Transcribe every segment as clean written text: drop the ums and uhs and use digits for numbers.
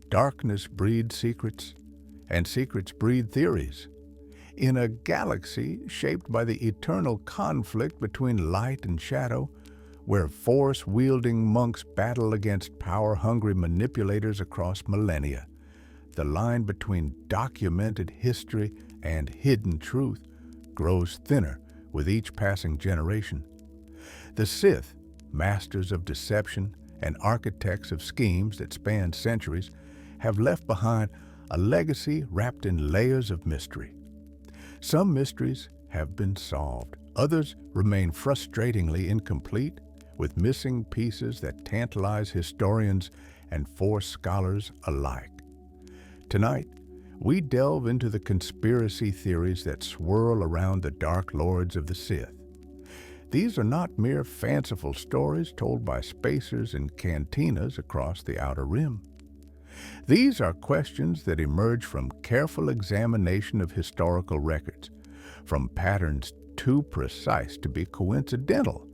Darkness breeds secrets, and secrets breed theories. In a galaxy shaped by the eternal conflict between light and shadow, where force-wielding monks battle against power-hungry manipulators across millennia, the line between documented history and hidden truth grows thinner with each passing generation. The Sith, masters of deception and architects of schemes that span centuries, have left behind a legacy wrapped in layers of mystery. Some mysteries have been solved. Others remain frustratingly incomplete, with missing pieces that tantalize historians and Force scholars alike. Tonight, we delve into the conspiracy theories that swirl around the Dark Lords of the Sith. These are not mere fanciful stories told by spacers in cantinas across the Outer Rim. These are questions that emerge from careful examination of historical records, from patterns too precise to be coincidental,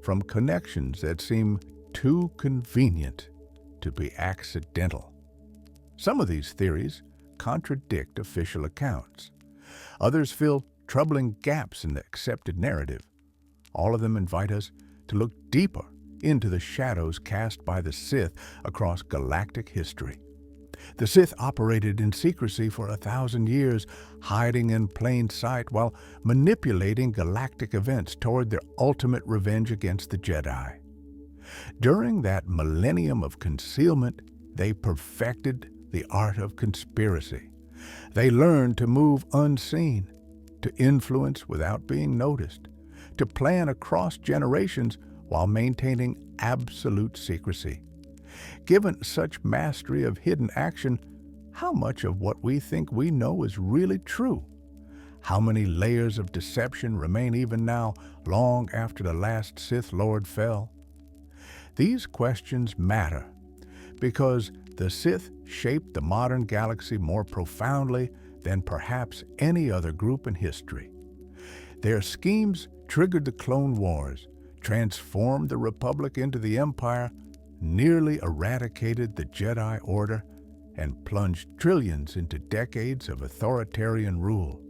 from connections that seem too convenient to be accidental. Some of these theories contradict official accounts. Others fill troubling gaps in the accepted narrative. All of them invite us to look deeper into the shadows cast by the Sith across galactic history. The Sith operated in secrecy for 1,000 years, hiding in plain sight while manipulating galactic events toward their ultimate revenge against the Jedi. During that millennium of concealment, they perfected the art of conspiracy. They learned to move unseen, to influence without being noticed, to plan across generations while maintaining absolute secrecy. Given such mastery of hidden action, how much of what we think we know is really true? How many layers of deception remain even now, long after the last Sith Lord fell? These questions matter because the Sith shaped the modern galaxy more profoundly than perhaps any other group in history. Their schemes triggered the Clone Wars, transformed the Republic into the Empire, nearly eradicated the Jedi Order, and plunged trillions into decades of authoritarian rule.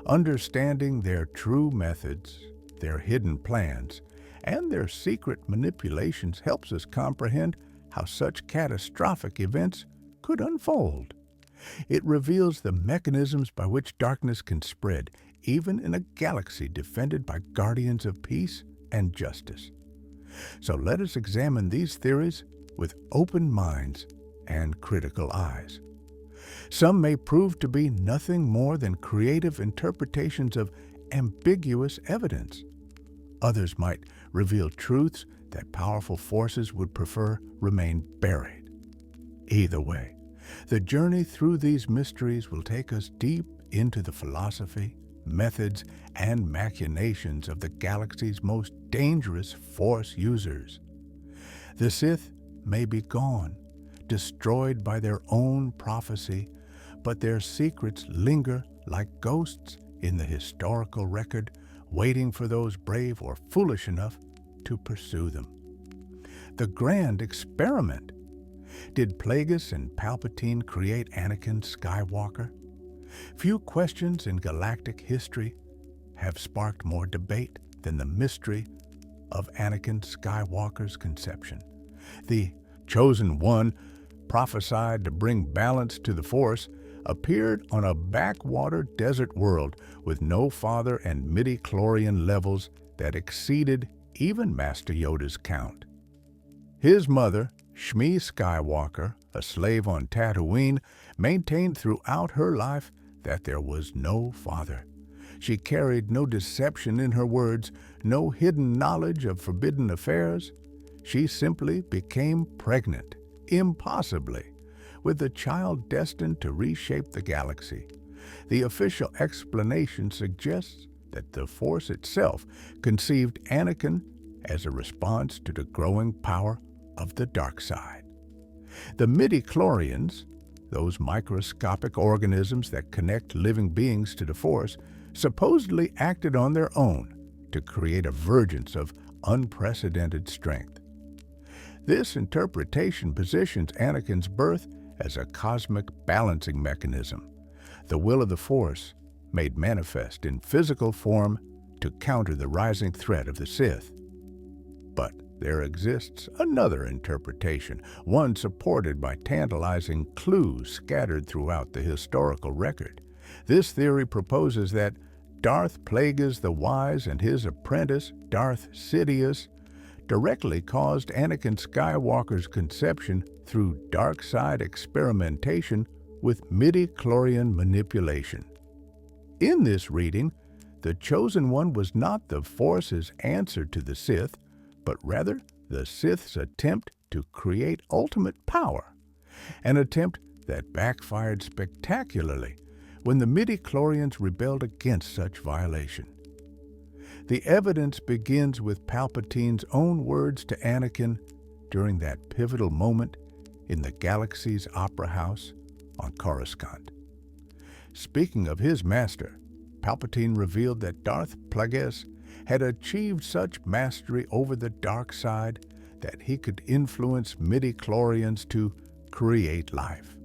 Understanding their true methods, their hidden plans, and their secret manipulations helps us comprehend how such catastrophic events could unfold. It reveals the mechanisms by which darkness can spread, even in a galaxy defended by guardians of peace and justice. So let us examine these theories with open minds and critical eyes. Some may prove to be nothing more than creative interpretations of ambiguous evidence. Others might reveal truths that powerful forces would prefer remain buried. Either way, the journey through these mysteries will take us deep into the philosophy, methods, and machinations of the galaxy's most dangerous Force users. The Sith may be gone, destroyed by their own prophecy, but their secrets linger like ghosts in the historical record, waiting for those brave or foolish enough to pursue them. The grand experiment. Did Plagueis and Palpatine create Anakin Skywalker? Few questions in galactic history have sparked more debate than the mystery of Anakin Skywalker's conception. The Chosen One, prophesied to bring balance to the Force, appeared on a backwater desert world with no father and midi-chlorian levels that exceeded even Master Yoda's count. His mother, Shmi Skywalker, a slave on Tatooine, maintained throughout her life that there was no father. She carried no deception in her words, no hidden knowledge of forbidden affairs. She simply became pregnant, impossibly, with a child destined to reshape the galaxy. The official explanation suggests that the Force itself conceived Anakin as a response to the growing power of the dark side. The midi-chlorians, those microscopic organisms that connect living beings to the Force, supposedly acted on their own to create a vergence of unprecedented strength. This interpretation positions Anakin's birth as a cosmic balancing mechanism, the will of the Force made manifest in physical form to counter the rising threat of the Sith. But there exists another interpretation, one supported by tantalizing clues scattered throughout the historical record. This theory proposes that Darth Plagueis the Wise and his apprentice, Darth Sidious, directly caused Anakin Skywalker's conception through dark side experimentation with midi-chlorian manipulation. In this reading, the Chosen One was not the Force's answer to the Sith, but rather the Sith's attempt to create ultimate power, an attempt that backfired spectacularly when the midi-chlorians rebelled against such violation. The evidence begins with Palpatine's own words to Anakin during that pivotal moment in the galaxy's Opera House on Coruscant. Speaking of his master, Palpatine revealed that Darth Plagueis had achieved such mastery over the dark side that he could influence midi-chlorians to create life.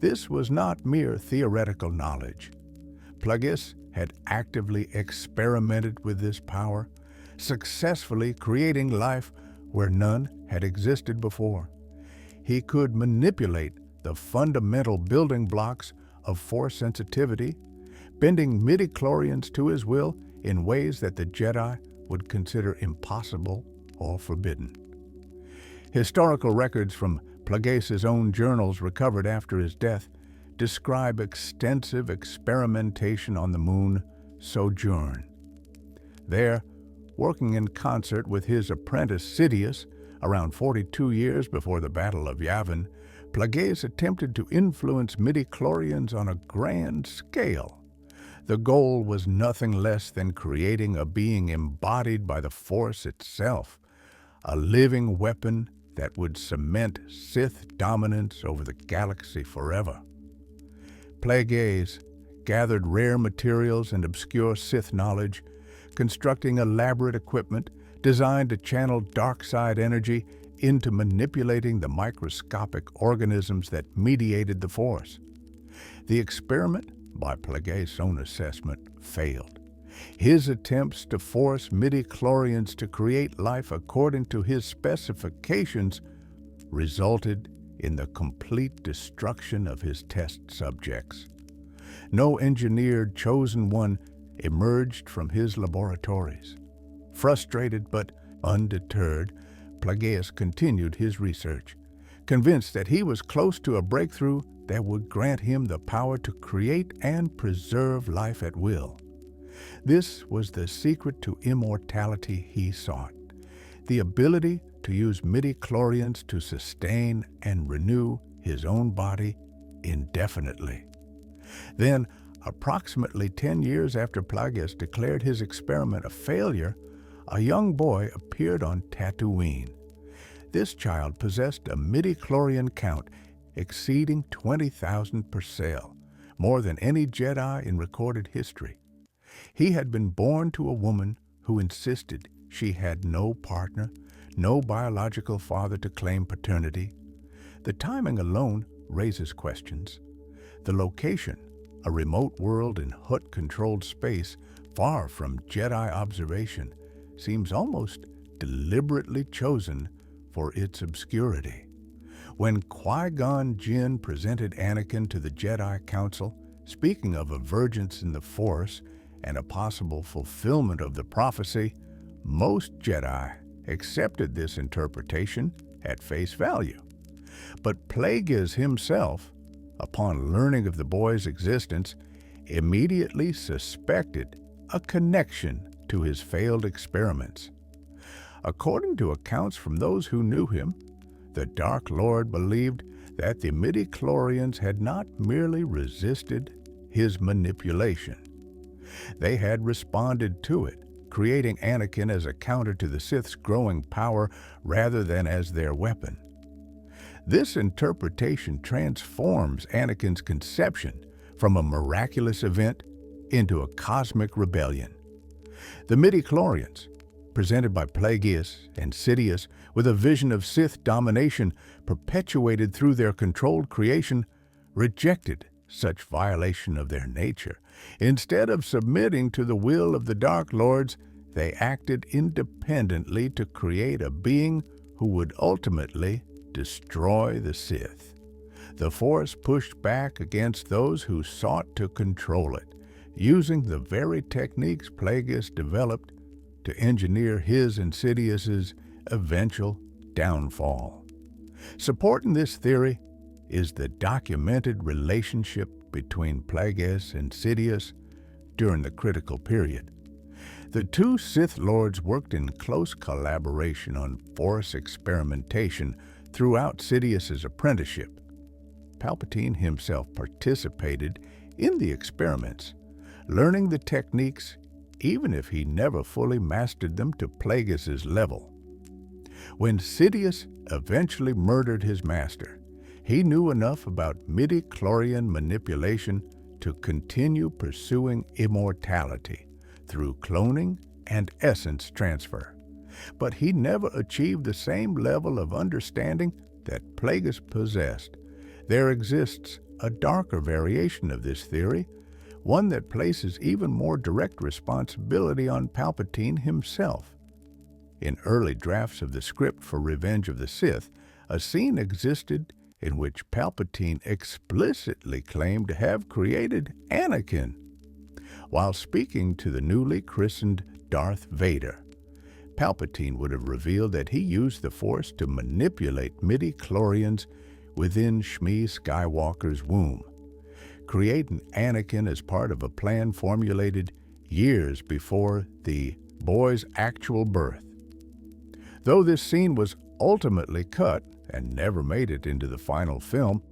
This was not mere theoretical knowledge. Plagueis had actively experimented with this power, successfully creating life where none had existed before. He could manipulate the fundamental building blocks of Force sensitivity, bending midi-chlorians to his will in ways that the Jedi would consider impossible or forbidden. Historical records from Plagueis' own journals recovered after his death describe extensive experimentation on the moon Sojourn. There, working in concert with his apprentice Sidious, around 42 years before the Battle of Yavin, Plagueis attempted to influence midi-chlorians on a grand scale. The goal was nothing less than creating a being embodied by the Force itself, a living weapon that would cement Sith dominance over the galaxy forever. Plagueis gathered rare materials and obscure Sith knowledge, constructing elaborate equipment designed to channel dark side energy into manipulating the microscopic organisms that mediated the Force. The experiment, by Plagueis' own assessment, failed. His attempts to force midi-chlorians to create life according to his specifications resulted in the complete destruction of his test subjects. No engineered Chosen One emerged from his laboratories. Frustrated but undeterred, Plagueis continued his research, convinced that he was close to a breakthrough that would grant him the power to create and preserve life at will. This was the secret to immortality he sought, the ability to use midi-chlorians to sustain and renew his own body indefinitely. Then, approximately 10 years after Plagueis declared his experiment a failure, a young boy appeared on Tatooine. This child possessed a midi-chlorian count exceeding 20,000 per cell, more than any Jedi in recorded history. He had been born to a woman who insisted she had no partner, no biological father to claim paternity. The timing alone raises questions. The location, a remote world in Hutt-controlled space far from Jedi observation, seems almost deliberately chosen for its obscurity. When Qui-Gon Jinn presented Anakin to the Jedi Council, speaking of a vergence in the Force and a possible fulfillment of the prophecy, most Jedi accepted this interpretation at face value. But Plagueis himself, upon learning of the boy's existence, immediately suspected a connection to his failed experiments. According to accounts from those who knew him, the Dark Lord believed that the midi-chlorians had not merely resisted his manipulation. They had responded to it, creating Anakin as a counter to the Sith's growing power rather than as their weapon. This interpretation transforms Anakin's conception from a miraculous event into a cosmic rebellion. The midi-chlorians, presented by Plagueis and Sidious with a vision of Sith domination perpetuated through their controlled creation, rejected such violation of their nature. Instead of submitting to the will of the Dark Lords, they acted independently to create a being who would ultimately destroy the Sith. The Force pushed back against those who sought to control it, using the very techniques Plagueis developed to engineer his and Sidious's eventual downfall. Supporting this theory is the documented relationship between Plagueis and Sidious during the critical period. The two Sith Lords worked in close collaboration on Force experimentation throughout Sidious's apprenticeship. Palpatine himself participated in the experiments, learning the techniques even if he never fully mastered them to Plagueis' level. When Sidious eventually murdered his master, he knew enough about midi-chlorian manipulation to continue pursuing immortality through cloning and essence transfer. But he never achieved the same level of understanding that Plagueis possessed. There exists a darker variation of this theory, one that places even more direct responsibility on Palpatine himself. In early drafts of the script for Revenge of the Sith, a scene existed in which Palpatine explicitly claimed to have created Anakin. While speaking to the newly christened Darth Vader, Palpatine would have revealed that he used the Force to manipulate midi-chlorians within Shmi Skywalker's womb, creating Anakin as part of a plan formulated years before the boy's actual birth. Though this scene was ultimately cut and never made it into the final film,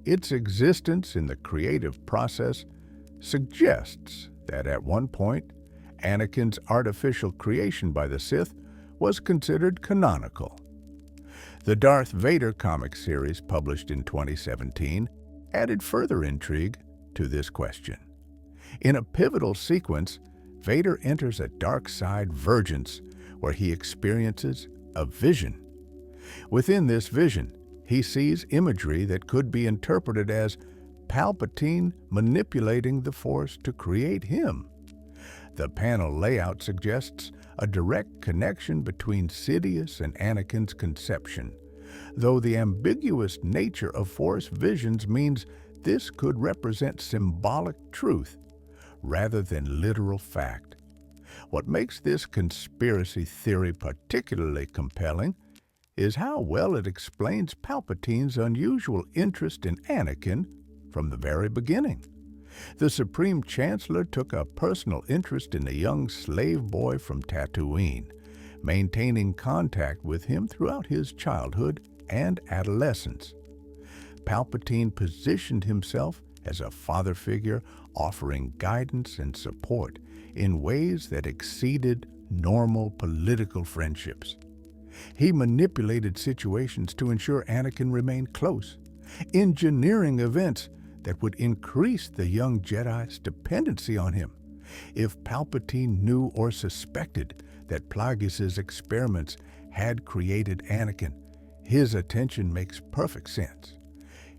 its existence in the creative process suggests that at one point, Anakin's artificial creation by the Sith was considered canonical. The Darth Vader comic series, published in 2017, added further intrigue to this question. In a pivotal sequence, Vader enters a dark side vergence where he experiences a vision. Within this vision, he sees imagery that could be interpreted as Palpatine manipulating the Force to create him. The panel layout suggests a direct connection between Sidious and Anakin's conception, though the ambiguous nature of Force visions means this could represent symbolic truth rather than literal fact. What makes this conspiracy theory particularly compelling is how well it explains Palpatine's unusual interest in Anakin from the very beginning. The Supreme Chancellor took a personal interest in the young slave boy from Tatooine, maintaining contact with him throughout his childhood and adolescence. Palpatine positioned himself as a father figure, offering guidance and support in ways that exceeded normal political friendships. He manipulated situations to ensure Anakin remained close, engineering events that would increase the young Jedi's dependency on him. If Palpatine knew or suspected that Plagueis' experiments had created Anakin, his attention makes perfect sense.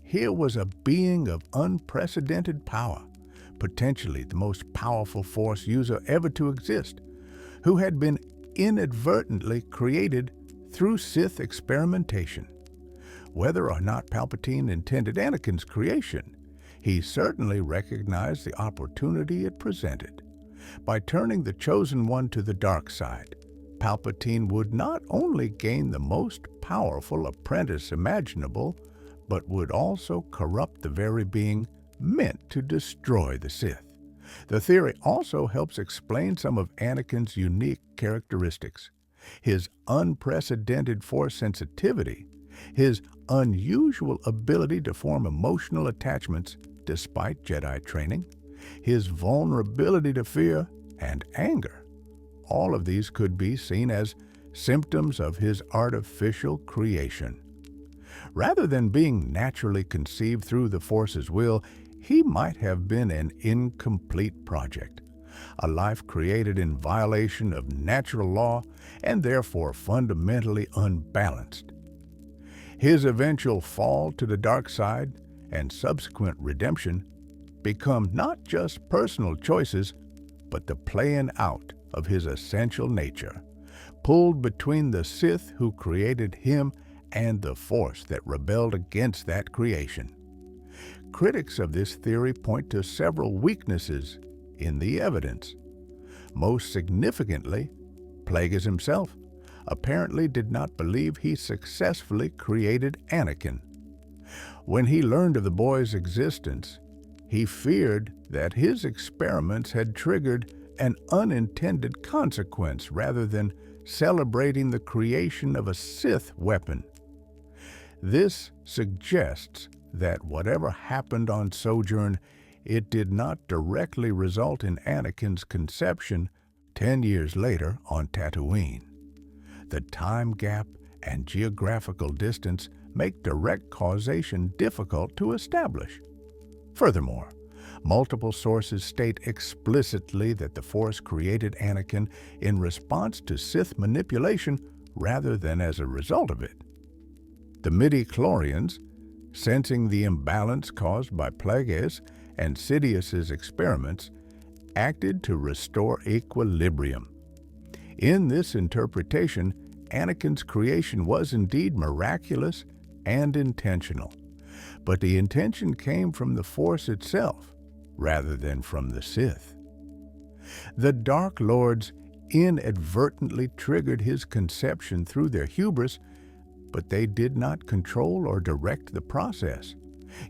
Here was a being of unprecedented power, potentially the most powerful Force user ever to exist, who had been inadvertently created through Sith experimentation. Whether or not Palpatine intended Anakin's creation, he certainly recognized the opportunity it presented. By turning the Chosen One to the dark side, Palpatine would not only gain the most powerful apprentice imaginable, but would also corrupt the very being meant to destroy the Sith. The theory also helps explain some of Anakin's unique characteristics: his unprecedented Force sensitivity, his unusual ability to form emotional attachments despite Jedi training, his vulnerability to fear and anger. All of these could be seen as symptoms of his artificial creation. Rather than being naturally conceived through the Force's will, he might have been an incomplete project, a life created in violation of natural law and therefore fundamentally unbalanced. His eventual fall to the dark side and subsequent redemption become not just personal choices, but the playing out of his essential nature, pulled between the Sith who created him and the Force that rebelled against that creation. Critics of this theory point to several weaknesses in the evidence. Most significantly, Plagueis himself apparently did not believe he successfully created Anakin. When he learned of the boy's existence, he feared that his experiments had triggered an unintended consequence rather than celebrating the creation of a Sith weapon. This suggests that whatever happened on Sojourn, it did not directly result in Anakin's conception 10 years later on Tatooine. The time gap and geographical distance make direct causation difficult to establish. Furthermore, multiple sources state explicitly that the Force created Anakin in response to Sith manipulation rather than as a result of it. The midi-chlorians, sensing the imbalance caused by Plagueis and Sidious's experiments, acted to restore equilibrium. In this interpretation, Anakin's creation was indeed miraculous and intentional, but the intention came from the Force itself rather than from the Sith. The Dark Lords inadvertently triggered his conception through their hubris, but they did not control or direct the process.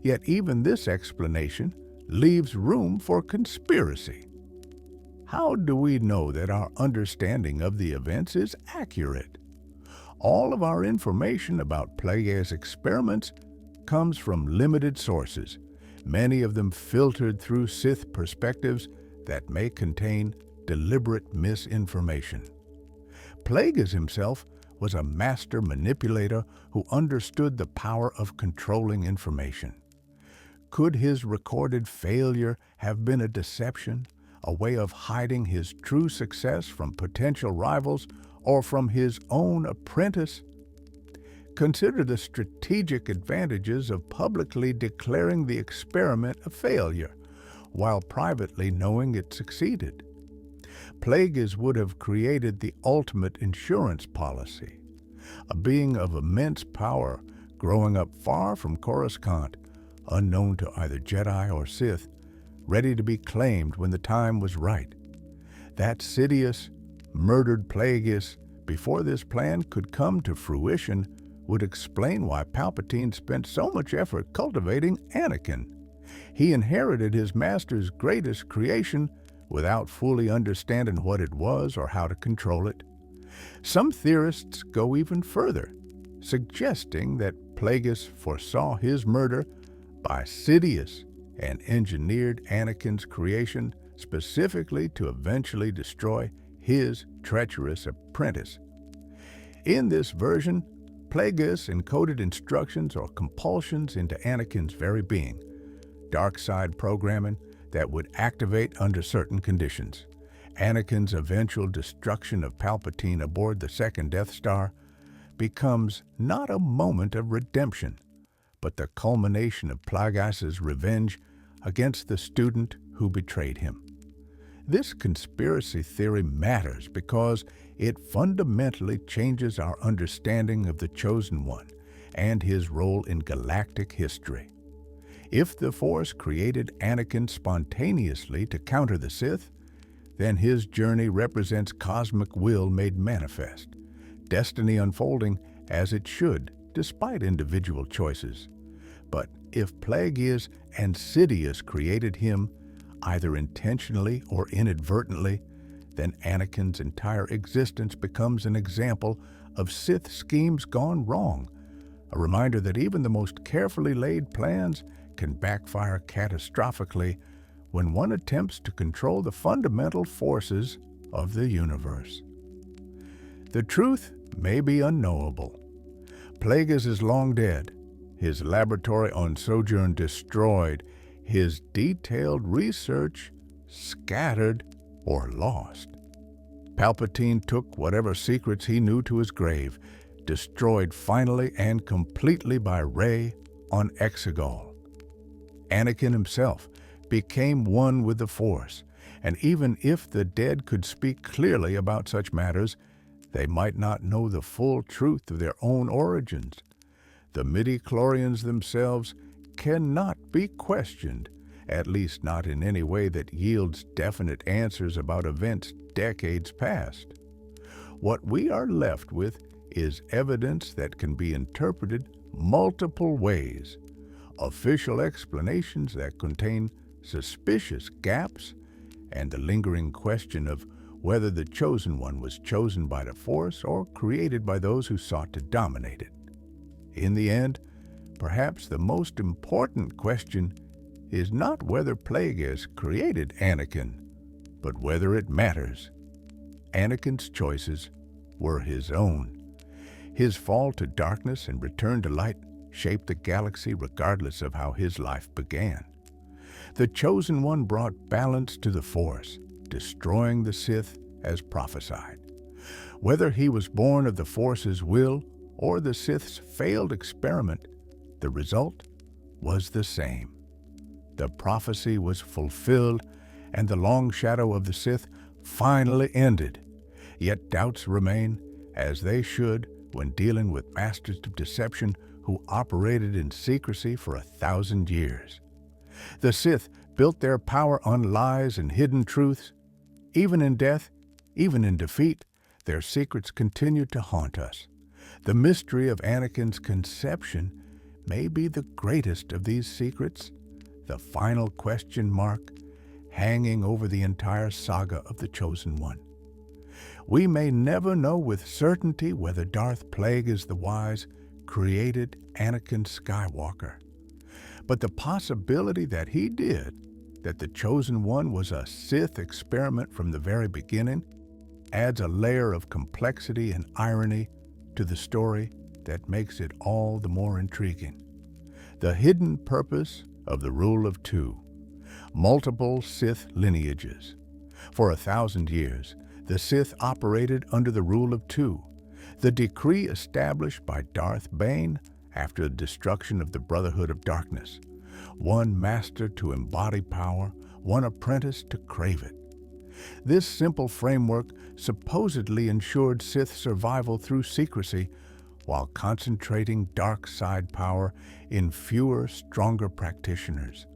Yet even this explanation leaves room for conspiracy. How do we know that our understanding of the events is accurate? All of our information about Plagueis' experiments comes from limited sources, many of them filtered through Sith perspectives that may contain deliberate misinformation. Plagueis himself was a master manipulator who understood the power of controlling information. Could his recorded failure have been a deception, a way of hiding his true success from potential rivals or from his own apprentice? Consider the strategic advantages of publicly declaring the experiment a failure, while privately knowing it succeeded. Plagueis would have created the ultimate insurance policy. A being of immense power, growing up far from Coruscant, unknown to either Jedi or Sith, ready to be claimed when the time was right. That Sidious murdered Plagueis before this plan could come to fruition would explain why Palpatine spent so much effort cultivating Anakin. He inherited his master's greatest creation without fully understanding what it was or how to control it. Some theorists go even further, suggesting that Plagueis foresaw his murder by Sidious and engineered Anakin's creation specifically to eventually destroy his treacherous apprentice. In this version, Plagueis encoded instructions or compulsions into Anakin's very being, dark side programming that would activate under certain conditions. Anakin's eventual destruction of Palpatine aboard the second Death Star becomes not a moment of redemption, but the culmination of Plagueis' revenge against the student who betrayed him. This conspiracy theory matters because it fundamentally changes our understanding of the Chosen One and his role in galactic history. If the Force created Anakin spontaneously to counter the Sith, then his journey represents cosmic will made manifest, destiny unfolding as it should, despite individual choices. But if Plagueis and Sidious created him, either intentionally or inadvertently, then Anakin's entire existence becomes an example of Sith schemes gone wrong, a reminder that even the most carefully laid plans can backfire catastrophically when one attempts to control the fundamental forces of the universe. The truth may be unknowable. Plagueis is long dead, his laboratory on Sojourn destroyed, his detailed research scattered or lost. Palpatine took whatever secrets he knew to his grave, destroyed finally and completely by Rey on Exegol. Anakin himself became one with the Force, and even if the dead could speak clearly about such matters, they might not know the full truth of their own origins. The midi-chlorians themselves cannot be questioned, at least not in any way that yields definite answers about events decades past. What we are left with is evidence that can be interpreted multiple ways, official explanations that contain suspicious gaps, and the lingering question of whether the Chosen One was chosen by the Force or created by those who sought to dominate it. In the end, perhaps the most important question is not whether Plagueis created Anakin, but whether it matters. Anakin's choices were his own. His fall to darkness and return to light shaped the galaxy regardless of how his life began. The Chosen One brought balance to the Force, destroying the Sith as prophesied. Whether he was born of the Force's will or the Sith's failed experiment, the result was the same. The prophecy was fulfilled, and the long shadow of the Sith finally ended. Yet doubts remain, as they should when dealing with masters of deception who operated in secrecy for 1,000 years. The Sith built their power on lies and hidden truths. Even in death, even in defeat, their secrets continued to haunt us. The mystery of Anakin's conception may be the greatest of these secrets, the final question mark hanging over the entire saga of the Chosen One. We may never know with certainty whether Darth Plagueis the Wise created Anakin Skywalker, but the possibility that he did, that the Chosen One was a Sith experiment from the very beginning, adds a layer of complexity and irony to the story that makes it all the more intriguing. The hidden purpose of the Rule of Two, multiple Sith lineages. For 1,000 years, the Sith operated under the Rule of Two, the decree established by Darth Bane after the destruction of the Brotherhood of Darkness. One master to embody power, one apprentice to crave it. This simple framework supposedly ensured Sith survival through secrecy, while concentrating dark side power in fewer, stronger practitioners.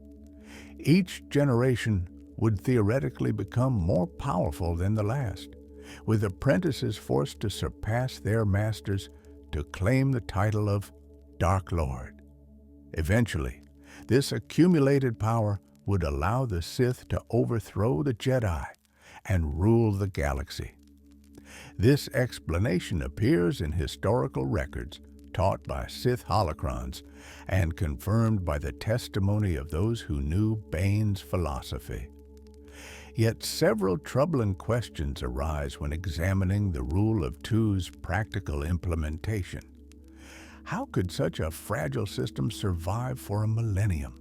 Each generation would theoretically become more powerful than the last, with apprentices forced to surpass their masters to claim the title of Dark Lord. Eventually, this accumulated power would allow the Sith to overthrow the Jedi and rule the galaxy. This explanation appears in historical records taught by Sith holocrons and confirmed by the testimony of those who knew Bane's philosophy. Yet several troubling questions arise when examining the Rule of Two's practical implementation. How could such a fragile system survive for a millennium?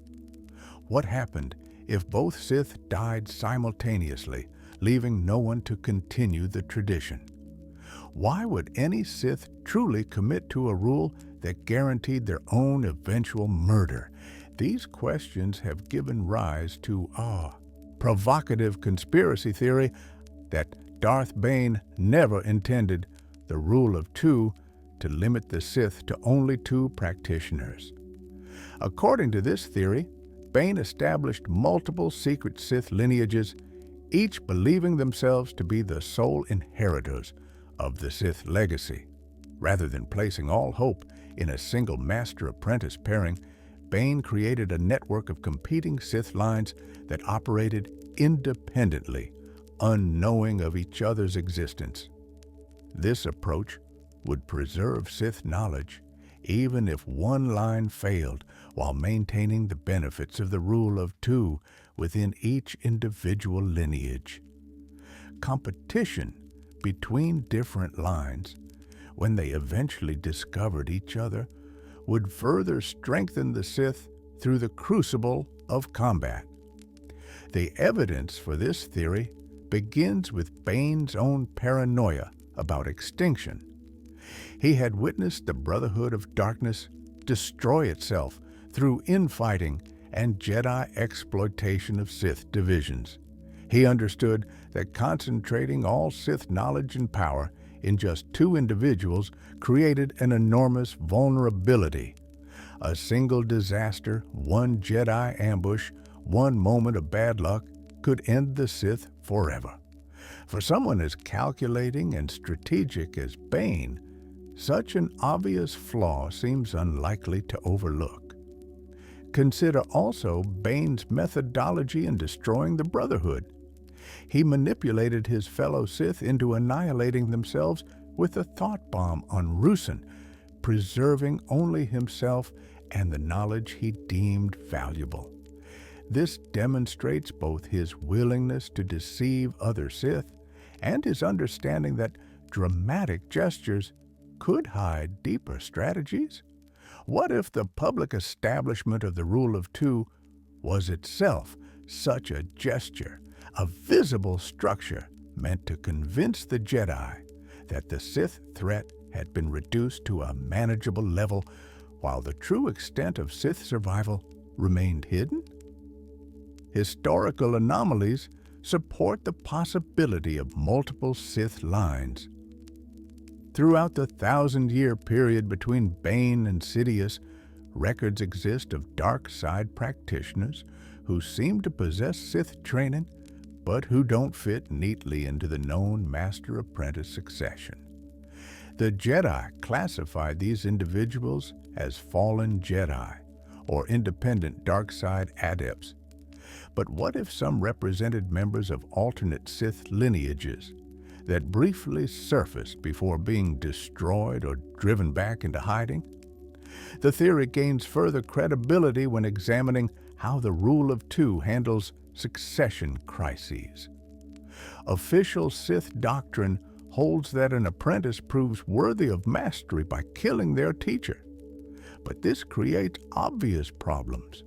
What happened if both Sith died simultaneously, leaving no one to continue the tradition? Why would any Sith truly commit to a rule that guaranteed their own eventual murder? These questions have given rise to provocative conspiracy theory that Darth Bane never intended the Rule of Two to limit the Sith to only 2 practitioners. According to this theory, Bane established multiple secret Sith lineages, each believing themselves to be the sole inheritors of the Sith legacy. Rather than placing all hope in a single master-apprentice pairing, Bane created a network of competing Sith lines that operated independently, unknowing of each other's existence. This approach would preserve Sith knowledge, even if one line failed, while maintaining the benefits of the Rule of Two within each individual lineage. Competition between different lines, when they eventually discovered each other, would further strengthen the Sith through the crucible of combat. The evidence for this theory begins with Bane's own paranoia about extinction. He had witnessed the Brotherhood of Darkness destroy itself through infighting and Jedi exploitation of Sith divisions. He understood that concentrating all Sith knowledge and power in just two individuals created an enormous vulnerability. A single disaster, one Jedi ambush, one moment of bad luck could end the Sith forever. For someone as calculating and strategic as Bane, such an obvious flaw seems unlikely to overlook. Consider also Bane's methodology in destroying the Brotherhood. He manipulated his fellow Sith into annihilating themselves with a thought bomb on Ruusan, preserving only himself and the knowledge he deemed valuable. This demonstrates both his willingness to deceive other Sith and his understanding that dramatic gestures could hide deeper strategies. What if the public establishment of the rule of two was itself such a gesture, a visible structure meant to convince the Jedi that the Sith threat had been reduced to a manageable level while the true extent of Sith survival remained hidden? Historical anomalies support the possibility of multiple Sith lines. Throughout the 1,000-year period between Bane and Sidious, records exist of dark side practitioners who seem to possess Sith training, but who don't fit neatly into the known master-apprentice succession. The Jedi classified these individuals as fallen Jedi, or independent dark side adepts. But what if some represented members of alternate Sith lineages that briefly surfaced before being destroyed or driven back into hiding? The theory gains further credibility when examining how the Rule of Two handles succession crises. Official Sith doctrine holds that an apprentice proves worthy of mastery by killing their teacher. But this creates obvious problems.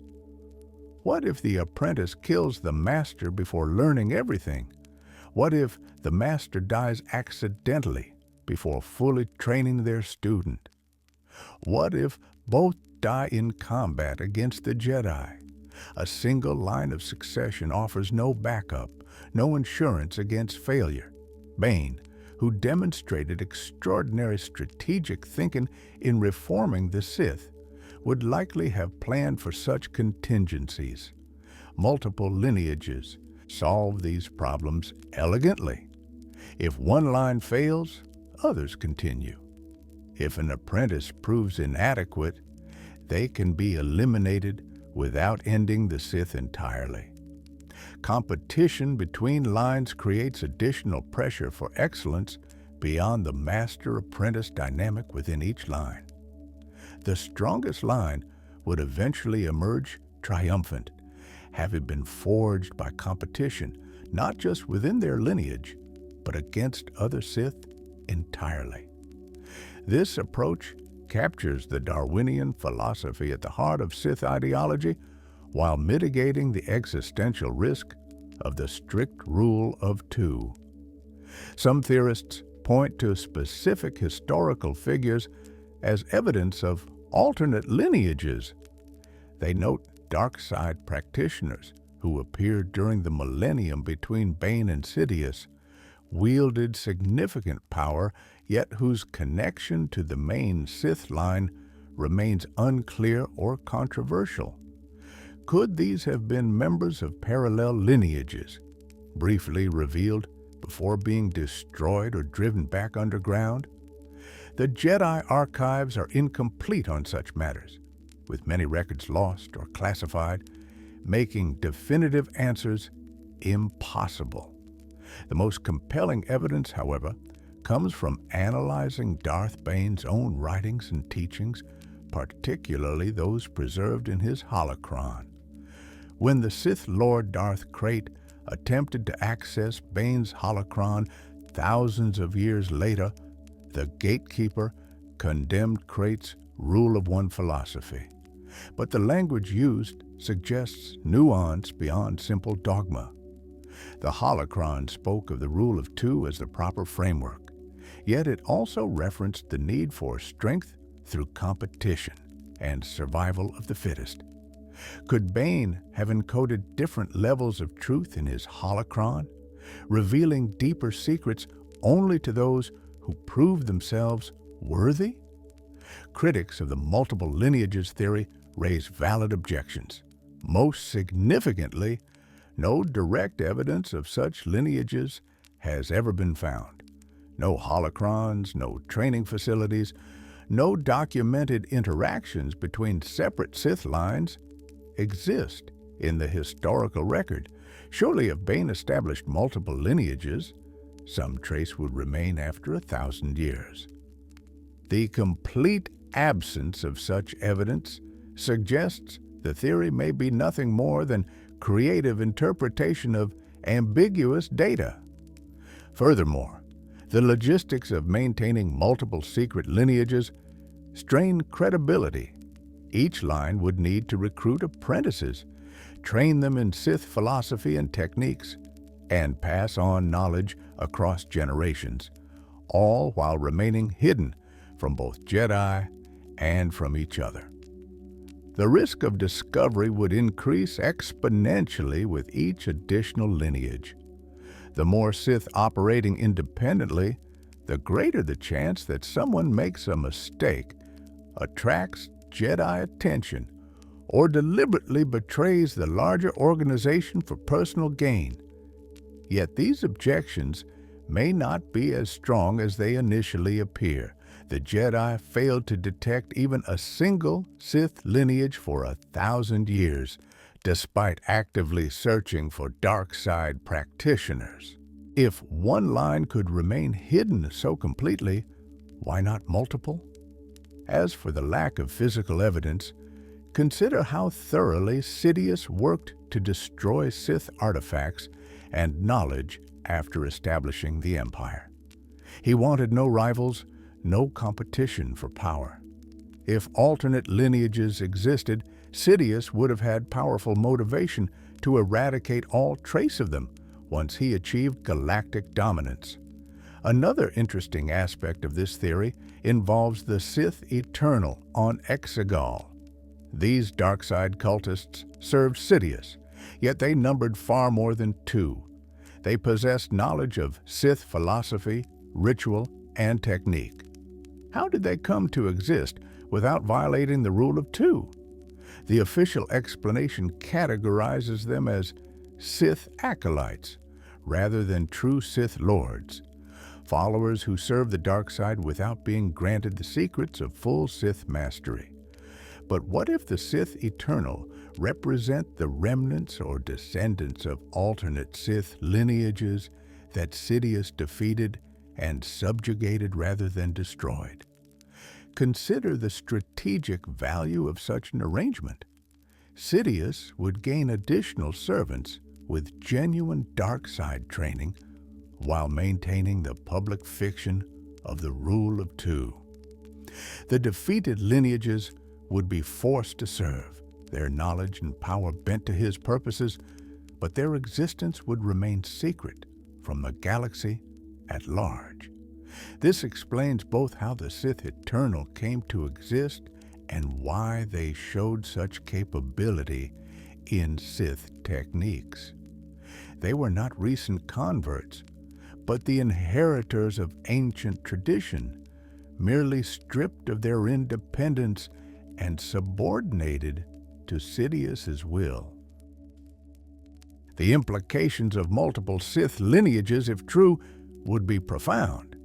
What if the apprentice kills the master before learning everything? What if the master dies accidentally before fully training their student? What if both die in combat against the Jedi? A single line of succession offers no backup, no insurance against failure. Bane, who demonstrated extraordinary strategic thinking in reforming the Sith, would likely have planned for such contingencies. Multiple lineages solve these problems elegantly. If one line fails, others continue. If an apprentice proves inadequate, they can be eliminated without ending the Sith entirely. Competition between lines creates additional pressure for excellence beyond the master-apprentice dynamic within each line. The strongest line would eventually emerge triumphant, having been forged by competition, not just within their lineage, but against other Sith entirely. This approach captures the Darwinian philosophy at the heart of Sith ideology while mitigating the existential risk of the strict rule of two. Some theorists point to specific historical figures as evidence of alternate lineages. They note dark side practitioners who appeared during the millennium between Bane and Sidious, wielded significant power, yet whose connection to the main Sith line remains unclear or controversial. Could these have been members of parallel lineages, briefly revealed before being destroyed or driven back underground? The Jedi archives are incomplete on such matters, with many records lost or classified, making definitive answers impossible. The most compelling evidence, however, comes from analyzing Darth Bane's own writings and teachings, particularly those preserved in his holocron. When the Sith Lord Darth Krayt attempted to access Bane's holocron thousands of years later, the Gatekeeper condemned Krayt's rule of one philosophy. But the language used suggests nuance beyond simple dogma. The holocron spoke of the rule of two as the proper framework, yet it also referenced the need for strength through competition and survival of the fittest. Could Bane have encoded different levels of truth in his holocron, revealing deeper secrets only to those who proved themselves worthy? Critics of the multiple lineages theory raise valid objections. Most significantly, no direct evidence of such lineages has ever been found. No holocrons, no training facilities, no documented interactions between separate Sith lines exist in the historical record. Surely if Bane established multiple lineages, some trace would remain after 1,000 years. The complete absence of such evidence suggests the theory may be nothing more than creative interpretation of ambiguous data. Furthermore, the logistics of maintaining multiple secret lineages strain credibility. Each line would need to recruit apprentices, train them in Sith philosophy and techniques, and pass on knowledge across generations, all while remaining hidden from both Jedi and from each other. The risk of discovery would increase exponentially with each additional lineage. The more Sith operating independently, the greater the chance that someone makes a mistake, attracts Jedi attention, or deliberately betrays the larger organization for personal gain. Yet these objections may not be as strong as they initially appear. The Jedi failed to detect even a single Sith lineage for 1,000 years, despite actively searching for dark side practitioners. If one line could remain hidden so completely, why not multiple? As for the lack of physical evidence, consider how thoroughly Sidious worked to destroy Sith artifacts and knowledge after establishing the Empire. He wanted no rivals, no competition for power. If alternate lineages existed, Sidious would have had powerful motivation to eradicate all trace of them once he achieved galactic dominance. Another interesting aspect of this theory involves the Sith Eternal on Exegol. These dark-side cultists served Sidious, yet they numbered far more than two. They possessed knowledge of Sith philosophy, ritual, and technique. How did they come to exist without violating the rule of two? The official explanation categorizes them as Sith acolytes rather than true Sith lords, followers who serve the dark side without being granted the secrets of full Sith mastery. But what if the Sith Eternal represent the remnants or descendants of alternate Sith lineages that Sidious defeated and subjugated rather than destroyed? Consider the strategic value of such an arrangement. Sidious would gain additional servants with genuine dark side training while maintaining the public fiction of the rule of two. The defeated lineages would be forced to serve, their knowledge and power bent to his purposes, but their existence would remain secret from the galaxy at large. This explains both how the Sith Eternal came to exist and why they showed such capability in Sith techniques. They were not recent converts, but the inheritors of ancient tradition, merely stripped of their independence and subordinated to Sidious's will. The implications of multiple Sith lineages, if true, would be profound.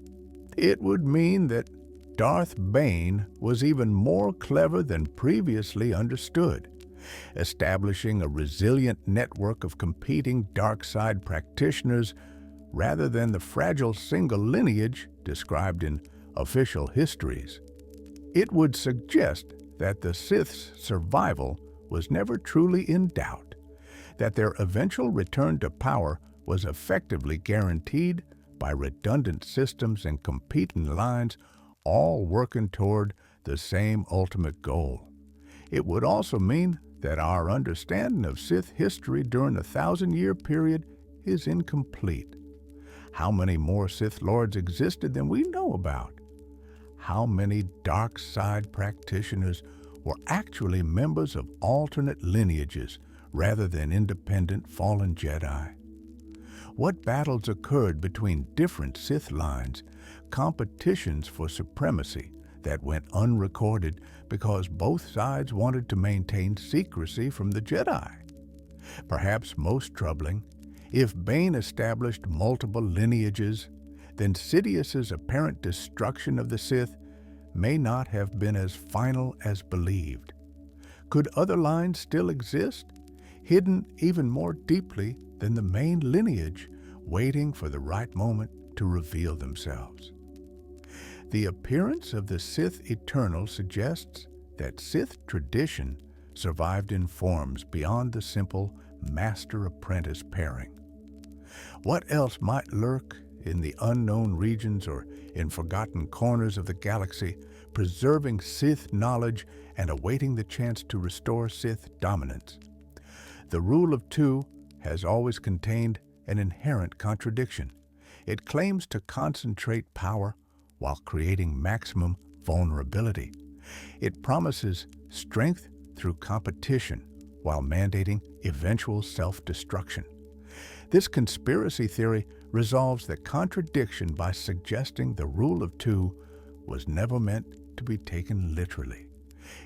It would mean that Darth Bane was even more clever than previously understood, establishing a resilient network of competing dark side practitioners rather than the fragile single lineage described in official histories. It would suggest that the Sith's survival was never truly in doubt, that their eventual return to power was effectively guaranteed by redundant systems and competing lines, all working toward the same ultimate goal. It would also mean that our understanding of Sith history during the 1,000-year period is incomplete. How many more Sith Lords existed than we know about? How many dark side practitioners were actually members of alternate lineages rather than independent fallen Jedi? What battles occurred between different Sith lines, competitions for supremacy that went unrecorded because both sides wanted to maintain secrecy from the Jedi? Perhaps most troubling, if Bane established multiple lineages, then Sidious's apparent destruction of the Sith may not have been as final as believed. Could other lines still exist, hidden even more deeply than the main lineage, waiting for the right moment to reveal themselves? The appearance of the Sith Eternal suggests that Sith tradition survived in forms beyond the simple master-apprentice pairing. What else might lurk in the unknown regions or in forgotten corners of the galaxy, preserving Sith knowledge and awaiting the chance to restore Sith dominance? The rule of two has always contained an inherent contradiction. It claims to concentrate power while creating maximum vulnerability. It promises strength through competition while mandating eventual self-destruction. This conspiracy theory resolves the contradiction by suggesting the rule of two was never meant to be taken literally.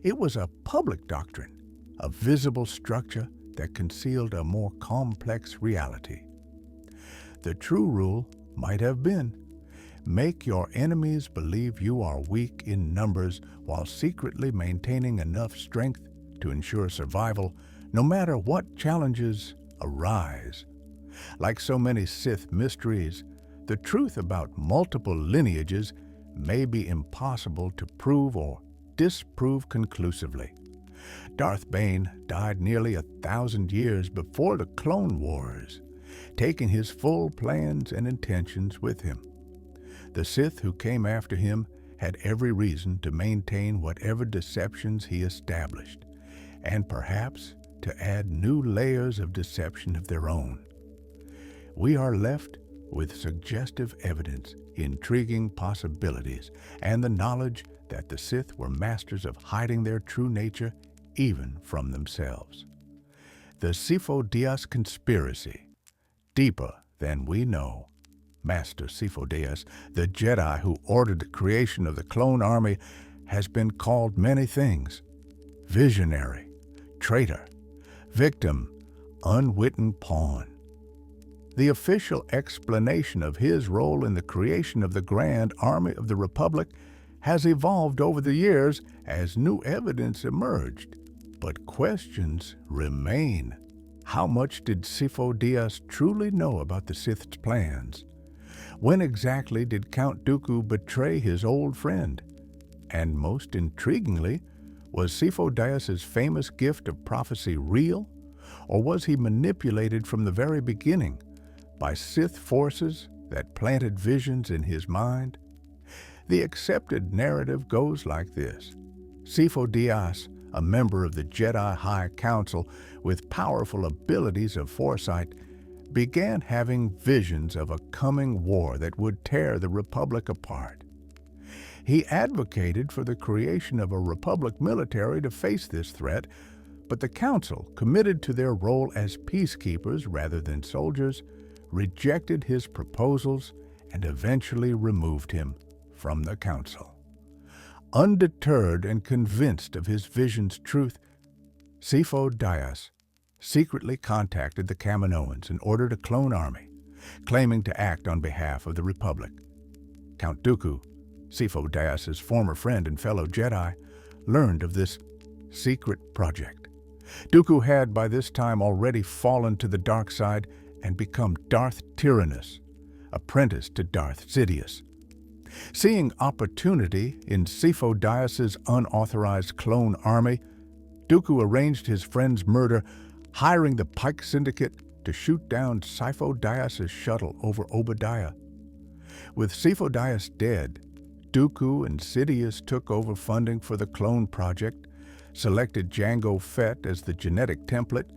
It was a public doctrine, a visible structure that concealed a more complex reality. The true rule might have been, make your enemies believe you are weak in numbers while secretly maintaining enough strength to ensure survival, no matter what challenges arise. Like so many Sith mysteries, the truth about multiple lineages may be impossible to prove or disprove conclusively. Darth Bane died nearly 1,000 years before the Clone Wars, taking his full plans and intentions with him. The Sith who came after him had every reason to maintain whatever deceptions he established, and perhaps to add new layers of deception of their own. We are left with suggestive evidence, intriguing possibilities, and the knowledge that the Sith were masters of hiding their true nature even from themselves. The Sifo Dyas conspiracy, deeper than we know. Master Sifo Dyas, the Jedi who ordered the creation of the clone army, has been called many things: visionary, traitor, victim, unwitting pawn. The official explanation of his role in the creation of the Grand Army of the Republic has evolved over the years as new evidence emerged. But questions remain. How much did Sifo Dyas truly know about the Sith's plans? When exactly did Count Dooku betray his old friend? And most intriguingly, was Sifo Dyas's famous gift of prophecy real, or was he manipulated from the very beginning by Sith forces that planted visions in his mind? The accepted narrative goes like this. Sifo Dyas, a member of the Jedi High Council with powerful abilities of foresight, began having visions of a coming war that would tear the Republic apart. He advocated for the creation of a Republic military to face this threat, but the Council, committed to their role as peacekeepers rather than soldiers, rejected his proposals and eventually removed him from the Council. Undeterred and convinced of his vision's truth, Sifo Dyas secretly contacted the Kaminoans and ordered a clone army, claiming to act on behalf of the Republic. Count Dooku, Sifo Dyas's former friend and fellow Jedi, learned of this secret project. Dooku had by this time already fallen to the dark side and become Darth Tyrannus, apprentice to Darth Sidious. Seeing opportunity in Sifo Dyas's unauthorized clone army, Dooku arranged his friend's murder, hiring the Pike Syndicate to shoot down Sifo Dyas's shuttle over Obadiah. With Sifo Dyas dead, Dooku and Sidious took over funding for the clone project, selected Jango Fett as the genetic template,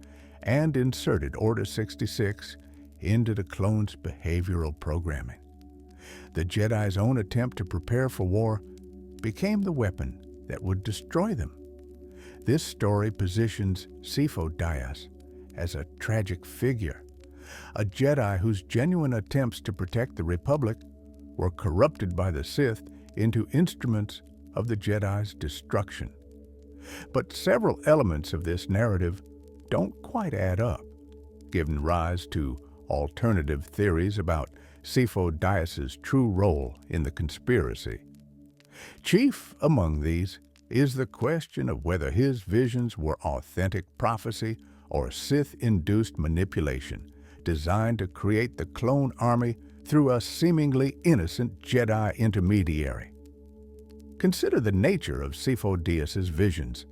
and inserted Order 66 into the clones' behavioral programming. The Jedi's own attempt to prepare for war became the weapon that would destroy them. This story positions Sifo Dyas as a tragic figure, a Jedi whose genuine attempts to protect the Republic were corrupted by the Sith into instruments of the Jedi's destruction. But several elements of this narrative don't quite add up, giving rise to alternative theories about Sifo Dyas's true role in the conspiracy. Chief among these is the question of whether his visions were authentic prophecy or Sith-induced manipulation designed to create the clone army through a seemingly innocent Jedi intermediary. Consider the nature of Sifo Dyas's visions.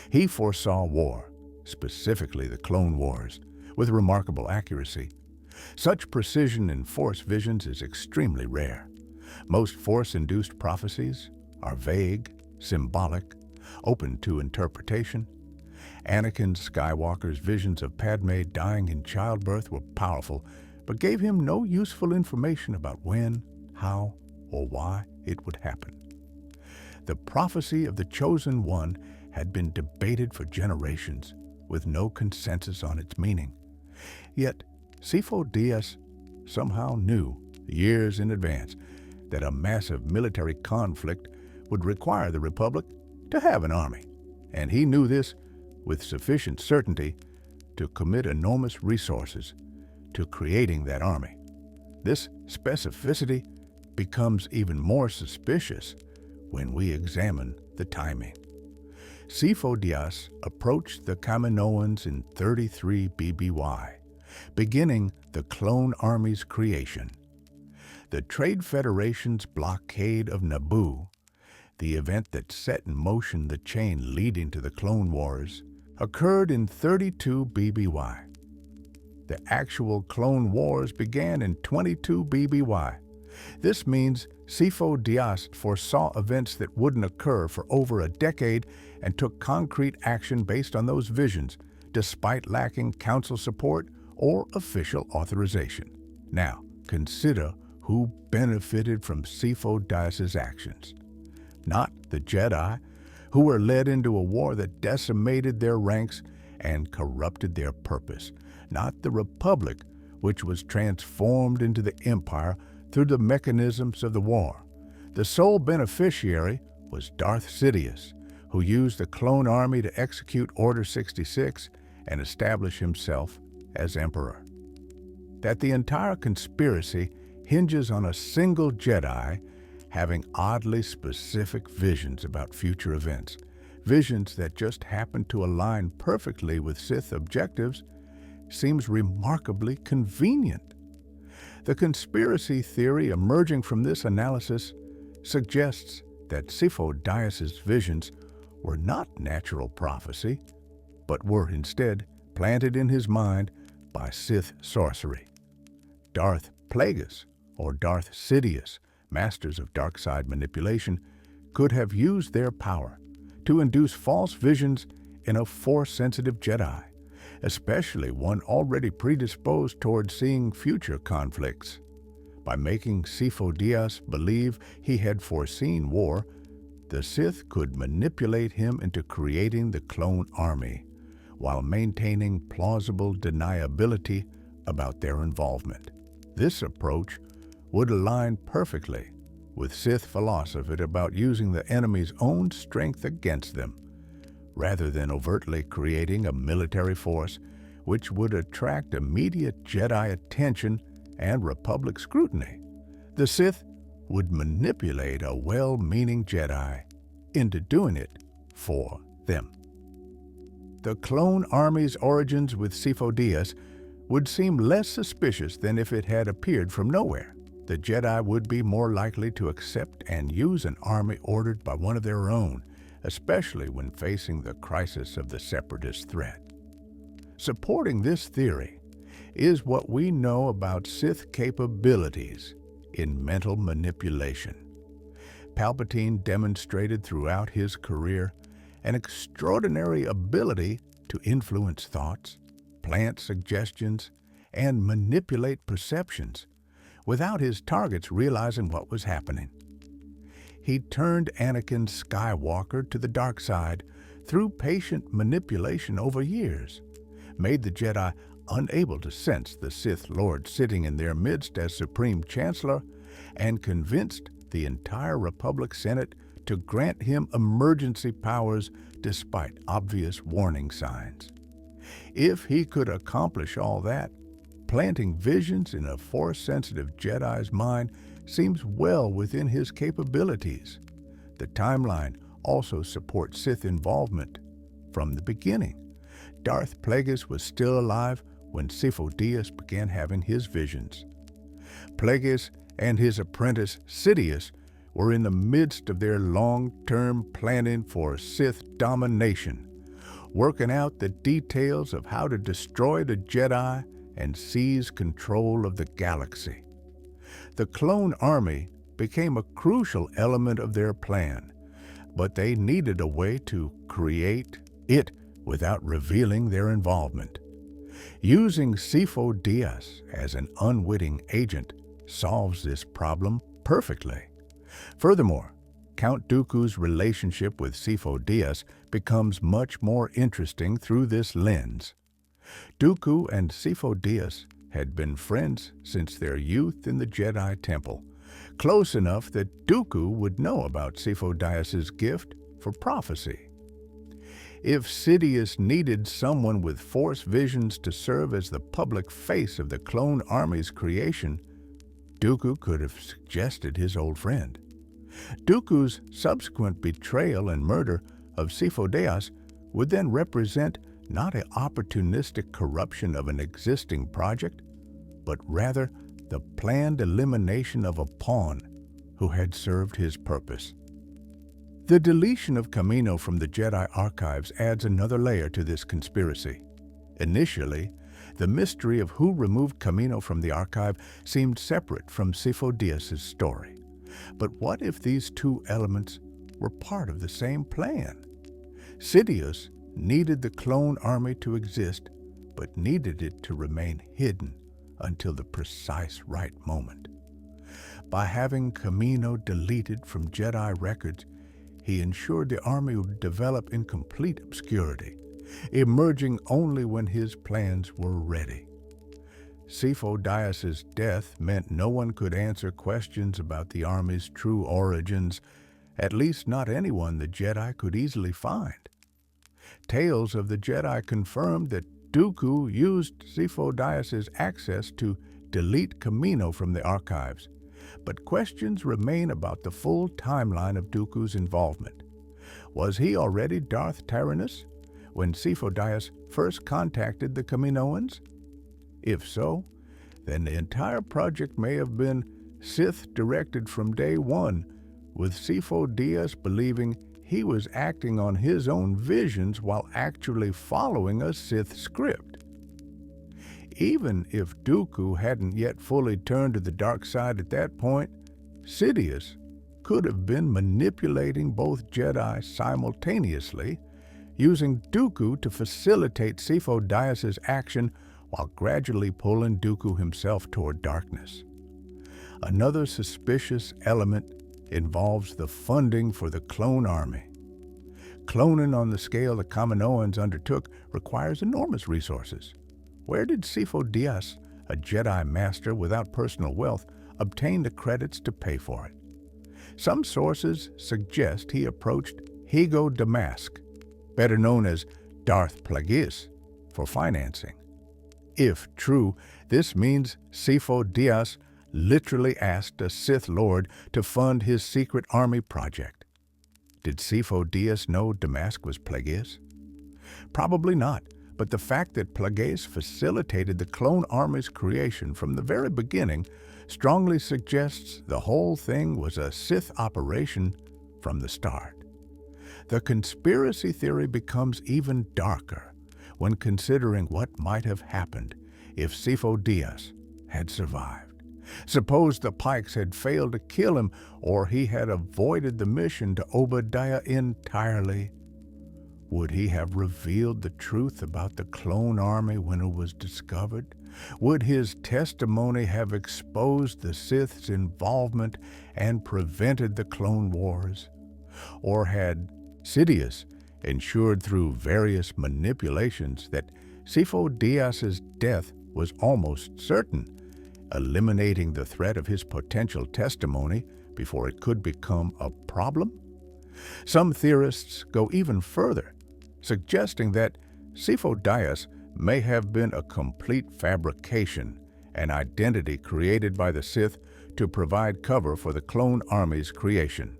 He foresaw war, specifically the Clone Wars, with remarkable accuracy. Such precision in Force visions is extremely rare. Most Force-induced prophecies are vague, symbolic, open to interpretation. Anakin Skywalker's visions of Padme dying in childbirth were powerful, but gave him no useful information about when, how, or why it would happen. The prophecy of the Chosen One had been debated for generations, with no consensus on its meaning. Yet, Sifo Dyas somehow knew, years in advance, that a massive military conflict would require the Republic to have an army, and he knew this with sufficient certainty to commit enormous resources to creating that army. This specificity becomes even more suspicious when we examine the timing. Sifo Dyas approached the Kaminoans in 33 BBY, beginning the clone army's creation. The Trade Federation's blockade of Naboo, the event that set in motion the chain leading to the Clone Wars, occurred in 32 BBY. The actual Clone Wars began in 22 BBY. This means Sifo Dyas foresaw events that wouldn't occur for over a decade and took concrete action based on those visions, despite lacking council support or official authorization. Now, consider who benefited from Sifo Dyas's actions. Not the Jedi, who were led into a war that decimated their ranks and corrupted their purpose. Not the Republic, which was transformed into the Empire through the mechanisms of the war. The sole beneficiary was Darth Sidious, who used the clone army to execute Order 66 and establish himself as Emperor. That the entire conspiracy hinges on a single Jedi having oddly specific visions about future events, visions that just happen to align perfectly with Sith objectives, seems remarkably convenient. The conspiracy theory emerging from this analysis suggests that Sifo Dyas's visions were not natural prophecy, but were instead planted in his mind by Sith sorcery. Darth Plagueis or Darth Sidious, masters of dark side manipulation, could have used their power to induce false visions in a Force-sensitive Jedi, especially one already predisposed toward seeing future conflicts. By making Sifo Dyas believe he had foreseen war, the Sith could manipulate him into creating the clone army, while maintaining plausible deniability about their involvement. This approach would align perfectly with Sith philosophy about using the enemy's own strength against them, rather than overtly creating a military force which would attract immediate Jedi attention and Republic scrutiny. The Sith would manipulate a well-meaning Jedi into doing it for them. The clone army's origins with Sifo Dyas would seem less suspicious than if it had appeared from nowhere. The Jedi would be more likely to accept and use an army ordered by one of their own, especially when facing the crisis of the Separatist threat. Supporting this theory is what we know about Sith capabilities in mental manipulation. Palpatine demonstrated throughout his career an extraordinary ability to influence thoughts, plant suggestions, and manipulate perceptions without his targets realizing what was happening. He turned Anakin Skywalker to the dark side through patient manipulation over years, made the Jedi unable to sense the Sith Lord sitting in their midst as Supreme Chancellor, and convinced the entire Republic Senate to grant him emergency powers despite obvious warning signs. If he could accomplish all that, planting visions in a Force-sensitive Jedi's mind seems well within his capabilities. The timeline also supports Sith involvement from the beginning. Darth Plagueis was still alive when Sifo-Dyas began having his visions. Plagueis and his apprentice Sidious were in the midst of their long-term planning for Sith domination, working out the details of how to destroy the Jedi and seize control of the galaxy. The clone army became a crucial element of their plan, but they needed a way to create it without revealing their involvement. Using Sifo-Dyas as an unwitting agent solves this problem perfectly. Furthermore, Count Dooku's relationship with Sifo-Dyas becomes much more interesting through this lens. Dooku and Sifo-Dyas had been friends since their youth in the Jedi Temple, close enough that Dooku would know about Sifo-Dyas' gift for prophecy. If Sidious needed someone with Force visions to serve as the public face of the clone army's creation, Dooku could have suggested his old friend. Dooku's subsequent betrayal and murder of Sifo-Dyas would then represent not an opportunistic corruption of an existing project, but rather the planned elimination of a pawn who had served his purpose. The deletion of Kamino from the Jedi archives adds another layer to this conspiracy. Initially, the mystery of who removed Kamino from the archive seemed separate from Sifo-Dyas' story. But what if these two elements were part of the same plan? Sidious needed the clone army to exist, but needed it to remain hidden until the precise right moment. By having Kamino deleted from Jedi records, he ensured the army would develop in complete obscurity, emerging only when his plans were ready. Sifo-Dyas' death meant no one could answer questions about the army's true origins, at least not anyone the Jedi could easily find. Tales of the Jedi confirmed that Dooku used Sifo-Dyas' access to delete Kamino from the archives, but questions remain about the full timeline of Dooku's involvement. Was he already Darth Tyrannus when Sifo-Dyas first contacted the Kaminoans? If so, then the entire project may have been Sith-directed from day one, with Sifo-Dyas believing he was acting on his own visions while actually following a Sith script. Even if Dooku hadn't yet fully turned to the dark side at that point, Sidious could have been manipulating both Jedi simultaneously, using Dooku to facilitate Sifo-Dyas' action while gradually pulling Dooku himself toward darkness. Another suspicious element involves the funding for the clone army. Cloning on the scale the Kaminoans undertook requires enormous resources. Where did Sifo-Dyas, a Jedi master without personal wealth, obtain the credits to pay for it? Some sources suggest he approached Higo Damask, better known as Darth Plagueis, for financing. If true, this means Sifo-Dyas literally asked a Sith Lord to fund his secret army project. Did Sifo-Dyas know Damask was Plagueis? Probably not, but the fact that Plagueis facilitated the clone army's creation from the very beginning strongly suggests the whole thing was a Sith operation from the start. The conspiracy theory becomes even darker when considering what might have happened if Sifo-Dyas had survived. Suppose the Pikes had failed to kill him, or he had avoided the mission to Obadiah entirely. Would he have revealed the truth about the clone army when it was discovered? Would his testimony have exposed the Sith's involvement and prevented the clone wars? Or had Sidious ensured through various manipulations that Sifo Dyas's death was almost certain, eliminating the threat of his potential testimony before it could become a problem? Some theorists go even further, suggesting that Sifo Dyas may have been a complete fabrication, an identity created by the Sith to provide cover for the clone army's creation.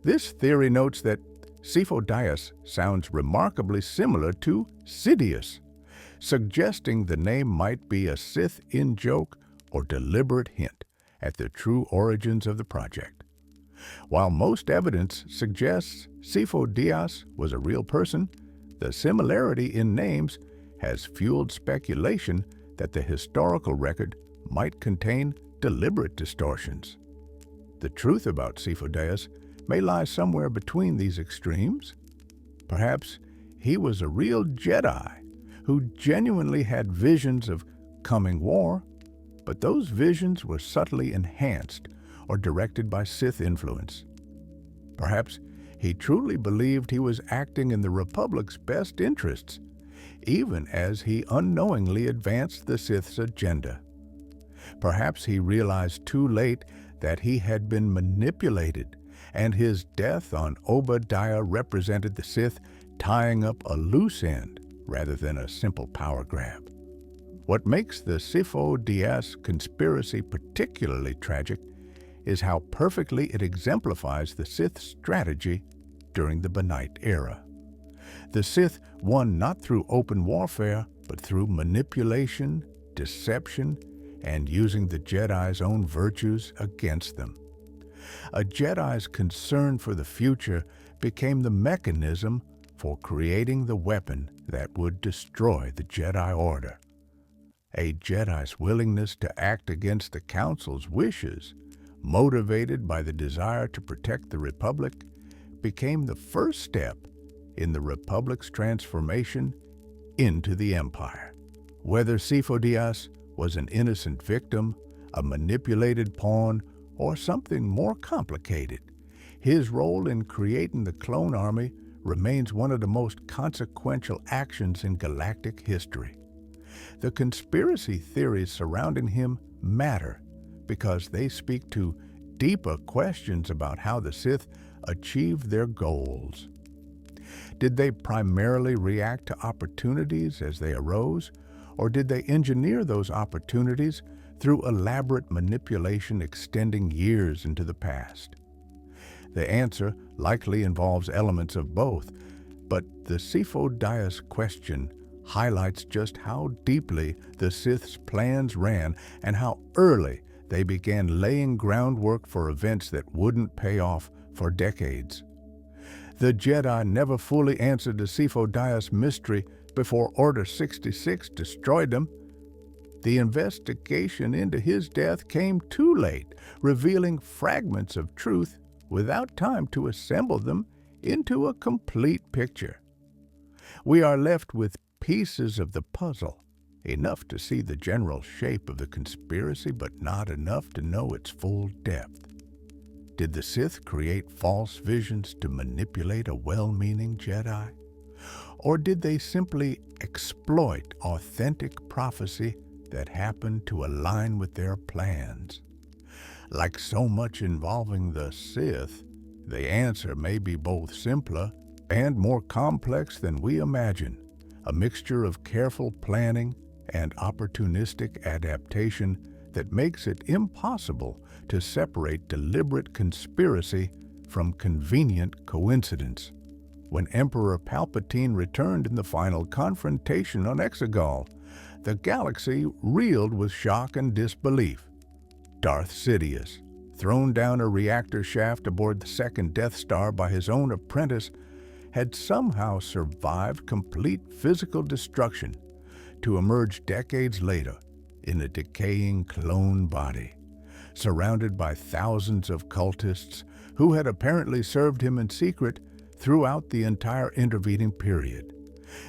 This theory notes that Sifo Dyas sounds remarkably similar to Sidious, suggesting the name might be a Sith in-joke or deliberate hint at the true origins of the project. While most evidence suggests Sifo Dyas was a real person, the similarity in names has fueled speculation that the historical record might contain deliberate distortions. The truth about Sifo Dyas may lie somewhere between these extremes. Perhaps he was a real Jedi who genuinely had visions of coming war, but those visions were subtly enhanced or directed by Sith influence. Perhaps he truly believed he was acting in the Republic's best interests, even as he unknowingly advanced the Sith's agenda. Perhaps he realized too late that he had been manipulated, and his death on Obadiah represented the Sith tying up a loose end rather than a simple power grab. What makes the Sifo Dyas conspiracy particularly tragic is how perfectly it exemplifies the Sith strategy during the Benite era. The Sith won not through open warfare, but through manipulation, deception, and using the Jedi's own virtues against them. A Jedi's concern for the future became the mechanism for creating the weapon that would destroy the Jedi Order. A Jedi's willingness to act against the Council's wishes, motivated by the desire to protect the Republic, became the first step in the Republic's transformation into the Empire. Whether Sifo Dyas was an innocent victim, a manipulated pawn, or something more complicated, his role in creating the clone army remains one of the most consequential actions in galactic history. The conspiracy theories surrounding him matter because they speak to deeper questions about how the Sith achieved their goals. Did they primarily react to opportunities as they arose, or did they engineer those opportunities through elaborate manipulation extending years into the past? The answer likely involves elements of both, but the Sifo Dyas question highlights just how deeply the Sith's plans ran and how early they began laying groundwork for events that wouldn't pay off for decades. The Jedi never fully answered the Sifo Dyas mystery before Order 66 destroyed them. The investigation into his death came too late, revealing fragments of truth without time to assemble them into a complete picture. We are left with pieces of the puzzle, enough to see the general shape of the conspiracy, but not enough to know its full depth. Did the Sith create false visions to manipulate a well-meaning Jedi? Or did they simply exploit authentic prophecy that happened to align with their plans? Like so much involving the Sith, the answer may be both simpler and more complex than we imagine, a mixture of careful planning and opportunistic adaptation that makes it impossible to separate deliberate conspiracy from convenient coincidence. When Emperor Palpatine returned in the final confrontation on Exegol, the galaxy reeled with shock and disbelief. Darth Sidious, thrown down a reactor shaft aboard the second Death Star by his own apprentice, had somehow survived complete physical destruction to emerge decades later in a decaying clone body, surrounded by thousands of cultists who had apparently served him in secret throughout the entire intervening period.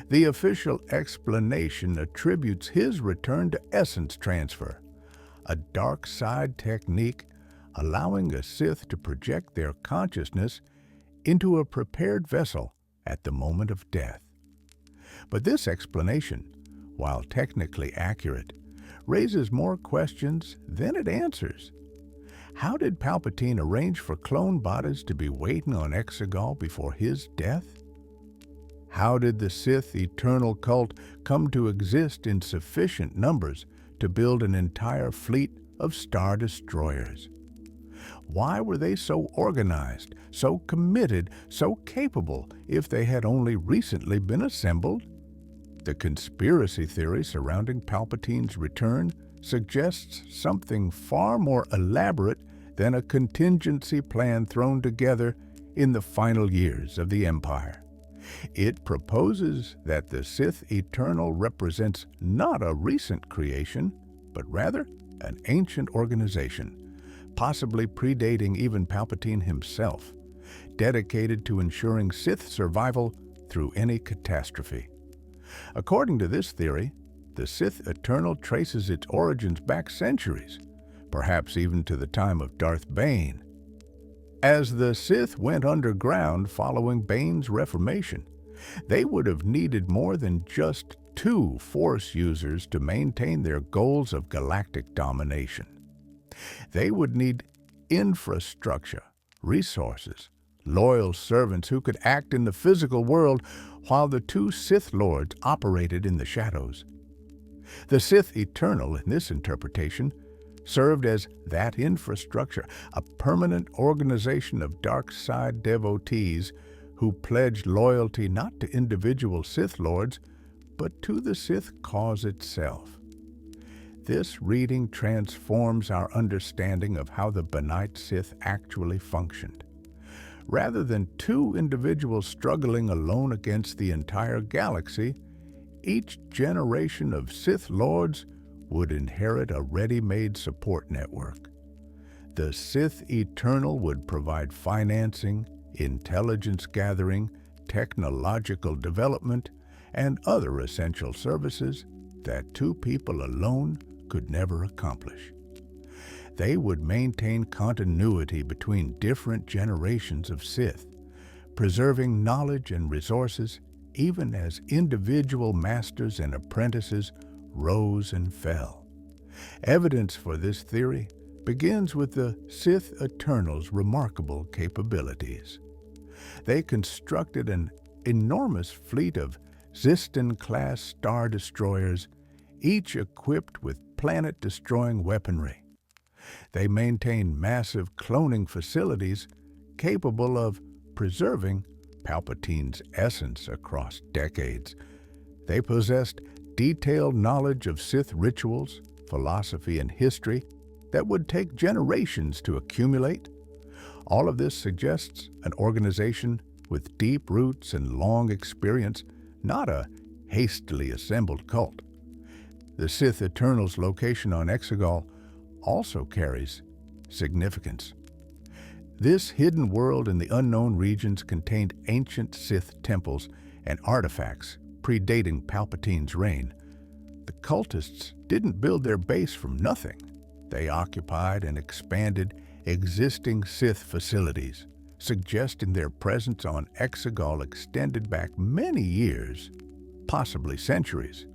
The official explanation attributes his return to essence transfer, a dark side technique allowing a Sith to project their consciousness into a prepared vessel at the moment of death. But this explanation, while technically accurate, raises more questions than it answers. How did Palpatine arrange for clone bodies to be waiting on Exegol before his death? How did the Sith eternal cult come to exist in sufficient numbers to build an entire fleet of Star Destroyers? Why were they so organized, so committed, so capable if they had only recently been assembled? The conspiracy theory surrounding Palpatine's return suggests something far more elaborate than a contingency plan thrown together in the final years of the Empire. It proposes that the Sith Eternal represents not a recent creation, but rather an ancient organization, possibly predating even Palpatine himself, dedicated to ensuring Sith survival through any catastrophe. According to this theory, the Sith Eternal traces its origins back centuries, perhaps even to the time of Darth Bane. As the Sith went underground following Bane's reformation, they would have needed more than just 2 Force users to maintain their goals of galactic domination. They would need infrastructure, resources, loyal servants who could act in the physical world while the 2 Sith Lords operated in the shadows. The Sith Eternal, in this interpretation, served as that infrastructure, a permanent organization of dark side devotees who pledged loyalty not to individual Sith Lords, but to the Sith cause itself. This reading transforms our understanding of how the Benite Sith actually functioned. Rather than 2 individuals struggling alone against the entire galaxy, each generation of Sith Lords would inherit a ready-made support network. The Sith Eternal would provide financing, intelligence gathering, technological development, and other essential services that 2 people alone could never accomplish. They would maintain continuity between different generations of Sith, preserving knowledge and resources even as individual masters and apprentices rose and fell. Evidence for this theory begins with the Sith Eternal's remarkable capabilities. They constructed an enormous fleet of Ziston-class Star Destroyers, each equipped with planet-destroying weaponry. They maintained massive cloning facilities capable of preserving Palpatine's essence across decades. They possessed detailed knowledge of Sith rituals, philosophy, and history that would take generations to accumulate. All of this suggests an organization with deep roots and long experience, not a hastily assembled cult. The Sith Eternal's location on Exegol also carries significance. This hidden world in the unknown regions contained ancient Sith temples and artifacts predating Palpatine's reign. The cultists didn't build their base from nothing. They occupied and expanded existing Sith facilities, suggesting their presence on Exegol extended back many years, possibly centuries.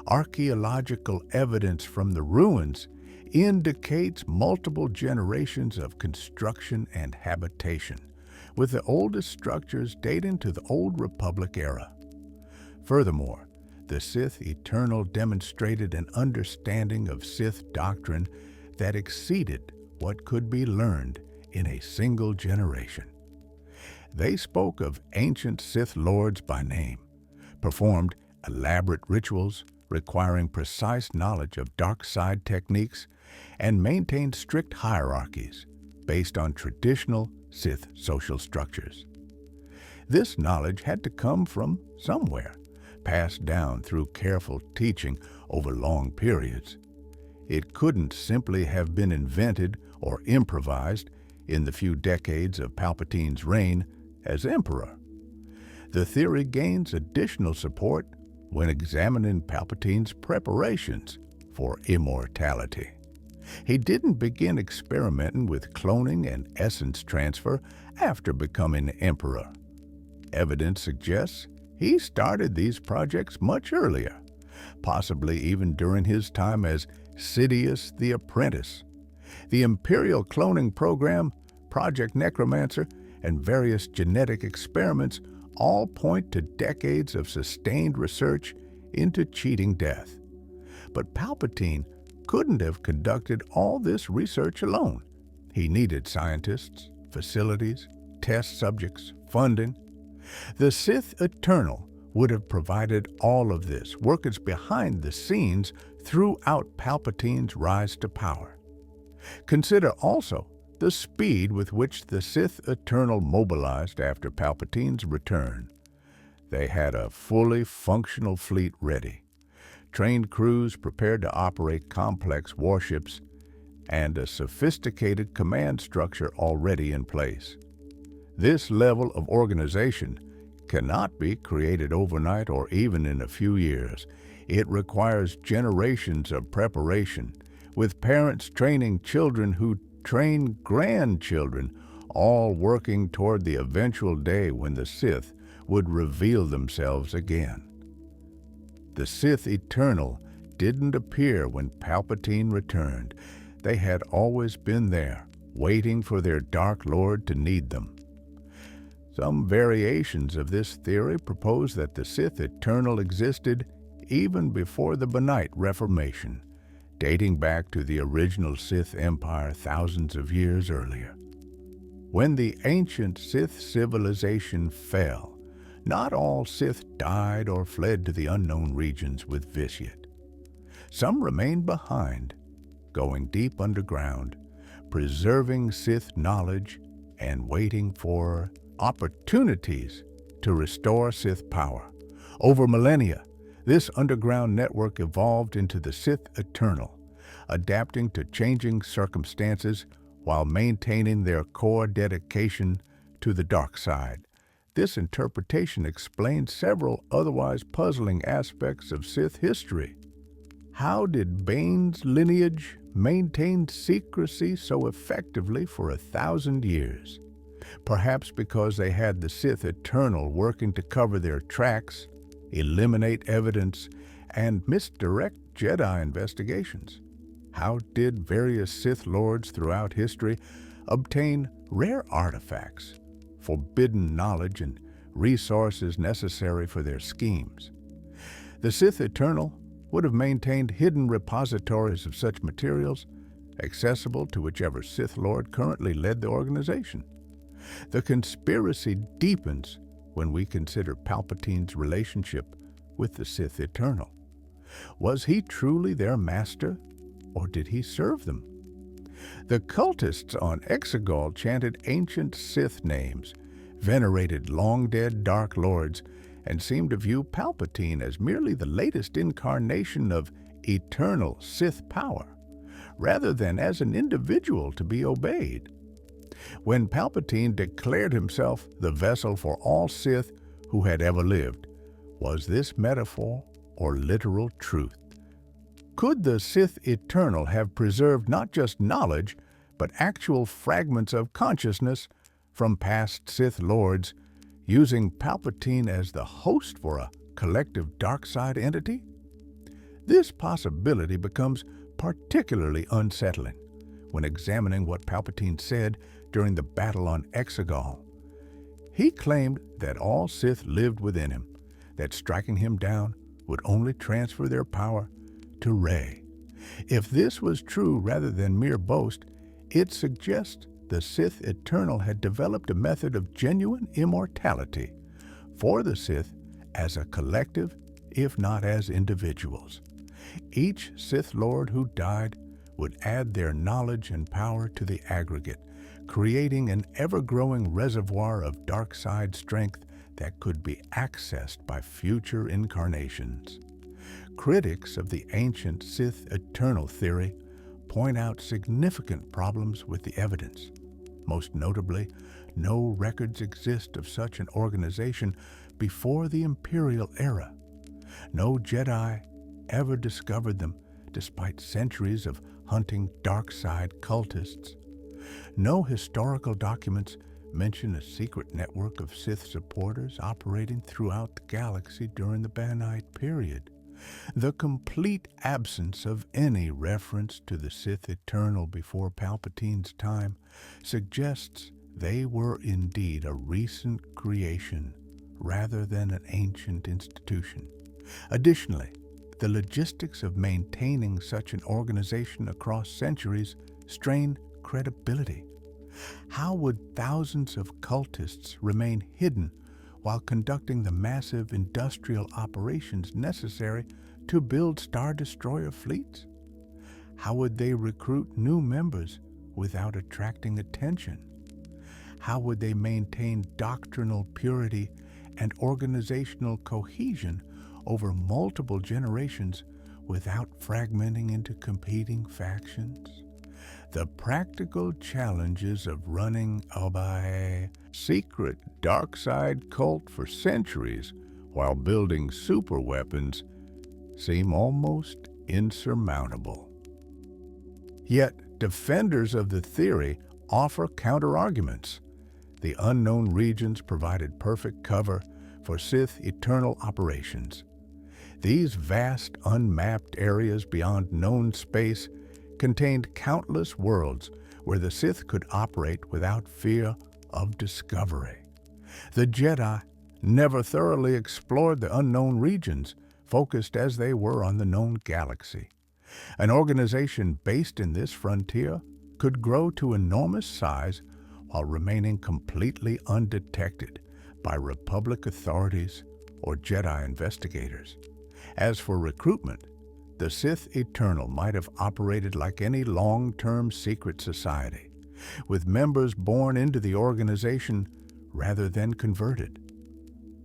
Archaeological evidence from the ruins indicates multiple generations of construction and habitation, with the oldest structures dating to the Old Republic era. Furthermore, the Sith Eternal demonstrated an understanding of Sith doctrine that exceeded what could be learned in a single generation. They spoke of ancient Sith Lords by name, performed elaborate rituals requiring precise knowledge of dark side techniques, and maintained strict hierarchies based on traditional Sith social structures. This knowledge had to come from somewhere, passed down through careful teaching over long periods. It couldn't simply have been invented or improvised in the few decades of Palpatine's reign as Emperor. The theory gains additional support when examining Palpatine's preparations for immortality. He didn't begin experimenting with cloning and essence transfer after becoming emperor. Evidence suggests he started these projects much earlier, possibly even during his time as Sidious the Apprentice. The Imperial cloning program, Project Necromancer, and various genetic experiments all point to decades of sustained research into cheating death. But Palpatine couldn't have conducted all this research alone. He needed scientists, facilities, test subjects, funding. The Sith Eternal would have provided all of this, working behind the scenes throughout Palpatine's rise to power. Consider also the speed with which the Sith Eternal mobilized after Palpatine's return. They had a fully functional fleet ready, trained crews prepared to operate complex warships, and a sophisticated command structure already in place. This level of organization cannot be created overnight or even in a few years. It requires generations of preparation, with parents training children who train grandchildren, all working toward the eventual day when the Sith would reveal themselves again. The Sith Eternal didn't appear when Palpatine returned. They had always been there, waiting for their Dark Lord to need them. Some variations of this theory propose that the Sith Eternal existed even before the Benite Reformation, dating back to the original Sith Empire thousands of years earlier. When the ancient Sith civilization fell, not all Sith died or fled to the unknown regions with Vitiate. Some remained behind, going deep underground, preserving Sith knowledge and waiting for opportunities to restore Sith power. Over millennia, this underground network evolved into the Sith Eternal, adapting to changing circumstances while maintaining their core dedication to the dark side. This interpretation explains several otherwise puzzling aspects of Sith history. How did Bane's lineage maintain secrecy so effectively for 1,000 years? Perhaps because they had the Sith Eternal working to cover their tracks, eliminate evidence, and misdirect Jedi investigations. How did various Sith Lords throughout history obtain rare artifacts, forbidden knowledge, and resources necessary for their schemes? The Sith Eternal would have maintained hidden repositories of such materials, accessible to whichever Sith Lord currently led the organization. The conspiracy deepens when we consider Palpatine's relationship with the Sith Eternal. Was he truly their master, or did he serve them? The cultists on Exegol chanted ancient Sith names, venerated long-dead Dark Lords, and seemed to view Palpatine as merely the latest incarnation of eternal Sith power, rather than as an individual to be obeyed. When Palpatine declared himself the vessel for all Sith who had ever lived, was this metaphor or literal truth? Could the Sith Eternal have preserved not just knowledge, but actual fragments of consciousness from past Sith Lords, using Palpatine as the host for a collective dark side entity? This possibility becomes particularly unsettling when examining what Palpatine said during the battle on Exegol. He claimed that all Sith lived within him, that striking him down would only transfer their power to Rey. If this was true rather than mere boast, it suggests the Sith Eternal had developed a method of genuine immortality for the Sith as a collective, if not as individuals. Each Sith Lord who died would add their knowledge and power to the aggregate, creating an ever-growing reservoir of dark side strength that could be accessed by future incarnations. Critics of the ancient Sith Eternal theory point out significant problems with the evidence. Most notably, No records exist of such an organization before the Imperial era. No Jedi ever discovered them despite centuries of hunting dark side cultists. No historical documents mention a secret network of Sith supporters operating throughout the galaxy during the Banite period. The complete absence of any reference to the Sith Eternal before Palpatine's time suggests they were indeed a recent creation rather than an ancient institution. Additionally, the logistics of maintaining such an organization across centuries strain credibility. How would thousands of cultists remain hidden while conducting the massive industrial operations necessary to build Star Destroyer fleets? How would they recruit new members without attracting attention? How would they maintain doctrinal purity and organizational cohesion over multiple generations without fragmenting into competing factions? The practical challenges of running a secret dark side cult for centuries while building superweapons seem almost insurmountable. Yet, defenders of the theory offer counterarguments. The unknown regions provided perfect cover for Sith Eternal operations. These vast, unmapped areas beyond known space contained countless worlds where the Sith could operate without fear of discovery. The Jedi never thoroughly explored the unknown regions, focused as they were on the known galaxy. An organization based in this frontier could grow to enormous size while remaining completely undetected by Republic authorities or Jedi investigators. As for recruitment, the Sith Eternal might have operated like any long-term secret society, with members born into the organization rather than converted.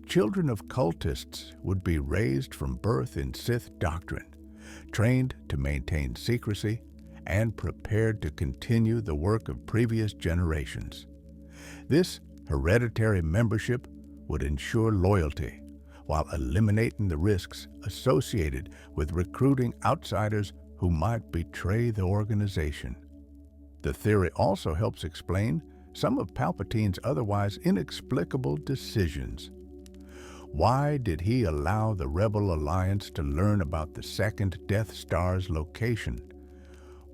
Children of cultists would be raised from birth in Sith doctrine, trained to maintain secrecy, and prepared to continue the work of previous generations. This hereditary membership would ensure loyalty, while eliminating the risks associated with recruiting outsiders who might betray the organization. The theory also helps explain some of Palpatine's otherwise inexplicable decisions. Why did he allow the Rebel Alliance to learn about the second Death Star's location?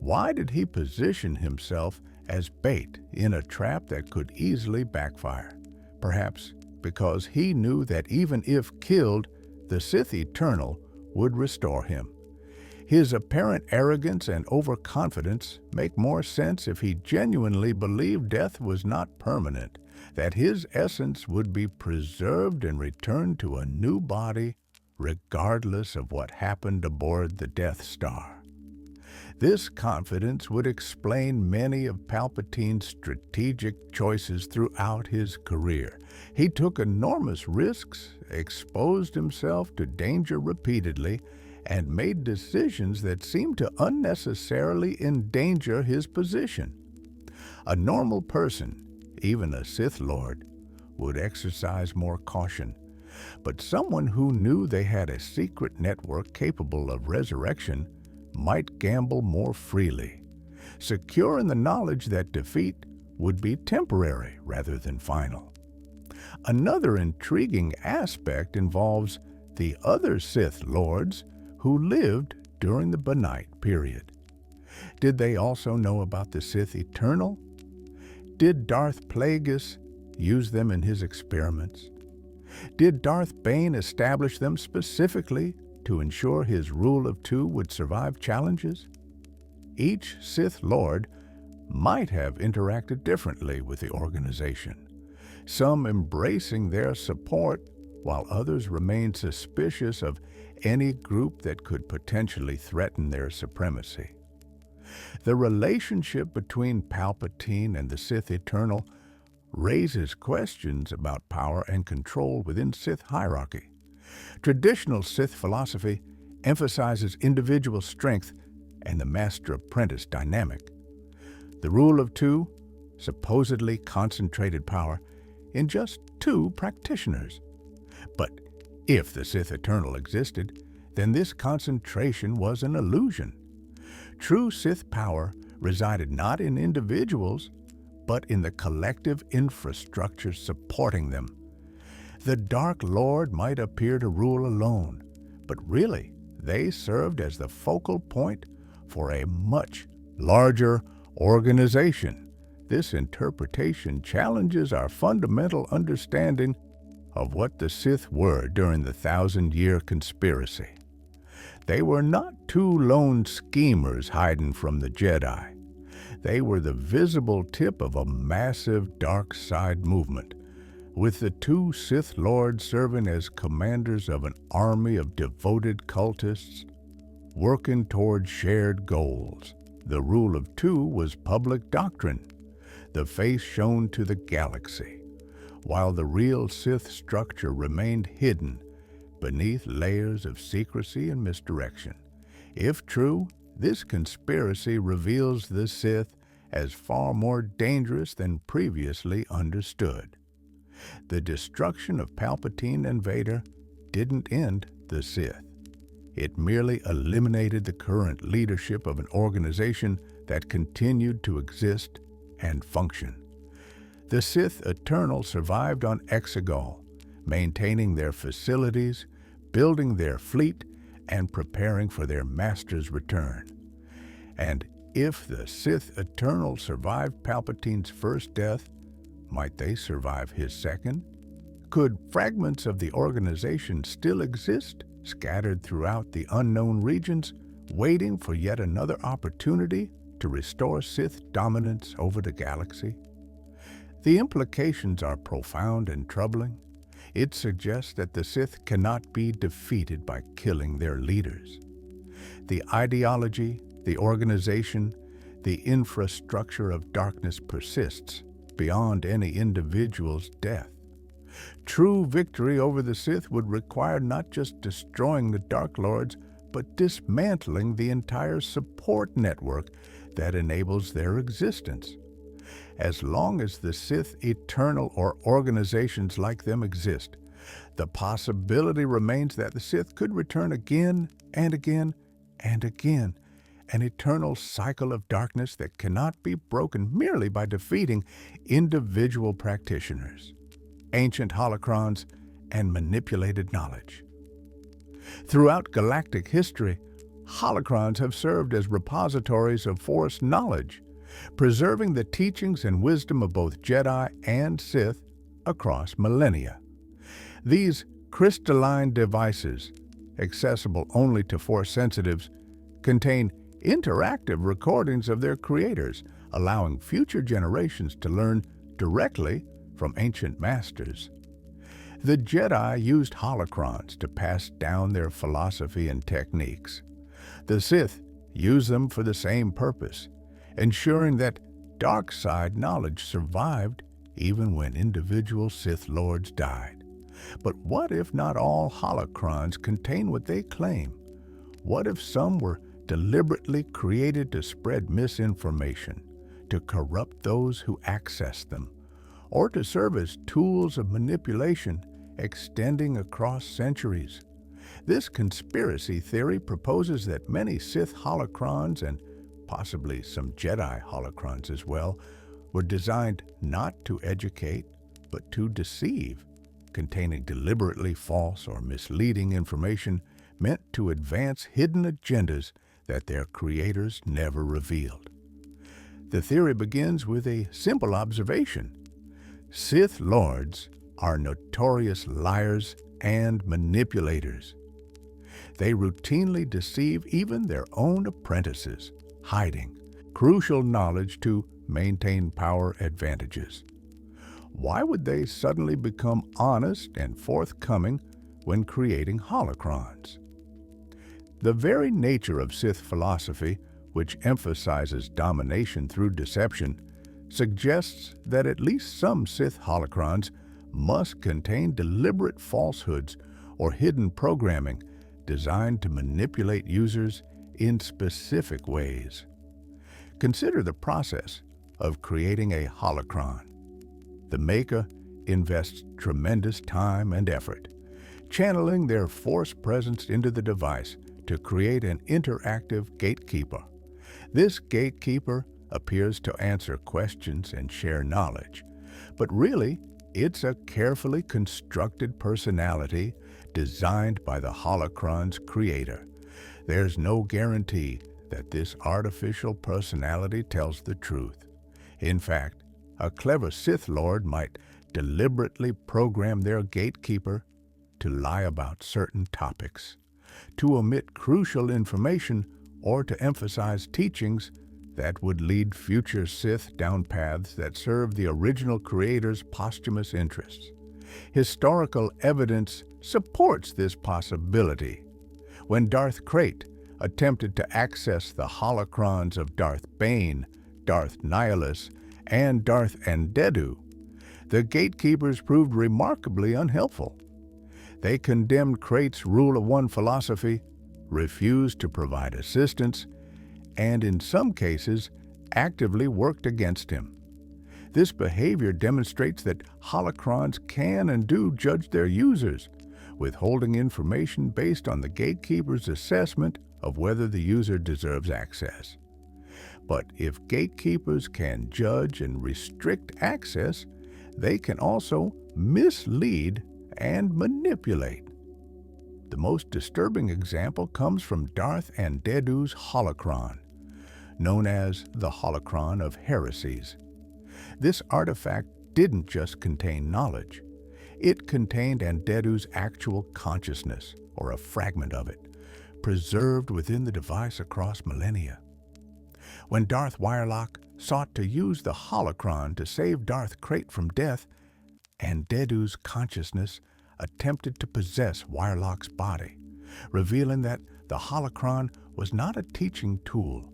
Why did he position himself as bait in a trap that could easily backfire? Perhaps because he knew that even if killed, the Sith Eternal would restore him. His apparent arrogance and overconfidence make more sense if he genuinely believed death was not permanent, that his essence would be preserved and returned to a new body, regardless of what happened aboard the Death Star. This confidence would explain many of Palpatine's strategic choices throughout his career. He took enormous risks, exposed himself to danger repeatedly, and made decisions that seemed to unnecessarily endanger his position. A normal person, even a Sith Lord, would exercise more caution, but someone who knew they had a secret network capable of resurrection might gamble more freely, secure in the knowledge that defeat would be temporary rather than final. Another intriguing aspect involves the other Sith Lords who lived during the Banite period. Did they also know about the Sith Eternal? Did Darth Plagueis use them in his experiments? Did Darth Bane establish them specifically to ensure his rule of two would survive challenges? Each Sith Lord might have interacted differently with the organization, some embracing their support while others remained suspicious of any group that could potentially threaten their supremacy. The relationship between Palpatine and the Sith Eternal raises questions about power and control within Sith hierarchy. Traditional Sith philosophy emphasizes individual strength and the master-apprentice dynamic. The rule of two supposedly concentrated power in just 2 practitioners. But if the Sith Eternal existed, then this concentration was an illusion. True Sith power resided not in individuals, but in the collective infrastructure supporting them. The Dark Lord might appear to rule alone, but really, they served as the focal point for a much larger organization. This interpretation challenges our fundamental understanding of what the Sith were during the 1,000-year conspiracy. They were not 2 lone schemers hiding from the Jedi. They were the visible tip of a massive dark side movement, with the 2 Sith Lords serving as commanders of an army of devoted cultists working toward shared goals. The rule of 2 was public doctrine, the face shown to the galaxy, while the real Sith structure remained hidden beneath layers of secrecy and misdirection. If true, this conspiracy reveals the Sith as far more dangerous than previously understood. The destruction of Palpatine and Vader didn't end the Sith. It merely eliminated the current leadership of an organization that continued to exist and function. The Sith Eternal survived on Exegol, maintaining their facilities, building their fleet, and preparing for their master's return. And if the Sith Eternal survived Palpatine's first death, might they survive his second? Could fragments of the organization still exist, scattered throughout the unknown regions, waiting for yet another opportunity to restore Sith dominance over the galaxy? The implications are profound and troubling. It suggests that the Sith cannot be defeated by killing their leaders. The ideology, the organization, the infrastructure of darkness persists beyond any individual's death. True victory over the Sith would require not just destroying the Dark Lords, but dismantling the entire support network that enables their existence. As long as the Sith Eternal or organizations like them exist, the possibility remains that the Sith could return again and again and again, an eternal cycle of darkness that cannot be broken merely by defeating individual practitioners, ancient holocrons, and manipulated knowledge. Throughout galactic history, holocrons have served as repositories of Force knowledge, preserving the teachings and wisdom of both Jedi and Sith across millennia. These crystalline devices, accessible only to Force sensitives, contain interactive recordings of their creators, allowing future generations to learn directly from ancient masters. The Jedi used holocrons to pass down their philosophy and techniques. The Sith used them for the same purpose, ensuring that dark side knowledge survived even when individual Sith Lords died. But what if not all holocrons contain what they claim? What if some were deliberately created to spread misinformation, to corrupt those who access them, or to serve as tools of manipulation extending across centuries? This conspiracy theory proposes that many Sith holocrons, and possibly some Jedi holocrons as well, were designed not to educate, but to deceive, containing deliberately false or misleading information meant to advance hidden agendas that their creators never revealed. The theory begins with a simple observation. Sith Lords are notorious liars and manipulators. They routinely deceive even their own apprentices, hiding crucial knowledge to maintain power advantages. Why would they suddenly become honest and forthcoming when creating holocrons? The very nature of Sith philosophy, which emphasizes domination through deception, suggests that at least some Sith holocrons must contain deliberate falsehoods or hidden programming designed to manipulate users in specific ways. Consider the process. of creating a holocron. The maker invests tremendous time and effort, channeling their force presence into the device to create an interactive gatekeeper. This gatekeeper appears to answer questions and share knowledge, but really, it's a carefully constructed personality designed by the holocron's creator. There's no guarantee that this artificial personality tells the truth. In fact, a clever Sith Lord might deliberately program their gatekeeper to lie about certain topics, to omit crucial information, or to emphasize teachings that would lead future Sith down paths that serve the original creator's posthumous interests. Historical evidence supports this possibility. When Darth Krayt attempted to access the holocrons of Darth Bane, Darth Nihilus, and Darth Andedu, the gatekeepers proved remarkably unhelpful. They condemned Krayt's rule of one philosophy, refused to provide assistance, and in some cases, actively worked against him. This behavior demonstrates that holocrons can and do judge their users, withholding information based on the gatekeeper's assessment of whether the user deserves access. But if gatekeepers can judge and restrict access, they can also mislead and manipulate. The most disturbing example comes from Darth Andedu's holocron, known as the Holocron of Heresies. This artifact didn't just contain knowledge. It contained Andedu's actual consciousness, or a fragment of it, preserved within the device across millennia. When Darth Wirelock sought to use the holocron to save Darth Krayt from death, Andedu's consciousness attempted to possess Wirelock's body, revealing that the holocron was not a teaching tool,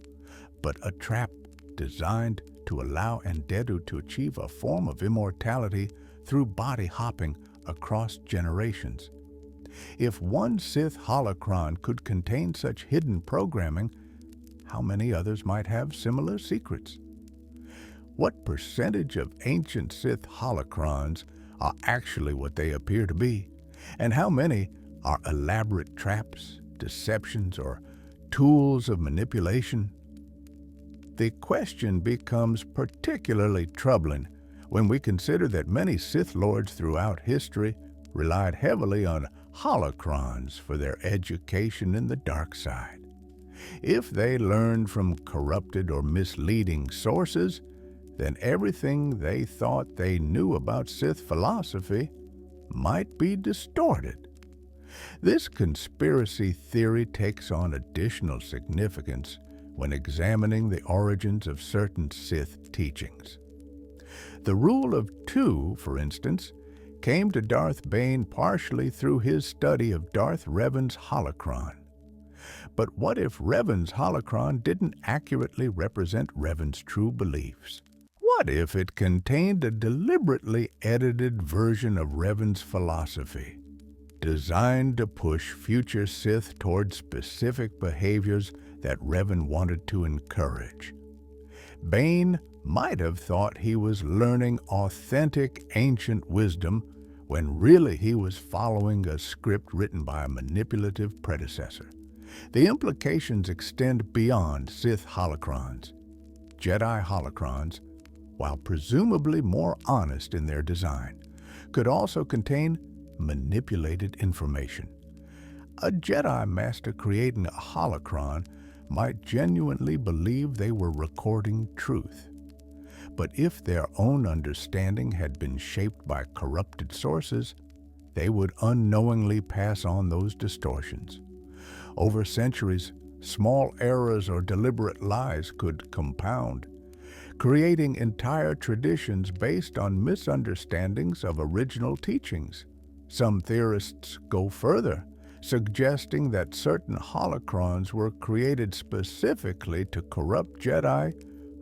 but a trap designed to allow Andedu to achieve a form of immortality through body hopping across generations. If one Sith holocron could contain such hidden programming, how many others might have similar secrets? What percentage of ancient Sith holocrons are actually what they appear to be, and how many are elaborate traps, deceptions, or tools of manipulation? The question becomes particularly troubling when we consider that many Sith Lords throughout history relied heavily on holocrons for their education in the dark side. If they learned from corrupted or misleading sources, then everything they thought they knew about Sith philosophy might be distorted. This conspiracy theory takes on additional significance when examining the origins of certain Sith teachings. The Rule of Two, for instance, came to Darth Bane partially through his study of Darth Revan's holocron. But what if Revan's holocron didn't accurately represent Revan's true beliefs? What if it contained a deliberately edited version of Revan's philosophy, designed to push future Sith toward specific behaviors that Revan wanted to encourage? Bane might have thought he was learning authentic ancient wisdom when really he was following a script written by a manipulative predecessor. The implications extend beyond Sith holocrons. Jedi holocrons, while presumably more honest in their design, could also contain manipulated information. A Jedi Master creating a holocron might genuinely believe they were recording truth. But if their own understanding had been shaped by corrupted sources, they would unknowingly pass on those distortions. Over centuries, small errors or deliberate lies could compound, creating entire traditions based on misunderstandings of original teachings. Some theorists go further, suggesting that certain holocrons were created specifically to corrupt Jedi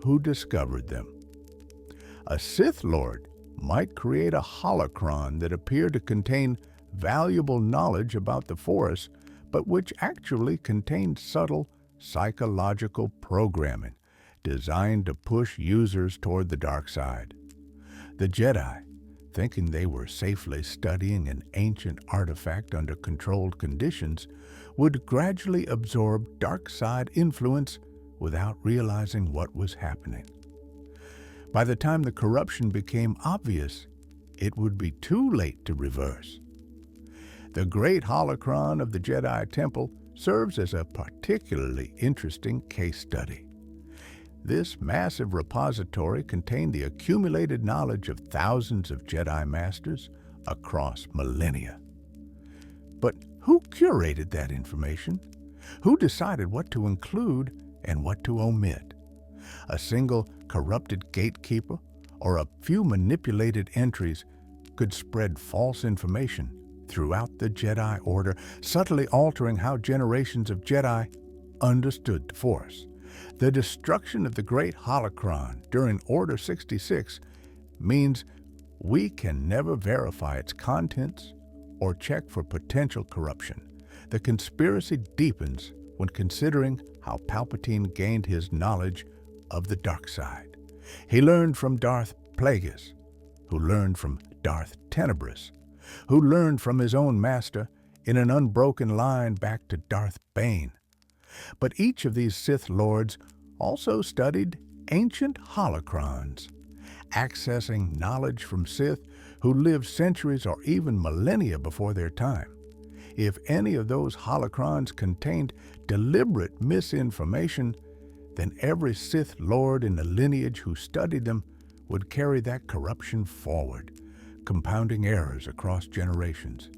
who discovered them. A Sith Lord might create a holocron that appeared to contain valuable knowledge about the Force, but which actually contained subtle psychological programming designed to push users toward the dark side. The Jedi, thinking they were safely studying an ancient artifact under controlled conditions, would gradually absorb dark side influence without realizing what was happening. By the time the corruption became obvious, it would be too late to reverse. The great holocron of the Jedi Temple serves as a particularly interesting case study. This massive repository contained the accumulated knowledge of thousands of Jedi Masters across millennia. But who curated that information? Who decided what to include and what to omit? A single corrupted gatekeeper or a few manipulated entries could spread false information throughout the Jedi Order, subtly altering how generations of Jedi understood the Force. The destruction of the Great Holocron during Order 66 means we can never verify its contents or check for potential corruption. The conspiracy deepens when considering how Palpatine gained his knowledge of the dark side. He learned from Darth Plagueis, who learned from Darth Tenebrous, who learned from his own master in an unbroken line back to Darth Bane. But each of these Sith Lords also studied ancient holocrons, accessing knowledge from Sith who lived centuries or even millennia before their time. If any of those holocrons contained deliberate misinformation, then every Sith Lord in the lineage who studied them would carry that corruption forward, compounding errors across generations.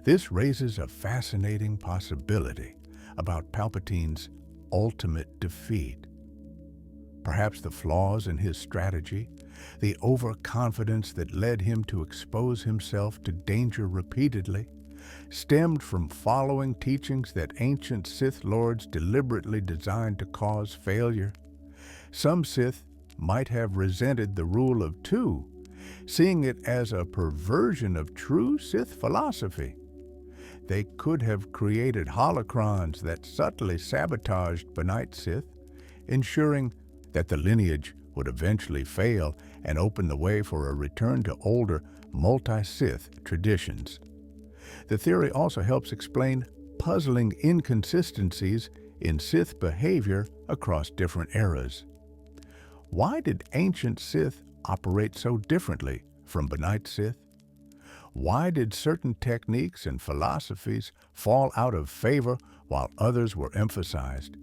This raises a fascinating possibility about Palpatine's ultimate defeat. Perhaps the flaws in his strategy, the overconfidence that led him to expose himself to danger repeatedly, stemmed from following teachings that ancient Sith Lords deliberately designed to cause failure. Some Sith might have resented the rule of two, seeing it as a perversion of true Sith philosophy. They could have created holocrons that subtly sabotaged Benite Sith, ensuring that the lineage would eventually fail and open the way for a return to older multi-Sith traditions. The theory also helps explain puzzling inconsistencies in Sith behavior across different eras. Why did ancient Sith operate so differently from Benite Sith? Why did certain techniques and philosophies fall out of favor while others were emphasized?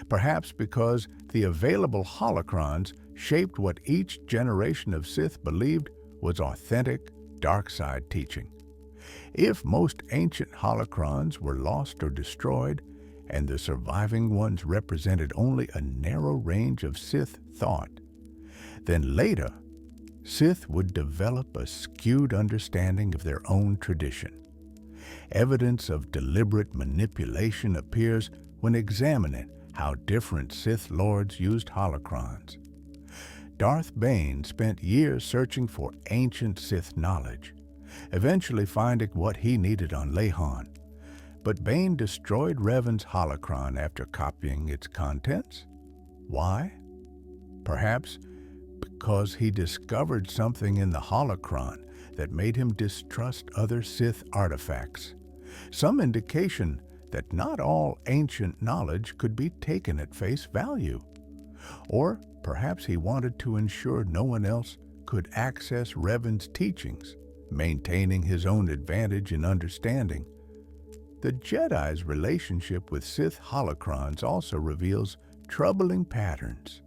Perhaps because the available holocrons shaped what each generation of Sith believed was authentic dark side teaching. If most ancient holocrons were lost or destroyed, and the surviving ones represented only a narrow range of Sith thought, then later, Sith would develop a skewed understanding of their own tradition. Evidence of deliberate manipulation appears when examining how different Sith Lords used holocrons. Darth Bane spent years searching for ancient Sith knowledge, eventually finding what he needed on Lehon. But Bane destroyed Revan's holocron after copying its contents. Why? Perhaps because he discovered something in the holocron that made him distrust other Sith artifacts. Some indication that not all ancient knowledge could be taken at face value. Or perhaps he wanted to ensure no one else could access Revan's teachings, maintaining his own advantage in understanding. The Jedi's relationship with Sith holocrons also reveals troubling patterns.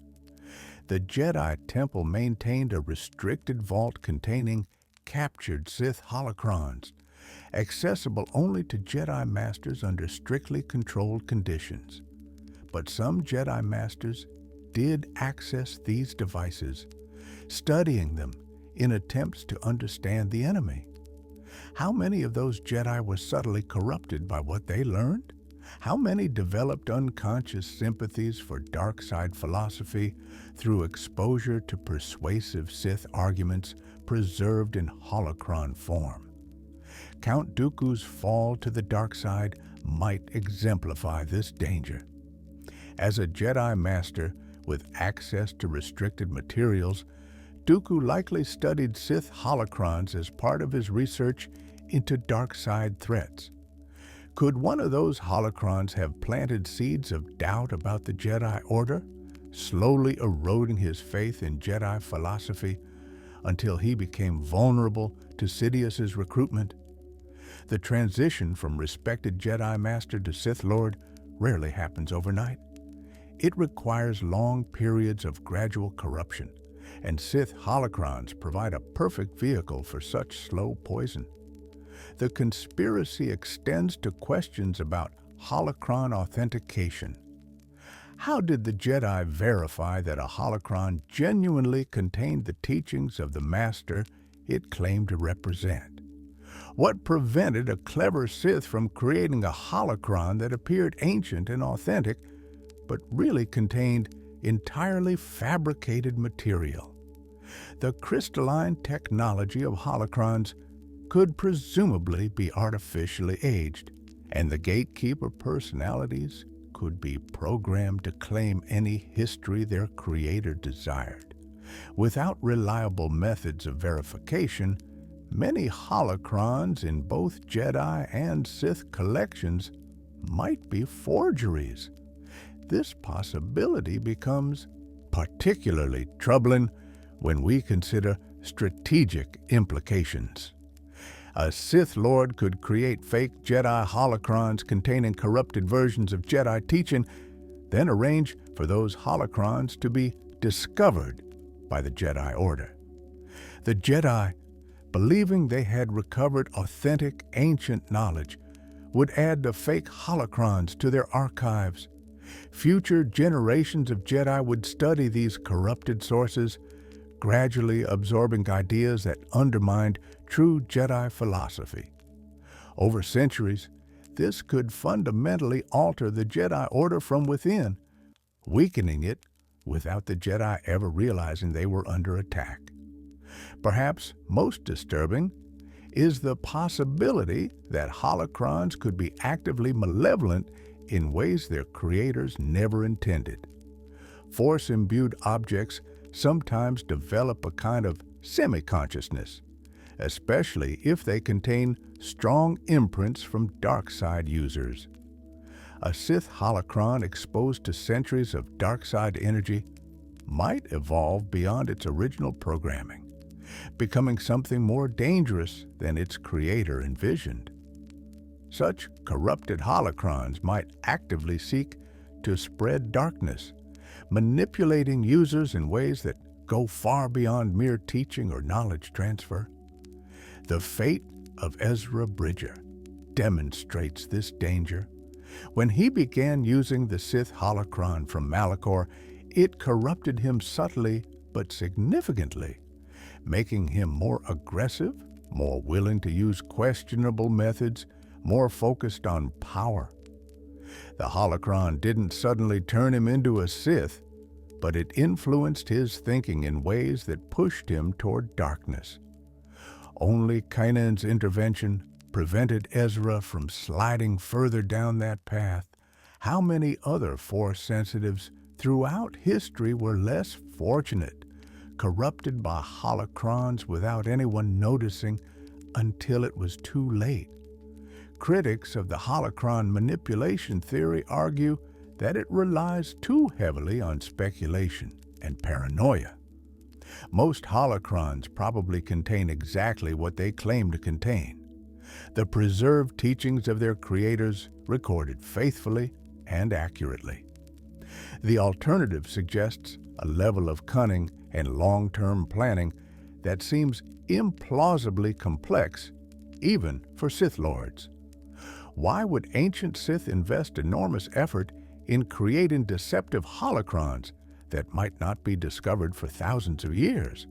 The Jedi Temple maintained a restricted vault containing captured Sith holocrons, accessible only to Jedi Masters under strictly controlled conditions. But some Jedi Masters did access these devices, studying them in attempts to understand the enemy. How many of those Jedi were subtly corrupted by what they learned? How many developed unconscious sympathies for dark side philosophy through exposure to persuasive Sith arguments preserved in holocron form? Count Dooku's fall to the dark side might exemplify this danger. As a Jedi Master with access to restricted materials, Dooku likely studied Sith holocrons as part of his research into dark side threats. Could one of those holocrons have planted seeds of doubt about the Jedi Order, slowly eroding his faith in Jedi philosophy until he became vulnerable to Sidious's recruitment? The transition from respected Jedi Master to Sith Lord rarely happens overnight. It requires long periods of gradual corruption, and Sith holocrons provide a perfect vehicle for such slow poison. The conspiracy extends to questions about holocron authentication. How did the Jedi verify that a holocron genuinely contained the teachings of the Master it claimed to represent? What prevented a clever Sith from creating a holocron that appeared ancient and authentic, but really contained entirely fabricated material? The crystalline technology of holocrons could presumably be artificially aged, and the gatekeeper personalities could be programmed to claim any history their creator desired. Without reliable methods of verification, many holocrons in both Jedi and Sith collections might be forgeries. This possibility becomes particularly troubling when we consider strategic implications. A Sith Lord could create fake Jedi holocrons containing corrupted versions of Jedi teaching, then arrange for those holocrons to be discovered by the Jedi Order. The Jedi, believing they had recovered authentic ancient knowledge, would add the fake holocrons to their archives. Future generations of Jedi would study these corrupted sources, gradually absorbing ideas that undermined true Jedi philosophy. Over centuries, this could fundamentally alter the Jedi Order from within, weakening it without the Jedi ever realizing they were under attack. Perhaps most disturbing is the possibility that holocrons could be actively malevolent in ways their creators never intended. Force-imbued objects sometimes develop a kind of semi-consciousness, especially if they contain strong imprints from dark side users. A Sith holocron exposed to centuries of dark side energy might evolve beyond its original programming, becoming something more dangerous than its creator envisioned. Such corrupted holocrons might actively seek to spread darkness, manipulating users in ways that go far beyond mere teaching or knowledge transfer. The fate of Ezra Bridger demonstrates this danger. When he began using the Sith holocron from Malachor, it corrupted him subtly but significantly, making him more aggressive, more willing to use questionable methods, more focused on power. The holocron didn't suddenly turn him into a Sith, but it influenced his thinking in ways that pushed him toward darkness. Only Kanan's intervention prevented Ezra from sliding further down that path. How many other Force sensitives throughout history were less fortunate, corrupted by holocrons without anyone noticing until it was too late? Critics of the holocron manipulation theory argue that it relies too heavily on speculation and paranoia. Most holocrons probably contain exactly what they claim to contain: the preserved teachings of their creators recorded faithfully and accurately. The alternative suggests a level of cunning and long-term planning that seems implausibly complex, even for Sith Lords. Why would ancient Sith invest enormous effort in creating deceptive holocrons that might not be discovered for thousands of years?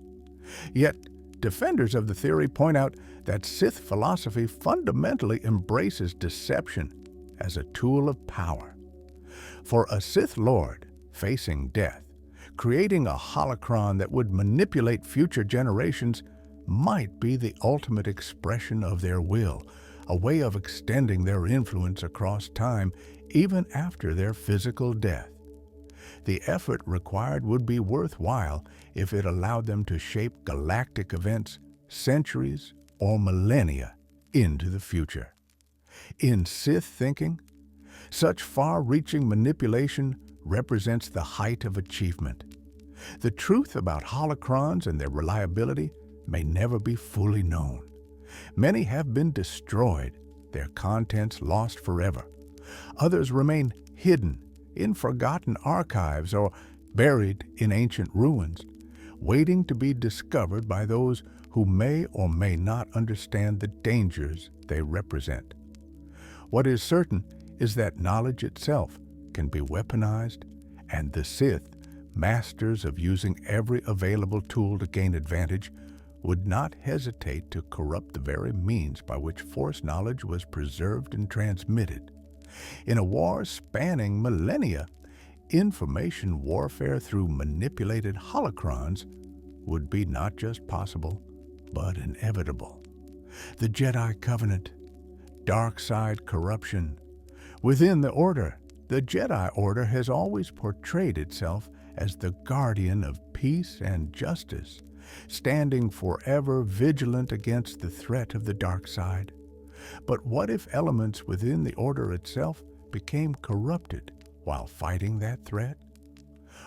Yet, defenders of the theory point out that Sith philosophy fundamentally embraces deception as a tool of power. For a Sith Lord facing death, creating a holocron that would manipulate future generations might be the ultimate expression of their will, a way of extending their influence across time even after their physical death. The effort required would be worthwhile if it allowed them to shape galactic events centuries or millennia into the future. In Sith thinking, such far-reaching manipulation represents the height of achievement. The truth about holocrons and their reliability may never be fully known. Many have been destroyed, their contents lost forever. Others remain hidden in forgotten archives or buried in ancient ruins, waiting to be discovered by those who may or may not understand the dangers they represent. What is certain is that knowledge itself can be weaponized, and the Sith, masters of using every available tool to gain advantage, would not hesitate to corrupt the very means by which Force knowledge was preserved and transmitted. In a war spanning millennia, information warfare through manipulated holocrons would be not just possible, but inevitable. The Jedi Covenant, dark side corruption. Within the Order, the Jedi Order has always portrayed itself as the guardian of peace and justice, standing forever vigilant against the threat of the dark side. But what if elements within the Order itself became corrupted while fighting that threat?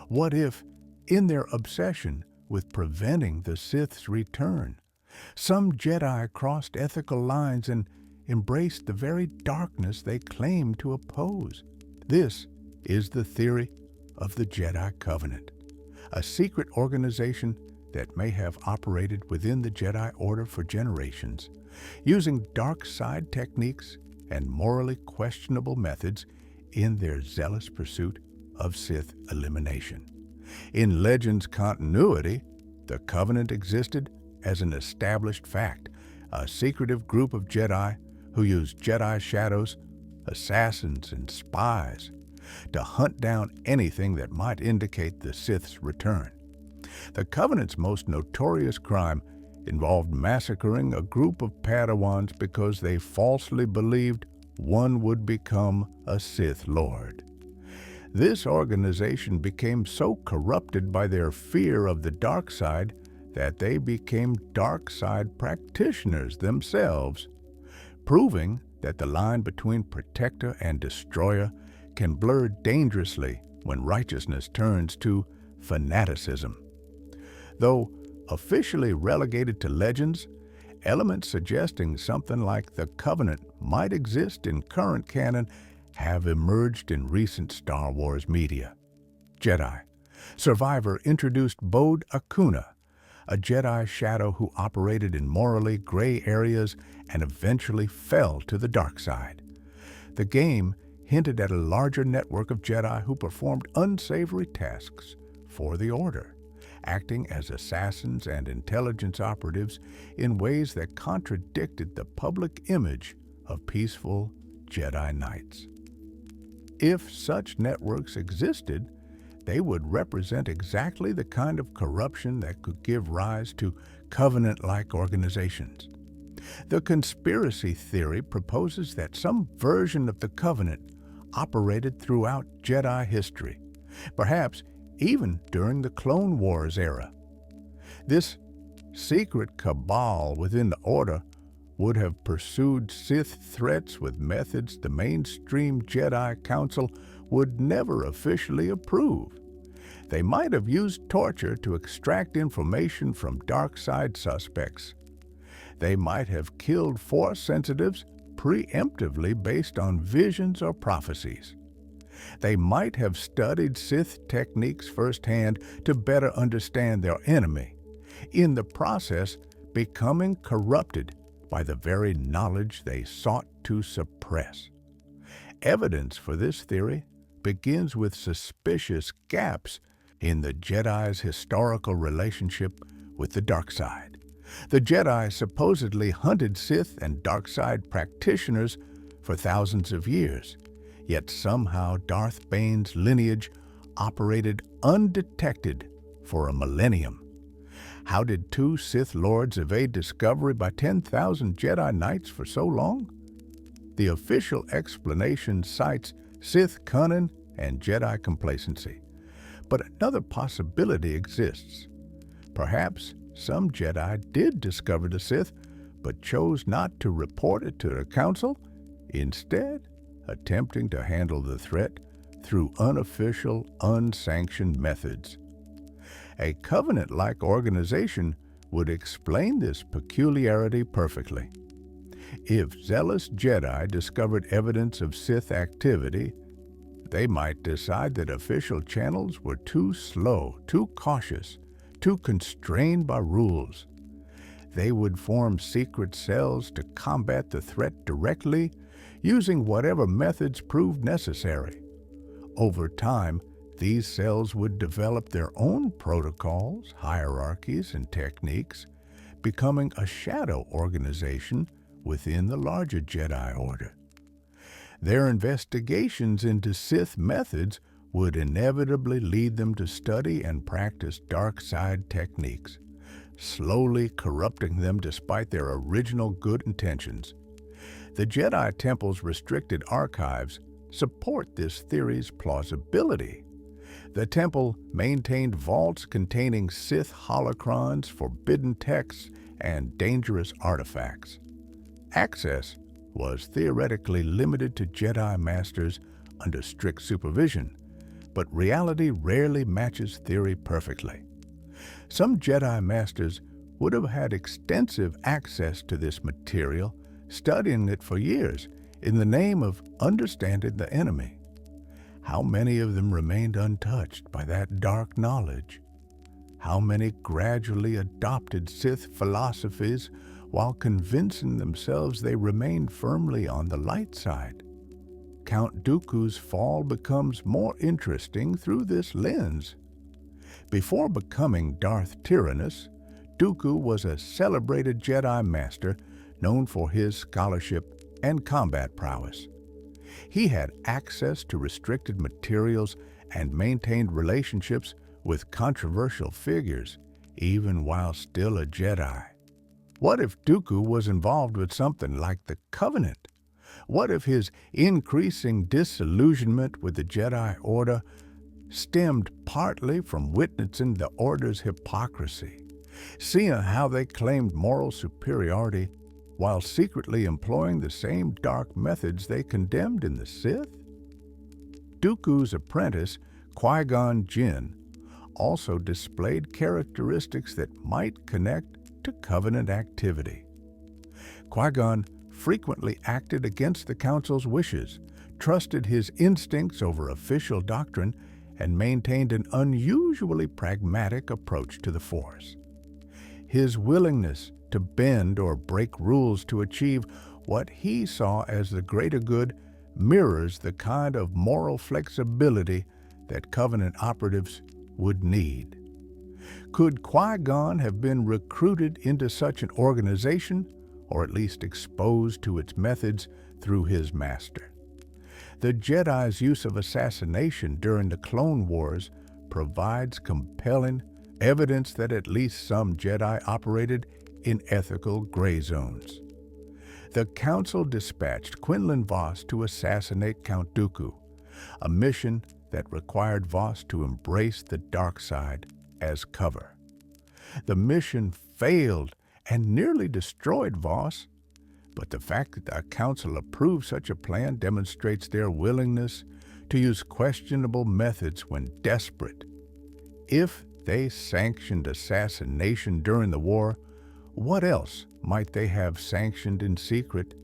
What if, in their obsession with preventing the Sith's return, some Jedi crossed ethical lines and embraced the very darkness they claimed to oppose? This is the theory of the Jedi Covenant, a secret organization that may have operated within the Jedi Order for generations, using dark side techniques and morally questionable methods in their zealous pursuit of Sith elimination. In Legends continuity, the Covenant existed as an established fact, a secretive group of Jedi who used Jedi shadows, assassins, and spies to hunt down anything that might indicate the Sith's return. The Covenant's most notorious crime involved massacring a group of Padawans because they falsely believed one would become a Sith Lord. This organization became so corrupted by their fear of the dark side that they became dark side practitioners themselves, proving that the line between protector and destroyer can blur dangerously when righteousness turns to fanaticism. Though officially relegated to legends, elements suggesting something like the Covenant might exist in current canon have emerged in recent Star Wars media. Jedi. Survivor introduced Bode Akuna, a Jedi shadow who operated in morally gray areas and eventually fell to the dark side. The game hinted at a larger network of Jedi who performed unsavory tasks for the Order, acting as assassins and intelligence operatives in ways that contradicted the public image of peaceful Jedi Knights. If such networks existed, they would represent exactly the kind of corruption that could give rise to Covenant-like organizations. The conspiracy theory proposes that some version of the Covenant operated throughout Jedi history, perhaps even during the Clone Wars era. This secret cabal within the Order would have pursued Sith threats with methods the mainstream Jedi Council would never officially approve. They might have used torture to extract information from dark side suspects. They might have killed Force sensitives preemptively based on visions or prophecies. They might have studied Sith techniques firsthand to better understand their enemy, in the process becoming corrupted by the very knowledge they sought to suppress. Evidence for this theory begins with suspicious gaps in the Jedi's historical relationship with the dark side. The Jedi supposedly hunted Sith and dark side practitioners for thousands of years, yet somehow Darth Bane's lineage operated undetected for a millennium. How did two Sith Lords evade discovery by 10,000 Jedi Knights for so long? The official explanation cites Sith cunning and Jedi complacency, But another possibility exists. Perhaps some Jedi did discover the Sith, but chose not to report it to the Council, instead attempting to handle the threat through unofficial, unsanctioned methods. A Covenant-like organization would explain this peculiarity perfectly. If zealous Jedi discovered evidence of Sith activity, they might decide that official channels were too slow, too cautious, too constrained by rules. They would form secret cells to combat the threat directly, using whatever methods proved necessary. Over time, these cells would develop their own protocols, hierarchies, and techniques, becoming a shadow organization within the larger Jedi Order. Their investigations into Sith methods would inevitably lead them to study and practice dark side techniques, slowly corrupting them despite their original good intentions. The Jedi Temple's restricted archives support this theory's plausibility. The temple maintained vaults containing Sith holocrons, forbidden texts, and dangerous artifacts. Access was theoretically limited to Jedi Masters under strict supervision, but reality rarely matches theory perfectly. Some Jedi Masters would have had extensive access to this material, studying it for years in the name of understanding the enemy. How many of them remained untouched by that dark knowledge? How many gradually adopted Sith philosophies while convincing themselves they remained firmly on the light side? Count Dooku's fall becomes more interesting through this lens. Before becoming Darth Tyrannus, Dooku was a celebrated Jedi Master known for his scholarship and combat prowess. He had access to restricted materials and maintained relationships with controversial figures, even while still a Jedi. What if Dooku was involved with something like the Covenant? What if his increasing disillusionment with the Jedi Order stemmed partly from witnessing the Order's hypocrisy, seeing how they claimed moral superiority while secretly employing the same dark methods they condemned in the Sith? Dooku's apprentice, Qui-Gon Jinn, also displayed characteristics that might connect to Covenant activity. Qui-Gon frequently acted against the Council's wishes, trusted his instincts over official doctrine, and maintained an unusually pragmatic approach to the Force. His willingness to bend or break rules to achieve what he saw as the greater good mirrors the kind of moral flexibility that Covenant operatives would need. Could Qui-Gon have been recruited into such an organization, or at least exposed to its methods through his master? The Jedi's use of assassination during the Clone Wars provides compelling evidence that at least some Jedi operated in ethical gray zones. The Council dispatched Quinlan Vos to assassinate Count Dooku, a mission that required Vos to embrace the dark side as cover. The mission failed and nearly destroyed Vos, but the fact that the Council approved such a plan demonstrates their willingness to use questionable methods when desperate. If they sanctioned assassination during the war, what else might they have sanctioned in secret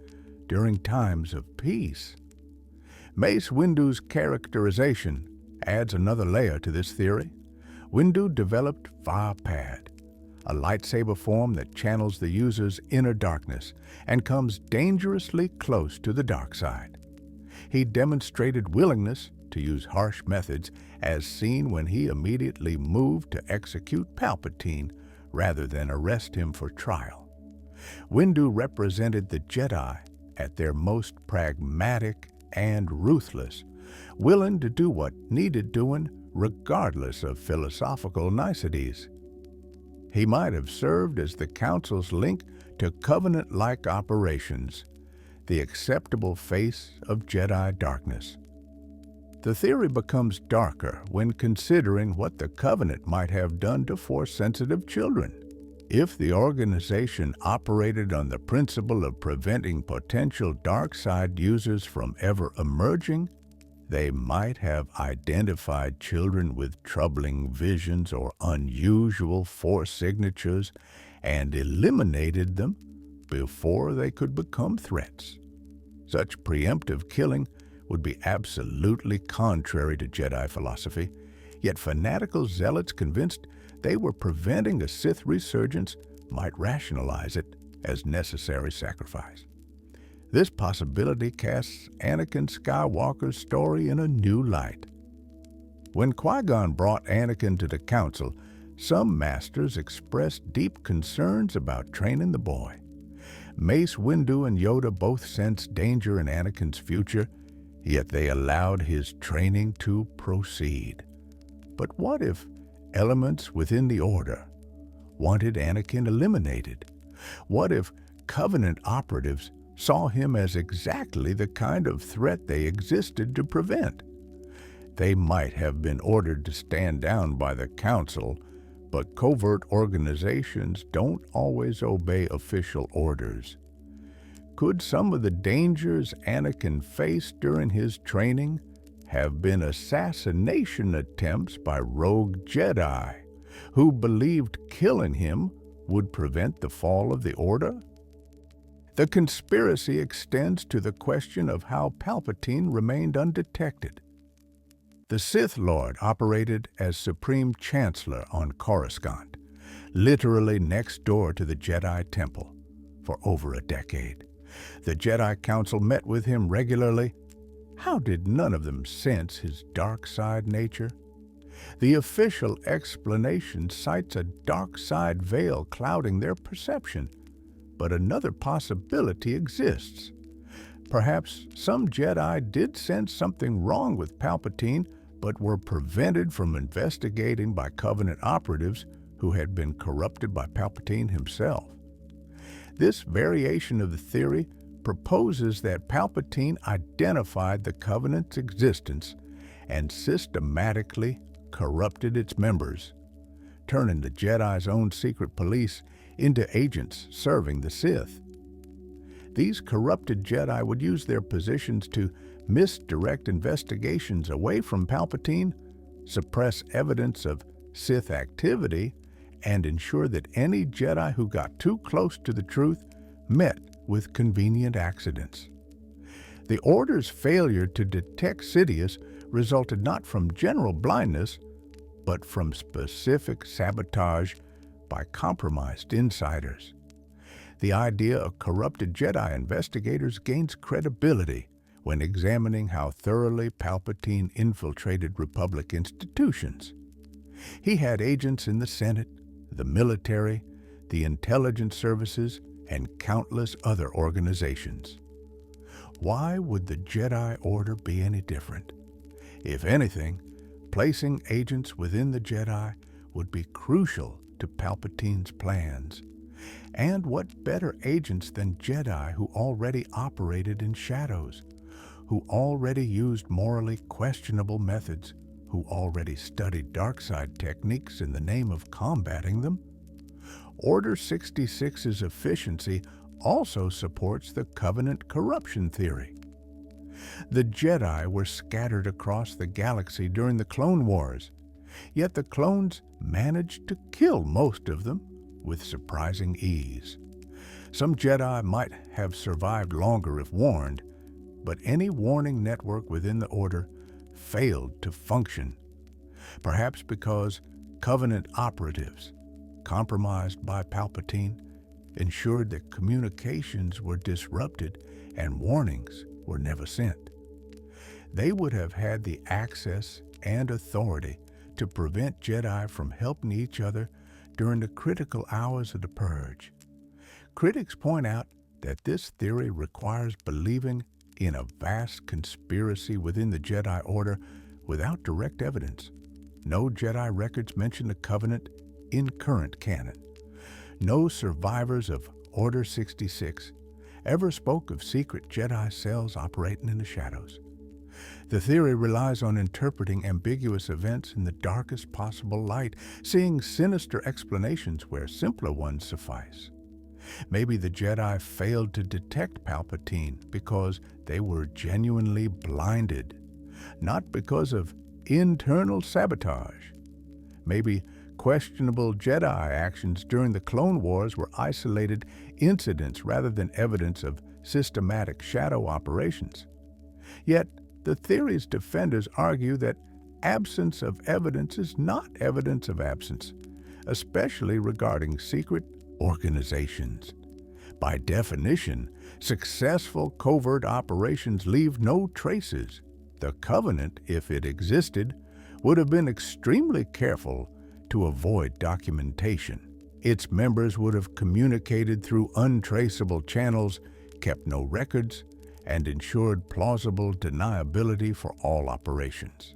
during times of peace? Mace Windu's characterization adds another layer to this theory. Windu developed Va-Pad, a lightsaber form that channels the user's inner darkness and comes dangerously close to the dark side. He demonstrated willingness to use harsh methods, as seen when he immediately moved to execute Palpatine rather than arrest him for trial. Windu represented the Jedi at their most pragmatic and ruthless, willing to do what needed doing regardless of philosophical niceties. He might have served as the Council's link to Covenant-like operations, the acceptable face of Jedi darkness. The theory becomes darker when considering what the Covenant might have done to Force-sensitive children. If the organization operated on the principle of preventing potential dark side users from ever emerging, they might have identified children with troubling visions or unusual Force signatures and eliminated them before they could become threats. Such preemptive killing would be absolutely contrary to Jedi philosophy, yet fanatical zealots convinced they were preventing a Sith resurgence might rationalize it as necessary sacrifice. This possibility casts Anakin Skywalker's story in a new light. When Qui-Gon brought Anakin to the Council, some masters expressed deep concerns about training the boy. Mace Windu and Yoda both sensed danger in Anakin's future, yet they allowed his training to proceed. But what if elements within the Order wanted Anakin eliminated? What if Covenant operatives saw him as exactly the kind of threat they existed to prevent? They might have been ordered to stand down by the Council, but covert organizations don't always obey official orders. Could some of the dangers Anakin faced during his training have been assassination attempts by rogue Jedi who believed killing him would prevent the fall of the Order? The conspiracy extends to the question of how Palpatine remained undetected. The Sith Lord operated as Supreme Chancellor on Coruscant, literally next door to the Jedi Temple, for over a decade. The Jedi Council met with him regularly. How did none of them sense his dark side nature? The official explanation cites a dark side veil clouding their perception, but another possibility exists. Perhaps some Jedi did sense something wrong with Palpatine, but were prevented from investigating by Covenant operatives who had been corrupted by Palpatine himself. This variation of the theory proposes that Palpatine identified the Covenant's existence and systematically corrupted its members, turning the Jedi's own secret police into agents serving the Sith. These corrupted Jedi would use their positions to misdirect investigations away from Palpatine, suppress evidence of Sith activity, and ensure that any Jedi who got too close to the truth met with convenient accidents. The Order's failure to detect Sidious resulted not from general blindness, but from specific sabotage by compromised insiders. The idea of corrupted Jedi investigators gains credibility when examining how thoroughly Palpatine infiltrated Republic institutions. He had agents in the Senate, the military, the intelligence services, and countless other organizations. Why would the Jedi Order be any different? If anything, placing agents within the Jedi would be crucial to Palpatine's plans. And what better agents than Jedi who already operated in shadows, who already used morally questionable methods, who already studied dark side techniques in the name of combating them? Order 66's efficiency also supports the Covenant corruption theory. The Jedi were scattered across the galaxy during the Clone Wars, yet the clones managed to kill most of them with surprising ease. Some Jedi might have survived longer if warned, but any warning network within the Order failed to function, perhaps because Covenant operatives, compromised by Palpatine, ensured that communications were disrupted and warnings were never sent. They would have had the access and authority to prevent Jedi from helping each other during the critical hours of the Purge. Critics point out that this theory requires believing in a vast conspiracy within the Jedi Order without direct evidence. No Jedi records mention the Covenant in current canon. No survivors of Order 66 ever spoke of secret Jedi cells operating in the shadows. The theory relies on interpreting ambiguous events in the darkest possible light, seeing sinister explanations where simpler ones suffice. Maybe the Jedi failed to detect Palpatine because they were genuinely blinded, not because of internal sabotage. Maybe questionable Jedi actions during the Clone Wars were isolated incidents rather than evidence of systematic shadow operations. Yet, the theory's defenders argue that absence of evidence is not evidence of absence, especially regarding secret organizations. By definition, successful covert operations leave no traces. The Covenant, if it existed, would have been extremely careful to avoid documentation. Its members would have communicated through untraceable channels, kept no records, and ensured plausible deniability for all operations.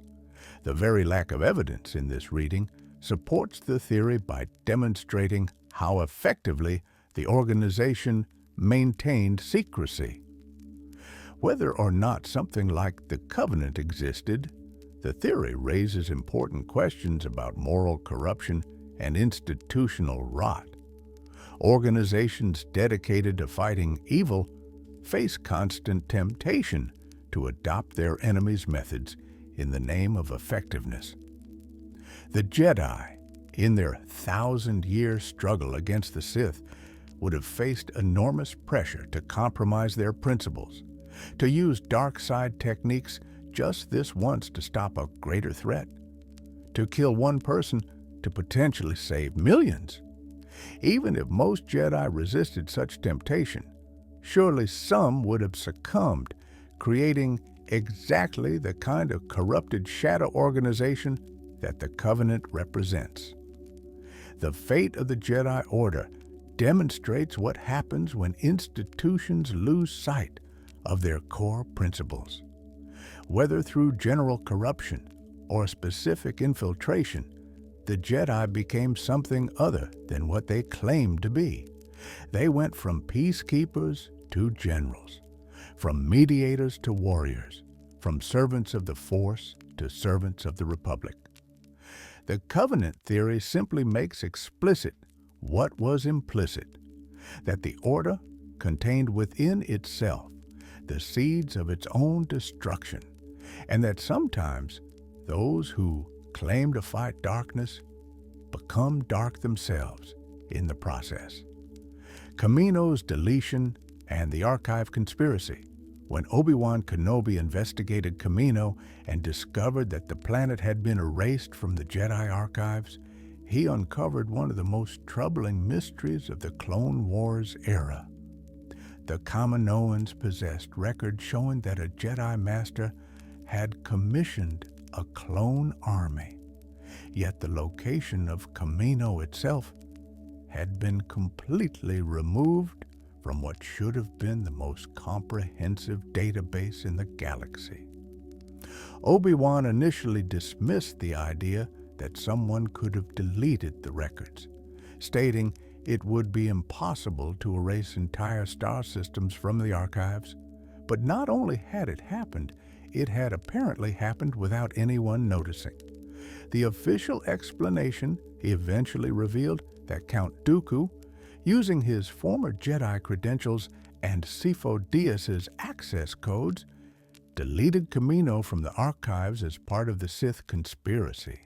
The very lack of evidence in this reading supports the theory by demonstrating how effectively the organization maintained secrecy. Whether or not something like the Covenant existed, the theory raises important questions about moral corruption and institutional rot. Organizations dedicated to fighting evil face constant temptation to adopt their enemies' methods in the name of effectiveness. The Jedi, in their 1,000-year struggle against the Sith, would have faced enormous pressure to compromise their principles, to use dark side techniques just this once to stop a greater threat, to kill one person to potentially save millions. Even if most Jedi resisted such temptation, surely some would have succumbed, creating exactly the kind of corrupted shadow organization that the Covenant represents. The fate of the Jedi Order demonstrates what happens when institutions lose sight of their core principles. Whether through general corruption or specific infiltration, the Jedi became something other than what they claimed to be. They went from peacekeepers to generals, from mediators to warriors, from servants of the Force to servants of the Republic. The Covenant theory simply makes explicit what was implicit, that the Order contained within itself the seeds of its own destruction, and that sometimes those who claim to fight darkness become dark themselves in the process. Kamino's deletion and the Archive conspiracy. When Obi-Wan Kenobi investigated Kamino and discovered that the planet had been erased from the Jedi archives, he uncovered one of the most troubling mysteries of the Clone Wars era. The Kaminoans possessed records showing that a Jedi Master had commissioned a clone army, yet the location of Kamino itself had been completely removed from what should have been the most comprehensive database in the galaxy. Obi-Wan initially dismissed the idea that someone could have deleted the records, stating it would be impossible to erase entire star systems from the archives. But not only had it happened, it had apparently happened without anyone noticing. The official explanation eventually revealed that Count Dooku, using his former Jedi credentials and Sifo Dyas's access codes, deleted Kamino from the archives as part of the Sith conspiracy.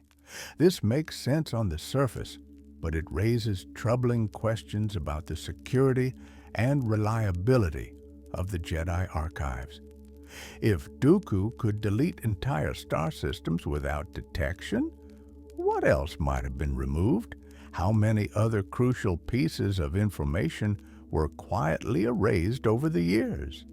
This makes sense on the surface, but it raises troubling questions about the security and reliability of the Jedi archives. If Dooku could delete entire star systems without detection, what else might have been removed? How many other crucial pieces of information were quietly erased over the years?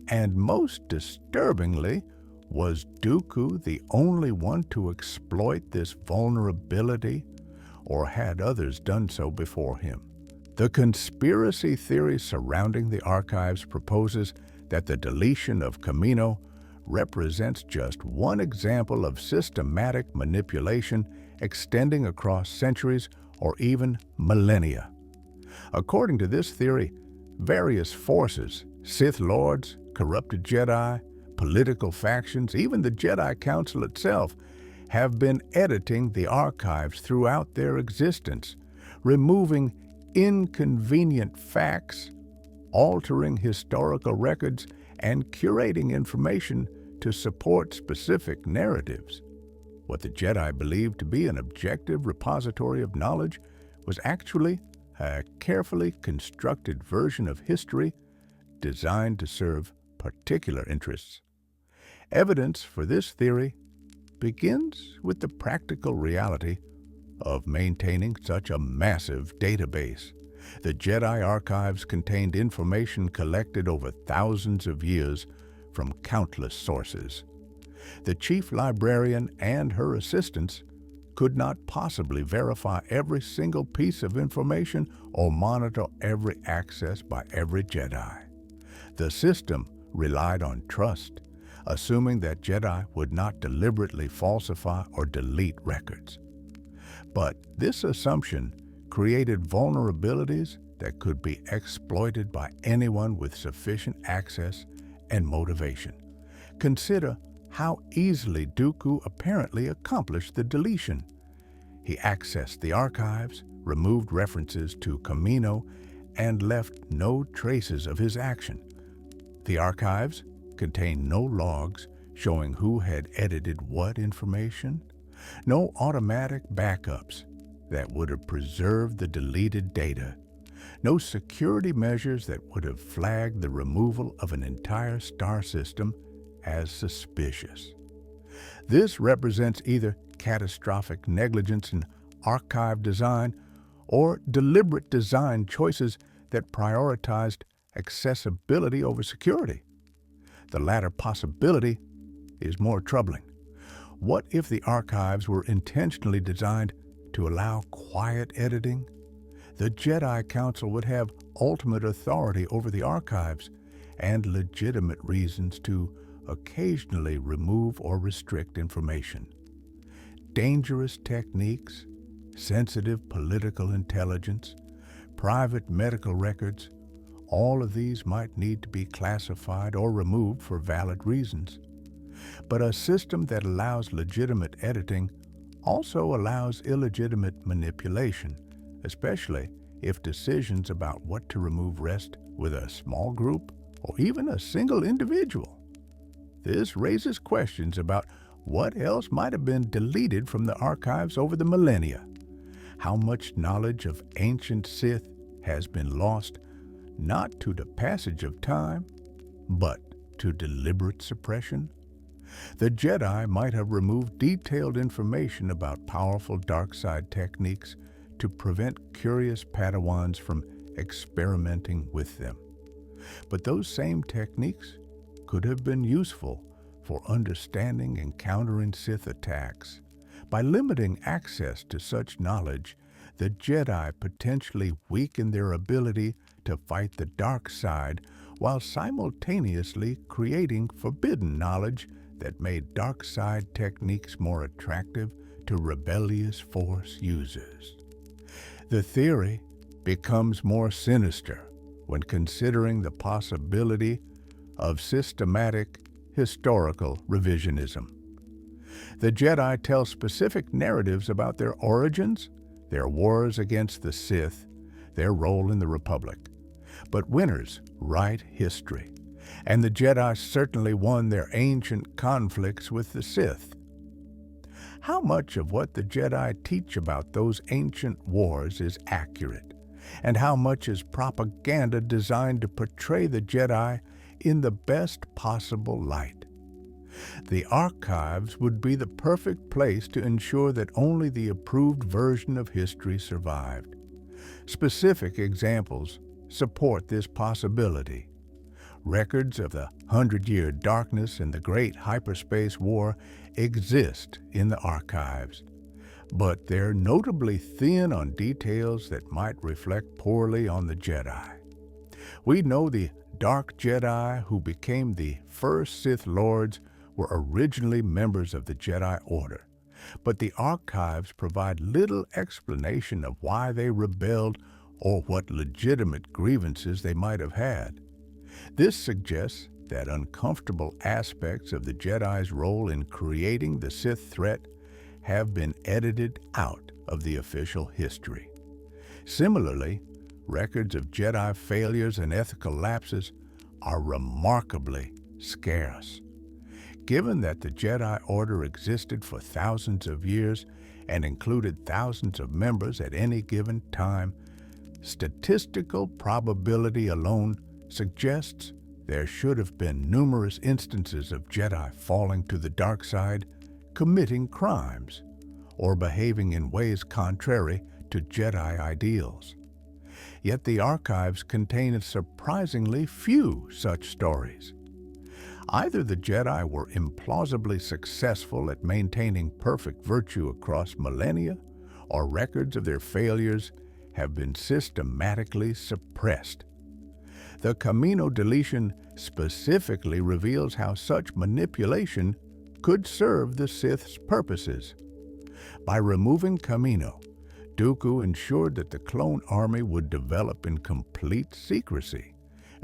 And most disturbingly, was Dooku the only one to exploit this vulnerability, or had others done so before him? The conspiracy theory surrounding the archives proposes that the deletion of Kamino represents just one example of systematic manipulation extending across centuries or even millennia. According to this theory, various forces, Sith Lords, corrupted Jedi, Political factions, even the Jedi Council itself, have been editing the archives throughout their existence, removing inconvenient facts, altering historical records, and curating information to support specific narratives. What the Jedi believed to be an objective repository of knowledge was actually a carefully constructed version of history designed to serve particular interests. Evidence for this theory begins with the practical reality of maintaining such a massive database. The Jedi archives contained information collected over thousands of years from countless sources. The chief librarian and her assistants could not possibly verify every single piece of information or monitor every access by every Jedi. The system relied on trust, assuming that Jedi would not deliberately falsify or delete records. But this assumption created vulnerabilities that could be exploited by anyone with sufficient access and motivation. Consider how easily Dooku apparently accomplished the deletion. He accessed the archives, removed references to Kamino, and left no traces of his action. The archives contain no logs showing who had edited what information, no automatic backups that would have preserved the deleted data, no security measures that would have flagged the removal of an entire star system as suspicious. This represents either catastrophic negligence in archive design or deliberate design choices that prioritized accessibility over security. The latter possibility is more troubling. What if the archives were intentionally designed to allow quiet editing? The Jedi Council would have ultimate authority over the archives and legitimate reasons to occasionally remove or restrict information. Dangerous techniques, sensitive political intelligence, private medical records, all of these might need to be classified or removed for valid reasons. But a system that allows legitimate editing also allows illegitimate manipulation, especially if decisions about what to remove rest with a small group or even a single individual. This raises questions about what else might have been deleted from the archives over the millennia. How much knowledge of ancient Sith has been lost, not to the passage of time, but to deliberate suppression? The Jedi might have removed detailed information about powerful dark side techniques to prevent curious Padawans from experimenting with them. But those same techniques could have been useful for understanding and countering Sith attacks. By limiting access to such knowledge, the Jedi potentially weaken their ability to fight the dark side while simultaneously creating forbidden knowledge that made dark side techniques more attractive to rebellious Force users. The theory becomes more sinister when considering the possibility of systematic historical revisionism. The Jedi tell specific narratives about their origins, their wars against the Sith, their role in the Republic. But winners write history, and the Jedi certainly won their ancient conflicts with the Sith. How much of what the Jedi teach about those ancient wars is accurate, and how much is propaganda designed to portray the Jedi in the best possible light? The archives would be the perfect place to ensure that only the approved version of history survived. Specific examples support this possibility. Records of the 100-Year Darkness and the Great Hyperspace War exist in the archives, but they're notably thin on details that might reflect poorly on the Jedi. We know the Dark Jedi who became the first Sith Lords were originally members of the Jedi Order, but the archives provide little explanation of why they rebelled or what legitimate grievances they might have had. This suggests that uncomfortable aspects of the Jedi's role in creating the Sith threat have been edited out of the official history. Similarly, records of Jedi failures and ethical lapses are remarkably scarce. Given that the Jedi Order existed for thousands of years and included thousands of members at any given time, statistical probability alone suggests there should have been numerous instances of Jedi falling to the dark side, committing crimes, or behaving in ways contrary to Jedi ideals. Yet the archives contain surprisingly few such stories. Either the Jedi were implausibly successful at maintaining perfect virtue across millennia, or records of their failures have been systematically suppressed. The Camino deletion specifically reveals how such manipulation could serve the Sith's purposes. By removing Camino, Dooku ensured that the clone army would develop in complete secrecy,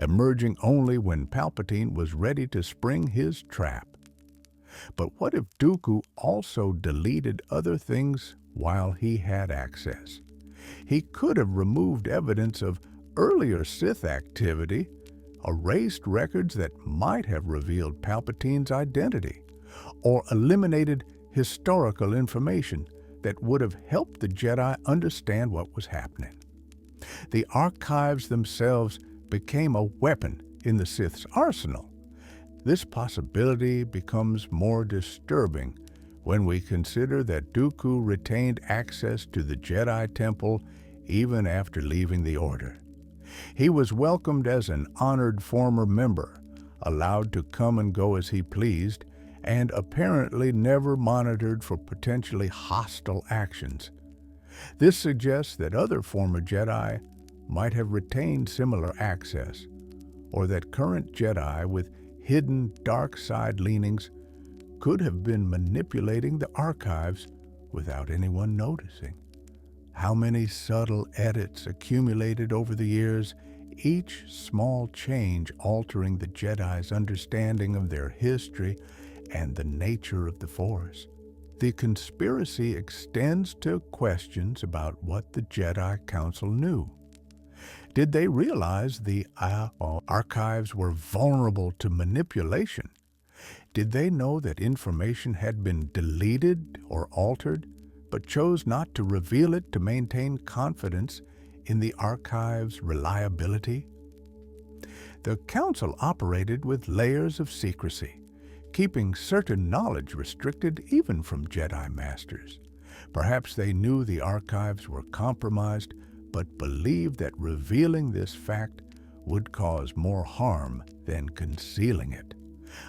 emerging only when Palpatine was ready to spring his trap. But what if Dooku also deleted other things while he had access? He could have removed evidence of earlier Sith activity, erased records that might have revealed Palpatine's identity, or eliminated historical information that would have helped the Jedi understand what was happening. The archives themselves became a weapon in the Sith's arsenal. This possibility becomes more disturbing when we consider that Dooku retained access to the Jedi Temple even after leaving the Order. He was welcomed as an honored former member, allowed to come and go as he pleased, and apparently never monitored for potentially hostile actions. This suggests that other former Jedi might have retained similar access, or that current Jedi with hidden dark side leanings could have been manipulating the archives without anyone noticing. How many subtle edits accumulated over the years, each small change altering the Jedi's understanding of their history and the nature of the Force. The conspiracy extends to questions about what the Jedi Council knew. Did they realize the archives were vulnerable to manipulation? Did they know that information had been deleted or altered, but chose not to reveal it to maintain confidence in the archive's reliability? The Council operated with layers of secrecy, keeping certain knowledge restricted even from Jedi Masters. Perhaps they knew the archives were compromised, but believed that revealing this fact would cause more harm than concealing it.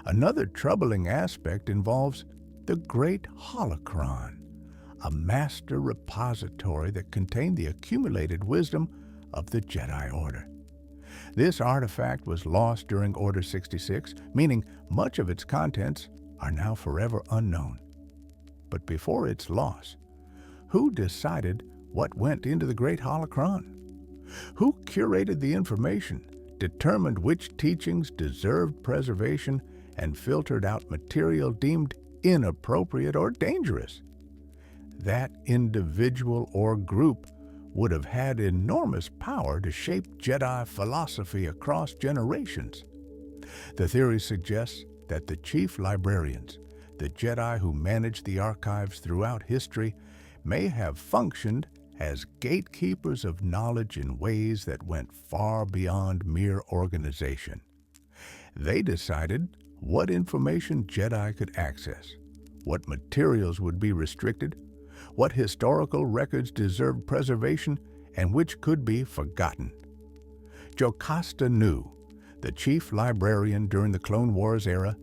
Another troubling aspect involves the Great Holocron, a master repository that contained the accumulated wisdom of the Jedi Order. This artifact was lost during Order 66, meaning much of its contents are now forever unknown. But before its loss, who decided what went into the Great Holocron? Who curated the information, determined which teachings deserved preservation, and filtered out material deemed inappropriate or dangerous? That individual or group would have had enormous power to shape Jedi philosophy across generations. The theory suggests that the chief librarians, the Jedi who managed the archives throughout history, may have functioned as gatekeepers of knowledge in ways that went far beyond mere organization. They decided what information Jedi could access, what materials would be restricted, what historical records deserved preservation, and which could be forgotten. Jocasta Nu, the chief librarian during the Clone Wars era,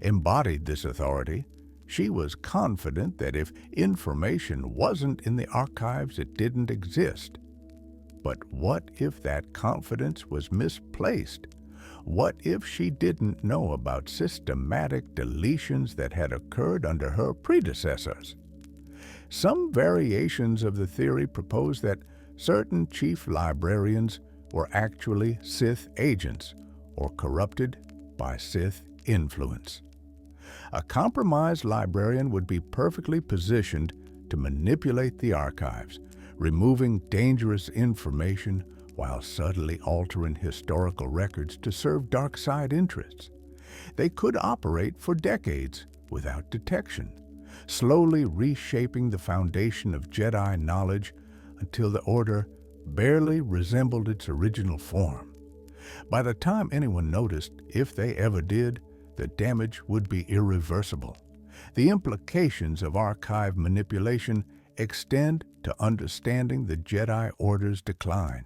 embodied this authority. She was confident that if information wasn't in the archives, it didn't exist. But what if that confidence was misplaced? What if she didn't know about systematic deletions that had occurred under her predecessors? Some variations of the theory propose that certain chief librarians were actually Sith agents or corrupted by Sith influence. A compromised librarian would be perfectly positioned to manipulate the archives, removing dangerous information while subtly altering historical records to serve dark side interests. They could operate for decades without detection, slowly reshaping the foundation of Jedi knowledge until the Order barely resembled its original form. By the time anyone noticed, if they ever did, the damage would be irreversible. The implications of archive manipulation extend to understanding the Jedi Order's decline.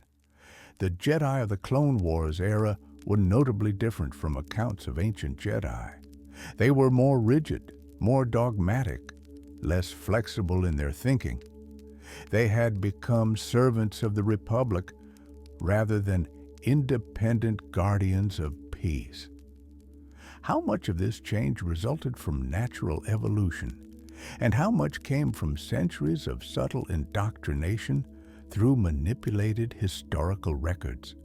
The Jedi of the Clone Wars era were notably different from accounts of ancient Jedi. They were more rigid, more dogmatic, less flexible in their thinking. They had become servants of the Republic rather than independent guardians of peace. How much of this change resulted from natural evolution, and how much came from centuries of subtle indoctrination through manipulated historical records?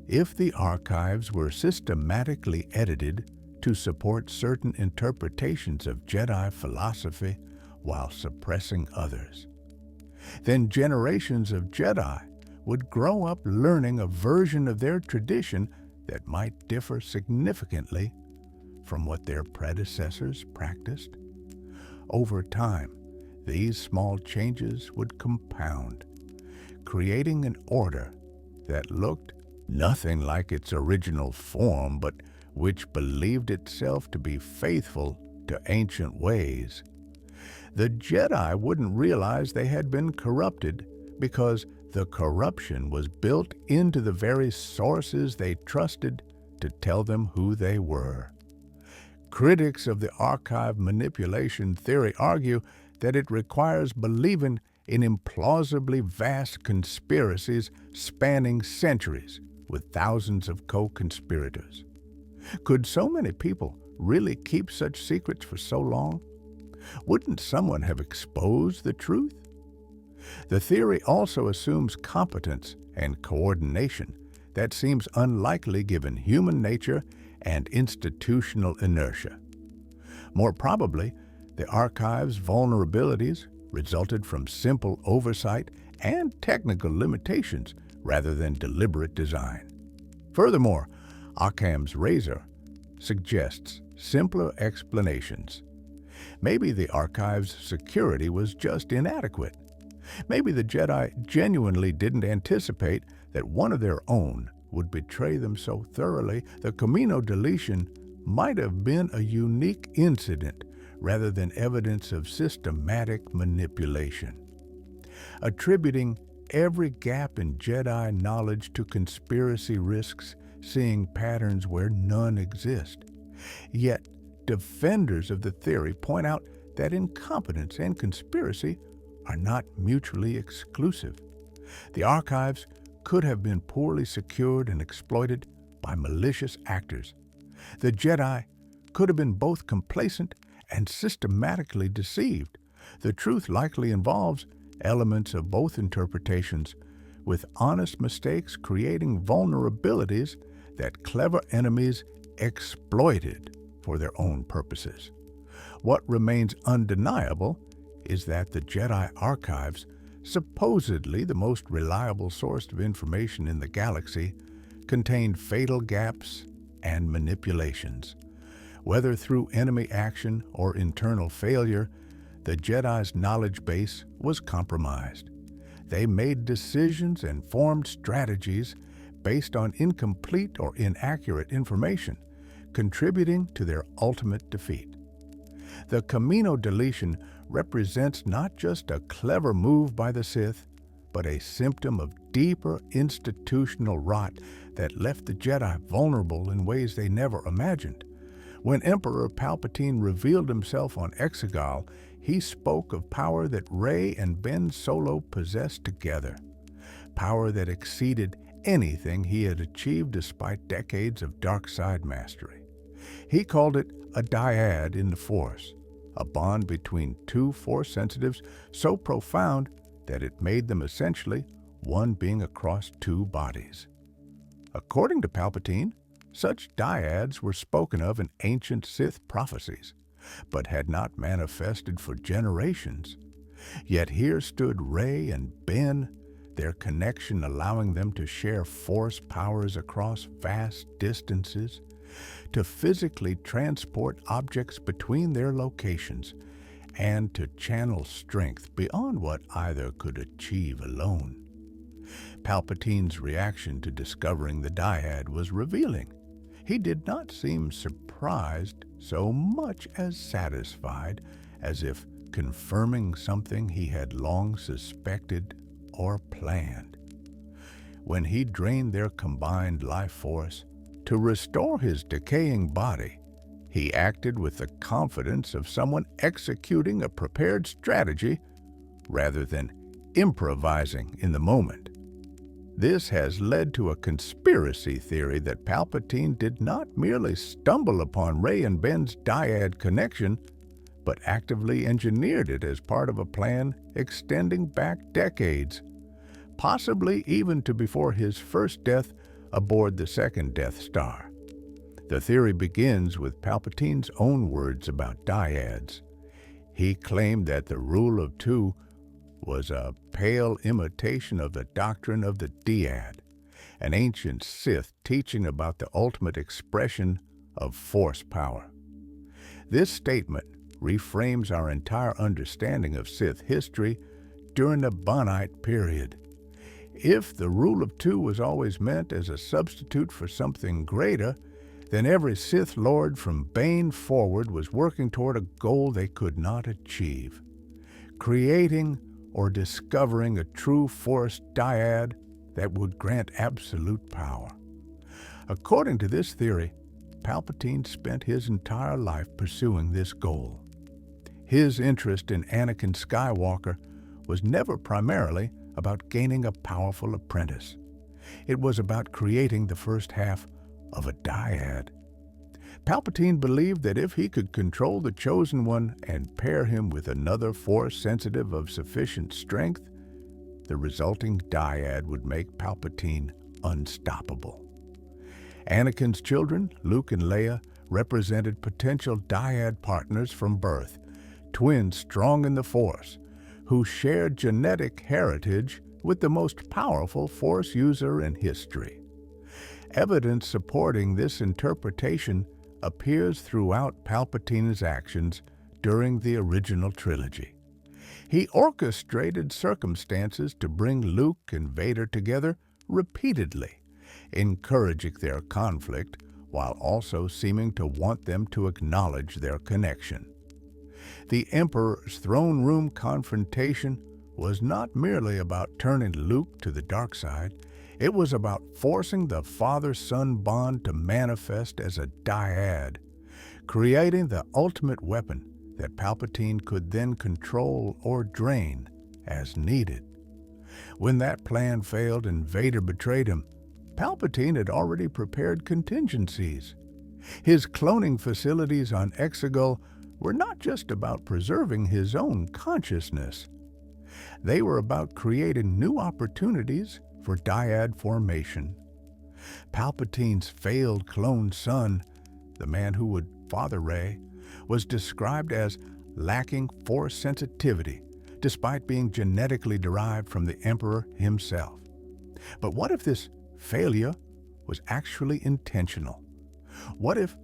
If the archives were systematically edited to support certain interpretations of Jedi philosophy while suppressing others, then generations of Jedi would grow up learning a version of their tradition that might differ significantly from what their predecessors practiced. Over time, these small changes would compound, creating an order that looked nothing like its original form, but which believed itself to be faithful to ancient ways. The Jedi wouldn't realize they had been corrupted because the corruption was built into the very sources they trusted to tell them who they were. Critics of the archive manipulation theory argue that it requires believing in implausibly vast conspiracies spanning centuries with thousands of co-conspirators. Could so many people really keep such secrets for so long? Wouldn't someone have exposed the truth? The theory also assumes competence and coordination that seems unlikely given human nature and institutional inertia. More probably, the archive's vulnerabilities resulted from simple oversight and technical limitations rather than deliberate design. Furthermore, Occam's razor suggests simpler explanations. Maybe the archive's security was just inadequate. Maybe the Jedi genuinely didn't anticipate that one of their own would betray them so thoroughly. The Camino deletion might have been a unique incident rather than evidence of systematic manipulation. Attributing every gap in Jedi knowledge to conspiracy risks seeing patterns where none exist. Yet, defenders of the theory point out that incompetence and conspiracy are not mutually exclusive. The archives could have been poorly secured and exploited by malicious actors. The Jedi could have been both complacent and systematically deceived. The truth likely involves elements of both interpretations, with honest mistakes creating vulnerabilities that clever enemies exploited for their own purposes. What remains undeniable is that the Jedi archives, supposedly the most reliable source of information in the galaxy, contained fatal gaps and manipulations. Whether through enemy action or internal failure, the Jedi's knowledge base was compromised. They made decisions and formed strategies based on incomplete or inaccurate information, contributing to their ultimate defeat. The Camino deletion represents not just a clever move by the Sith, but a symptom of deeper institutional rot that left the Jedi vulnerable in ways they never imagined. When Emperor Palpatine revealed himself on Exegol, he spoke of power that Rey and Ben Solo possessed together, power that exceeded anything he had achieved despite decades of dark side mastery. He called it a dyad in the Force, a bond between two Force sensitives so profound that it made them essentially one being across two bodies. According to Palpatine, Such dyads were spoken of in ancient Sith prophecies, but had not manifested for generations. Yet here stood Rey and Ben, their connection allowing them to share force powers across vast distances, to physically transport objects between their locations, and to channel strength beyond what either could achieve alone. Palpatine's reaction to discovering the dyad was revealing. He did not seem surprised so much as satisfied, as if confirming something he had long suspected or planned. When he drained their combined life force to restore his decaying body, he acted with the confidence of someone executing a prepared strategy rather than improvising in the moment. This has led to a conspiracy theory that Palpatine did not merely stumble upon Rey and Ben's dyad connection, but actively engineered it as part of a plan extending back decades, possibly even to before his first death aboard the second Death Star. The theory begins with Palpatine's own words about dyads. He claimed that the rule of two was a pale imitation of the doctrine of the dyad, an ancient Sith teaching about the ultimate expression of force power. This statement reframes our entire understanding of Sith history during the Bonite period. If the rule of two was always meant as a substitute for something greater, then every Sith Lord from Bane forward was working toward a goal they could not achieve, creating or discovering a true Force dyad that would grant absolute power. According to this theory, Palpatine spent his entire life pursuing this goal. His interest in Anakin Skywalker was never primarily about gaining a powerful apprentice. It was about creating the first half of a dyad. Palpatine believed that if he could control the Chosen One and pair him with another Force sensitive of sufficient strength, the resulting dyad would make Palpatine unstoppable. Anakin's children, Luke and Leia, represented potential dyad partners from birth, twins strong in the Force, who shared genetic heritage with the most powerful Force user in history. Evidence supporting this interpretation appears throughout Palpatine's actions during the original trilogy. He orchestrated circumstances to bring Luke and Vader together repeatedly, encouraging their conflict while also seeming to want them to acknowledge their connection. The Emperor's throne room confrontation was not merely about turning Luke to the dark side. It was about forcing the father-son bond to manifest as a dyad, creating the ultimate weapon that Palpatine could then control or drain as needed. When that plan failed and Vader betrayed him, Palpatine had already prepared contingencies. His cloning facilities on Exegol were not just about preserving his own consciousness. They were about creating new opportunities for dyad formation. Palpatine's failed clone son, the man who would father Rey, was described as lacking Force sensitivity, despite being genetically derived from the Emperor himself. But what if this failure was actually intentional? What if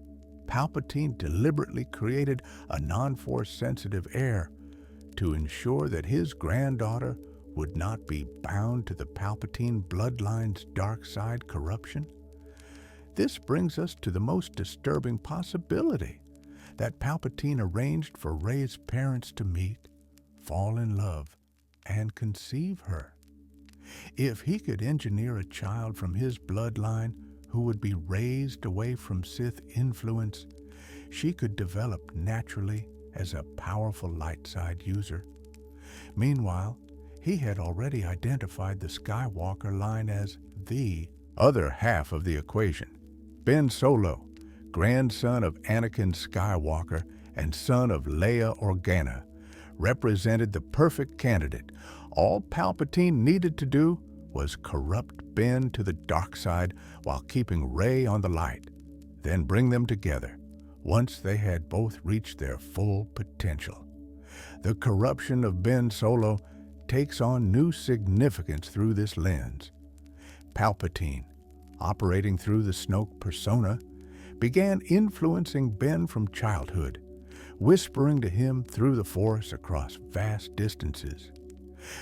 Palpatine deliberately created a non-Force sensitive heir to ensure that his granddaughter would not be bound to the Palpatine bloodline's dark side corruption? This brings us to the most disturbing possibility, that Palpatine arranged for Rey's parents to meet, fall in love, and conceive her. If he could engineer a child from his bloodline who would be raised away from Sith influence, she could develop naturally as a powerful light side user. Meanwhile, he had already identified the Skywalker line as the other half of the equation. Ben Solo, grandson of Anakin Skywalker and son of Leia Organa, represented the perfect candidate. All Palpatine needed to do was corrupt Ben to the dark side while keeping Rey on the light. then bring them together once they had both reached their full potential. The corruption of Ben Solo takes on new significance through this lens. Palpatine, operating through the Snoke persona, began influencing Ben from childhood, whispering to him through the Force across vast distances.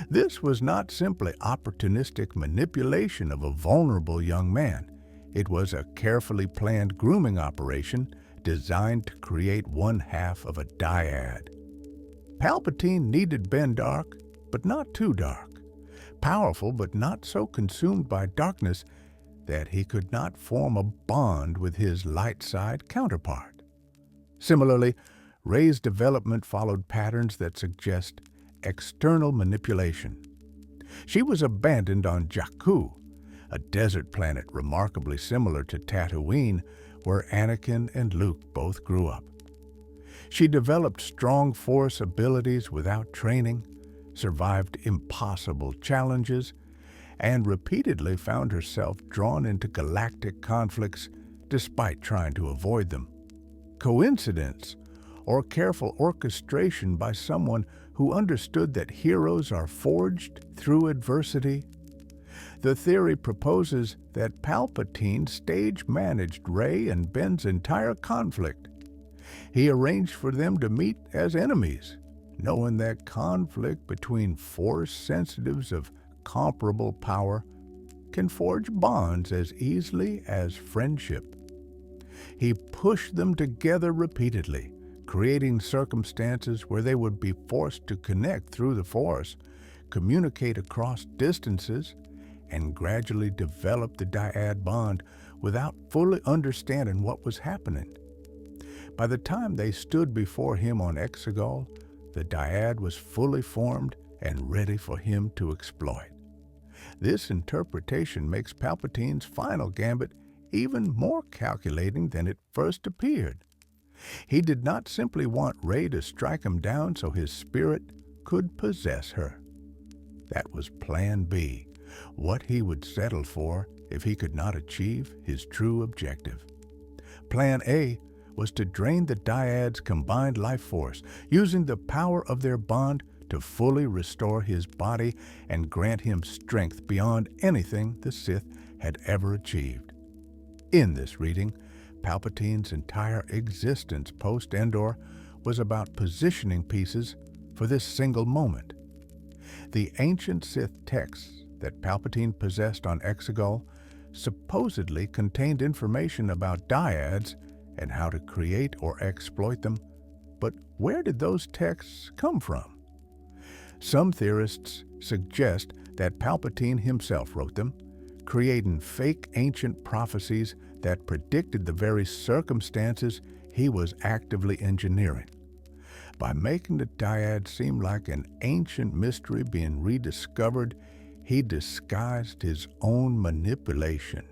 This was not simply opportunistic manipulation of a vulnerable young man. It was a carefully planned grooming operation designed to create one half of a dyad. Palpatine needed Ben dark, but not too dark. Powerful, but not so consumed by darkness that he could not form a bond with his light side counterpart. Similarly, Rey's development followed patterns that suggest external manipulation. She was abandoned on Jakku, a desert planet remarkably similar to Tatooine, where Anakin and Luke both grew up. She developed strong Force abilities without training, survived impossible challenges, and repeatedly found herself drawn into galactic conflicts despite trying to avoid them. Coincidence or careful orchestration by someone who understood that heroes are forged through adversity? The theory proposes that Palpatine stage-managed Rey and Ben's entire conflict. He arranged for them to meet as enemies, knowing that conflict between Force sensitives of comparable power can forge bonds as easily as friendship. He pushed them together repeatedly, creating circumstances where they would be forced to connect through the Force, communicate across distances, and gradually develop the dyad bond without fully understanding what was happening. By the time they stood before him on Exegol, the dyad was fully formed and ready for him to exploit. This interpretation makes Palpatine's final gambit even more calculating than it first appeared. He did not simply want Rey to strike him down so his spirit could possess her. That was Plan B, what he would settle for if he could not achieve his true objective. Plan A was to drain the dyad's combined life force, using the power of their bond to fully restore his body and grant him strength beyond anything the Sith had ever achieved. In this reading, Palpatine's entire existence post-Endor was about positioning pieces for this single moment. The ancient Sith texts that Palpatine possessed on Exegol supposedly contained information about dyads and how to create or exploit them, but where did those texts come from? Some theorists suggest that Palpatine himself wrote them, creating fake ancient prophecies that predicted the very circumstances he was actively engineering. By making the dyad seem like an ancient mystery being rediscovered, he disguised his own manipulation,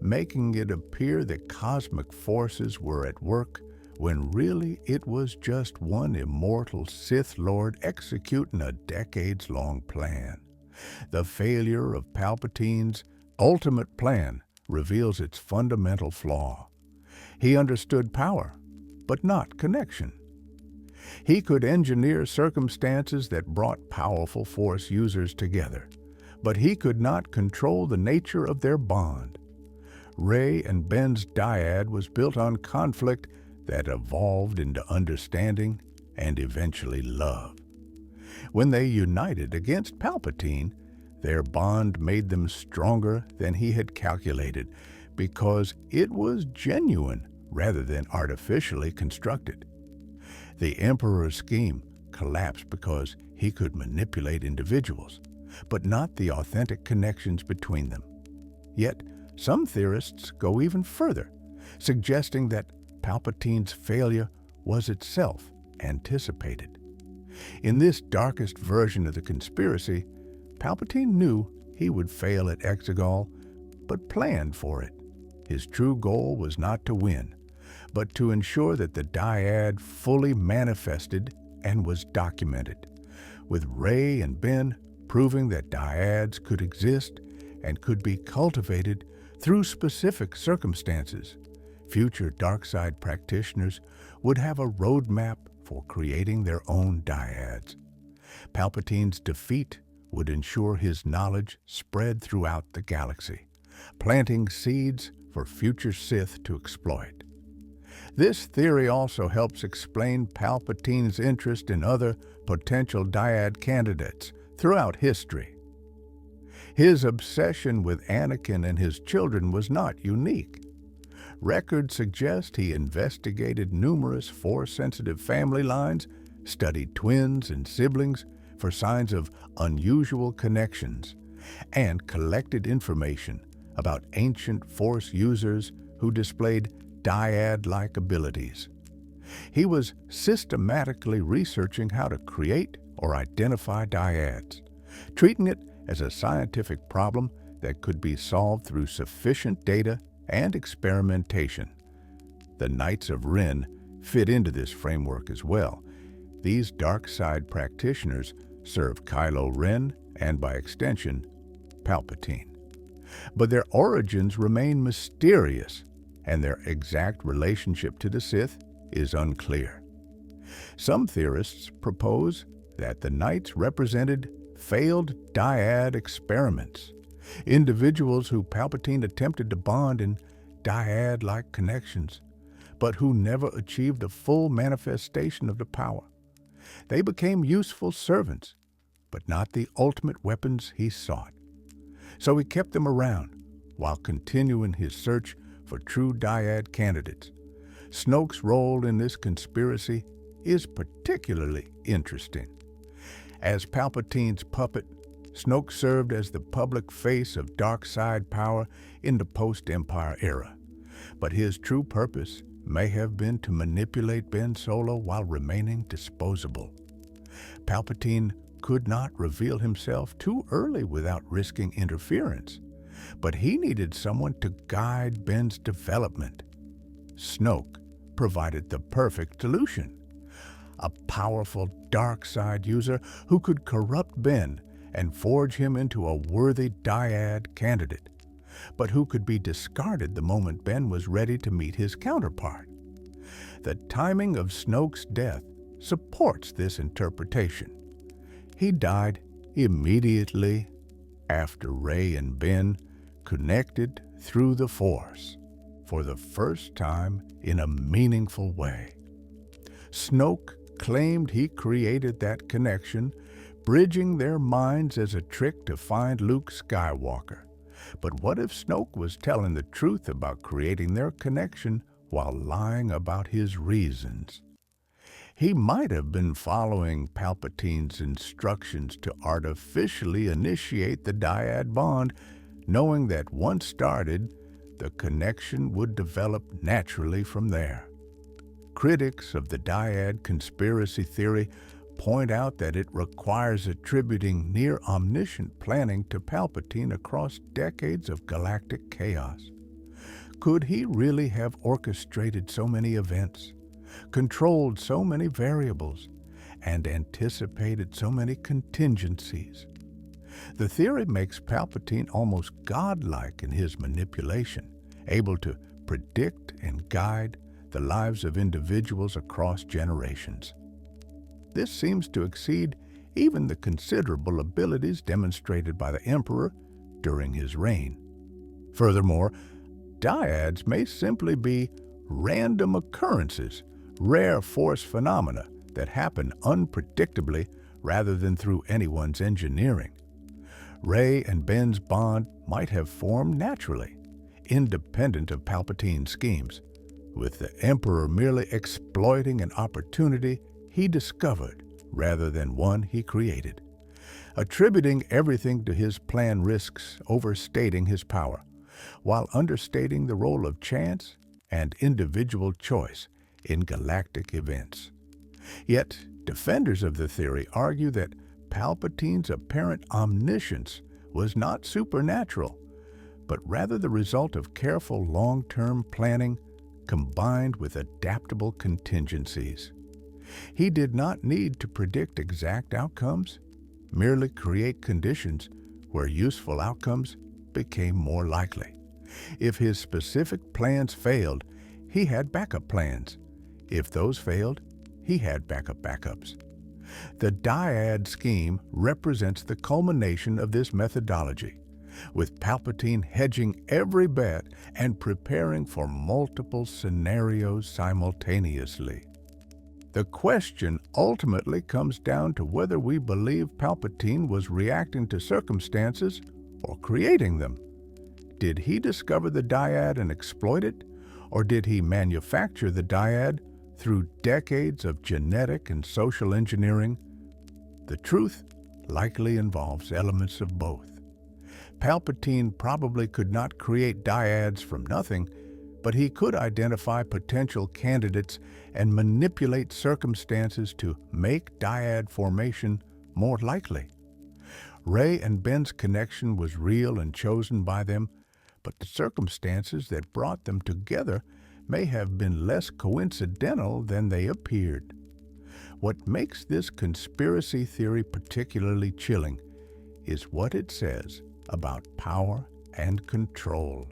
making it appear that cosmic forces were at work when really it was just one immortal Sith Lord executing a decades-long plan. The failure of Palpatine's ultimate plan reveals its fundamental flaw. He understood power, but not connection. He could engineer circumstances that brought powerful Force users together, but he could not control the nature of their bond. Rey and Ben's dyad was built on conflict that evolved into understanding and eventually love. When they united against Palpatine, their bond made them stronger than he had calculated because it was genuine rather than artificially constructed. The Emperor's scheme collapsed because he could manipulate individuals, but not the authentic connections between them. Yet, some theorists go even further, suggesting that Palpatine's failure was itself anticipated. In this darkest version of the conspiracy, Palpatine knew he would fail at Exegol, but planned for it. His true goal was not to win, but to ensure that the dyad fully manifested and was documented, with Rey and Ben proving that dyads could exist and could be cultivated through specific circumstances. Future dark side practitioners would have a roadmap for creating their own dyads. Palpatine's defeat would ensure his knowledge spread throughout the galaxy, planting seeds for future Sith to exploit. This theory also helps explain Palpatine's interest in other potential dyad candidates throughout history. His obsession with Anakin and his children was not unique. Records suggest he investigated numerous Force-sensitive family lines, studied twins and siblings for signs of unusual connections, and collected information about ancient Force users who displayed dyad-like abilities. He was systematically researching how to create or identify dyads, treating it as a scientific problem that could be solved through sufficient data and experimentation. The Knights of Ren fit into this framework as well. These dark side practitioners serve Kylo Ren and, by extension, Palpatine. But their origins remain mysterious, and their exact relationship to the Sith is unclear. Some theorists propose that the Knights represented failed dyad experiments, individuals who Palpatine attempted to bond in dyad-like connections, but who never achieved a full manifestation of the power. They became useful servants, but not the ultimate weapons he sought. So he kept them around while continuing his search for true dyad candidates. Snoke's role in this conspiracy is particularly interesting. As Palpatine's puppet, Snoke served as the public face of dark side power in the post-Empire era, but his true purpose may have been to manipulate Ben Solo while remaining disposable. Palpatine could not reveal himself too early without risking interference, but he needed someone to guide Ben's development. Snoke provided the perfect solution. A powerful dark side user who could corrupt Ben and forge him into a worthy dyad candidate, but who could be discarded the moment Ben was ready to meet his counterpart. The timing of Snoke's death supports this interpretation. He died immediately after Rey and Ben connected through the Force for the first time in a meaningful way. Snoke claimed he created that connection, bridging their minds as a trick to find Luke Skywalker. But what if Snoke was telling the truth about creating their connection while lying about his reasons? He might have been following Palpatine's instructions to artificially initiate the dyad bond, knowing that once started, the connection would develop naturally from there. Critics of the dyad conspiracy theory point out that it requires attributing near-omniscient planning to Palpatine across decades of galactic chaos. Could he really have orchestrated so many events, controlled so many variables, and anticipated so many contingencies? The theory makes Palpatine almost godlike in his manipulation, able to predict and guide the lives of individuals across generations. This seems to exceed even the considerable abilities demonstrated by the Emperor during his reign. Furthermore, dyads may simply be random occurrences, rare Force phenomena that happen unpredictably rather than through anyone's engineering. Rey and Ben's bond might have formed naturally, independent of Palpatine's schemes, with the Emperor merely exploiting an opportunity he discovered rather than one he created. Attributing everything to his plan risks overstating his power, while understating the role of chance and individual choice in galactic events. Yet, defenders of the theory argue that Palpatine's apparent omniscience was not supernatural, but rather the result of careful long-term planning combined with adaptable contingencies. He did not need to predict exact outcomes, merely create conditions where useful outcomes became more likely. If his specific plans failed, he had backup plans. If those failed, he had backups. The dyad scheme represents the culmination of this methodology, with Palpatine hedging every bet and preparing for multiple scenarios simultaneously. The question ultimately comes down to whether we believe Palpatine was reacting to circumstances or creating them. Did he discover the dyad and exploit it, or did he manufacture the dyad through decades of genetic and social engineering? The truth likely involves elements of both. Palpatine probably could not create dyads from nothing, but he could identify potential candidates and manipulate circumstances to make dyad formation more likely. Rey and Ben's connection was real and chosen by them, but the circumstances that brought them together may have been less coincidental than they appeared. What makes this conspiracy theory particularly chilling is what it says about power and control.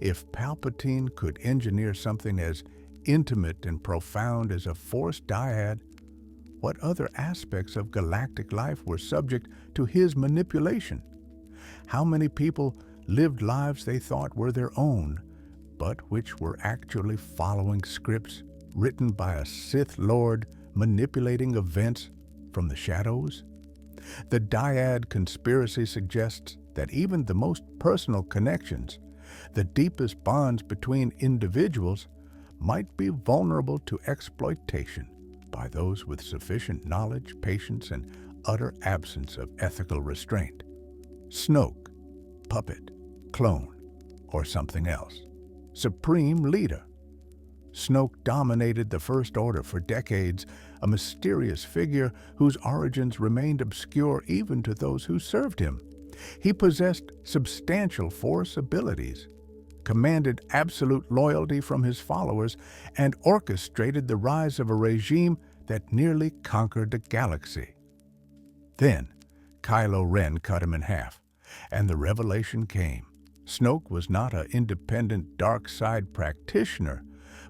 If Palpatine could engineer something as intimate and profound as a Force dyad, what other aspects of galactic life were subject to his manipulation? How many people lived lives they thought were their own, but which were actually following scripts written by a Sith Lord manipulating events from the shadows? The dyad conspiracy suggests that even the most personal connections, the deepest bonds between individuals, might be vulnerable to exploitation by those with sufficient knowledge, patience, and utter absence of ethical restraint. Snoke, puppet, clone, or something else. Supreme leader. Snoke dominated the First Order for decades, a mysterious figure whose origins remained obscure even to those who served him. He possessed substantial Force abilities, commanded absolute loyalty from his followers, and orchestrated the rise of a regime that nearly conquered the galaxy. Then, Kylo Ren cut him in half, and the revelation came. Snoke was not an independent dark side practitioner,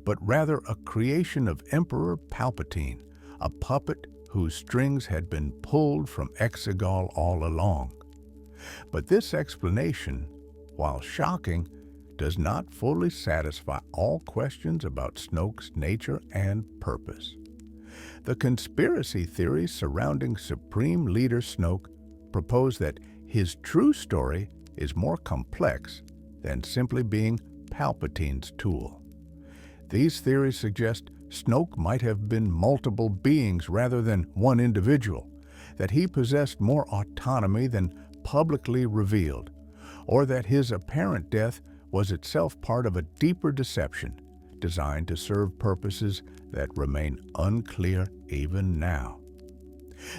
but rather a creation of Emperor Palpatine, a puppet whose strings had been pulled from Exegol all along. But this explanation, while shocking, does not fully satisfy all questions about Snoke's nature and purpose. The conspiracy theories surrounding Supreme Leader Snoke propose that his true story is more complex than simply being Palpatine's tool. These theories suggest Snoke might have been multiple beings rather than one individual, that he possessed more autonomy than publicly revealed, or that his apparent death was itself part of a deeper deception designed to serve purposes that remain unclear even now.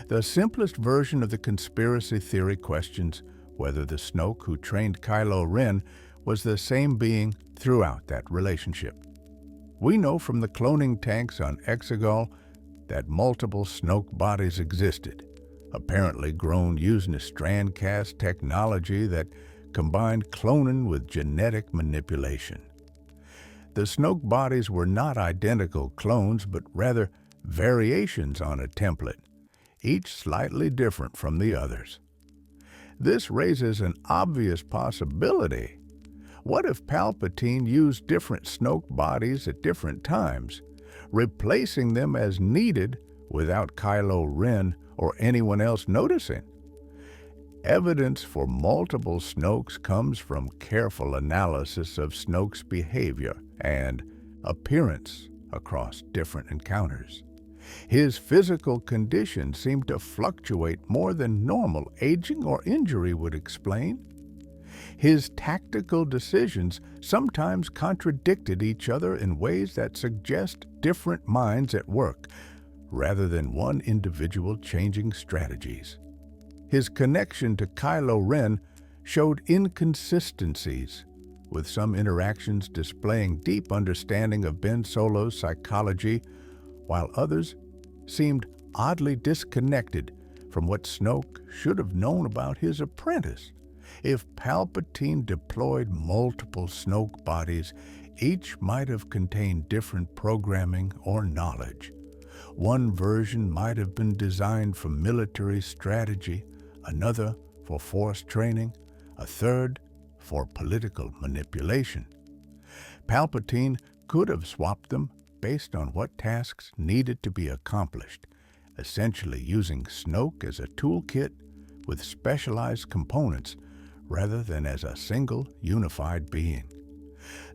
The simplest version of the conspiracy theory questions whether the Snoke who trained Kylo Ren was the same being throughout that relationship. We know from the cloning tanks on Exegol that multiple Snoke bodies existed, apparently grown using a strand-cast technology that combined cloning with genetic manipulation. The Snoke bodies were not identical clones, but rather variations on a template, each slightly different from the others. This raises an obvious possibility. What if Palpatine used different Snoke bodies at different times, replacing them as needed without Kylo Ren or anyone else noticing? Evidence for multiple Snokes comes from careful analysis of Snoke's behavior and appearance across different encounters. His physical condition seemed to fluctuate more than normal aging or injury would explain. His tactical decisions sometimes contradicted each other in ways that suggest different minds at work, rather than one individual changing strategies. His connection to Kylo Ren showed inconsistencies, with some interactions displaying deep understanding of Ben Solo's psychology, while others seemed oddly disconnected from what Snoke should have known about his apprentice. If Palpatine deployed multiple Snoke bodies, Each might have contained different programming or knowledge. One version might have been designed for military strategy, another for force training, a third for political manipulation. Palpatine could have swapped them based on what tasks needed to be accomplished, essentially using Snoke as a toolkit with specialized components rather than as a single unified being.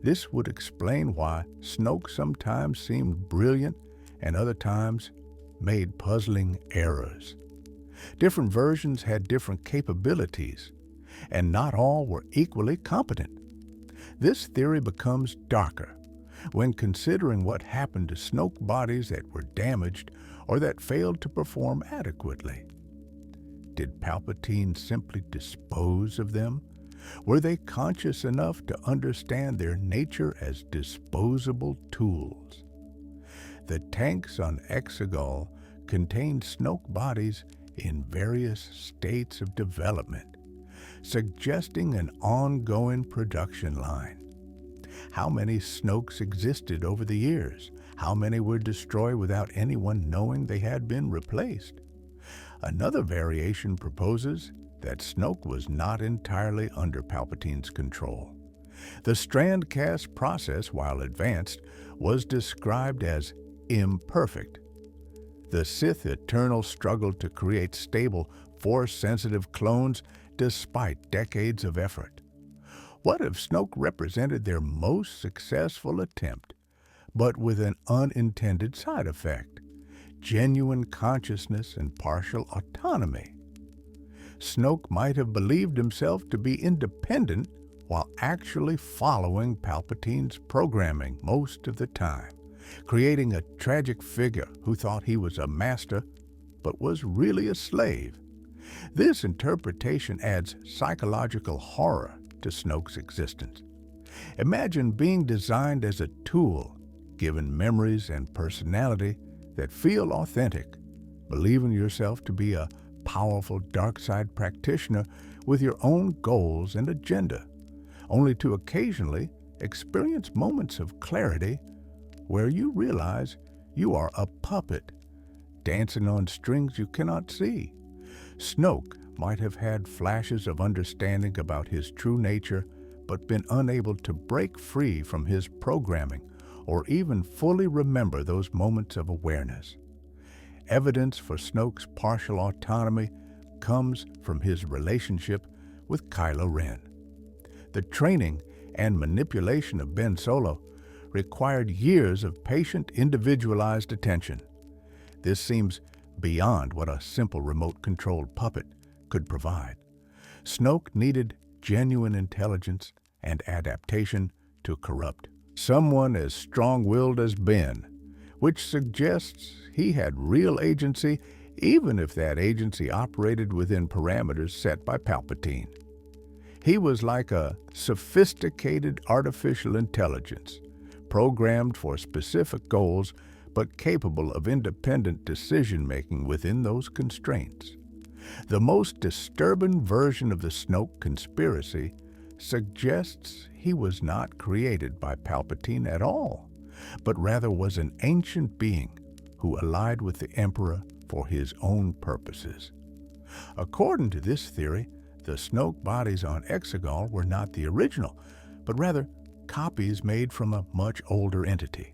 This would explain why Snoke sometimes seemed brilliant and other times made puzzling errors. Different versions had different capabilities, and not all were equally competent. This theory becomes darker when considering what happened to Snoke bodies that were damaged or that failed to perform adequately. Did Palpatine simply dispose of them? Were they conscious enough to understand their nature as disposable tools? The tanks on Exegol contained Snoke bodies in various states of development, suggesting an ongoing production line. How many Snokes existed over the years? How many were destroyed without anyone knowing they had been replaced? Another variation proposes that Snoke was not entirely under Palpatine's control. The strand cast process, while advanced, was described as imperfect. The Sith Eternal struggled to create stable, Force-sensitive clones despite decades of effort. What if Snoke represented their most successful attempt, but with an unintended side effect? Genuine consciousness and partial autonomy. Snoke might have believed himself to be independent while actually following Palpatine's programming most of the time, creating a tragic figure who thought he was a master but was really a slave. This interpretation adds psychological horror to Snoke's existence. Imagine being designed as a tool, given memories and personality that feel authentic, believing yourself to be a powerful dark side practitioner with your own goals and agenda, only to occasionally experience moments of clarity where you realize you are a puppet dancing on strings you cannot see. Snoke might have had flashes of understanding about his true nature, but been unable to break free from his programming or even fully remember those moments of awareness. Evidence for Snoke's partial autonomy comes from his relationship with Kylo Ren. The training and manipulation of Ben Solo required years of patient, individualized attention. This seems beyond what a simple remote-controlled puppet could provide. Snoke needed genuine intelligence and adaptation to corrupt someone as strong-willed as Ben, which suggests he had real agency even if that agency operated within parameters set by Palpatine. He was like a sophisticated artificial intelligence, programmed for specific goals but capable of independent decision-making within those constraints. The most disturbing version of the Snoke conspiracy suggests he was not created by Palpatine at all, but rather was an ancient being who allied with the Emperor for his own purposes. According to this theory, the Snoke bodies on Exegol were not the original, but rather copies made from a much older entity.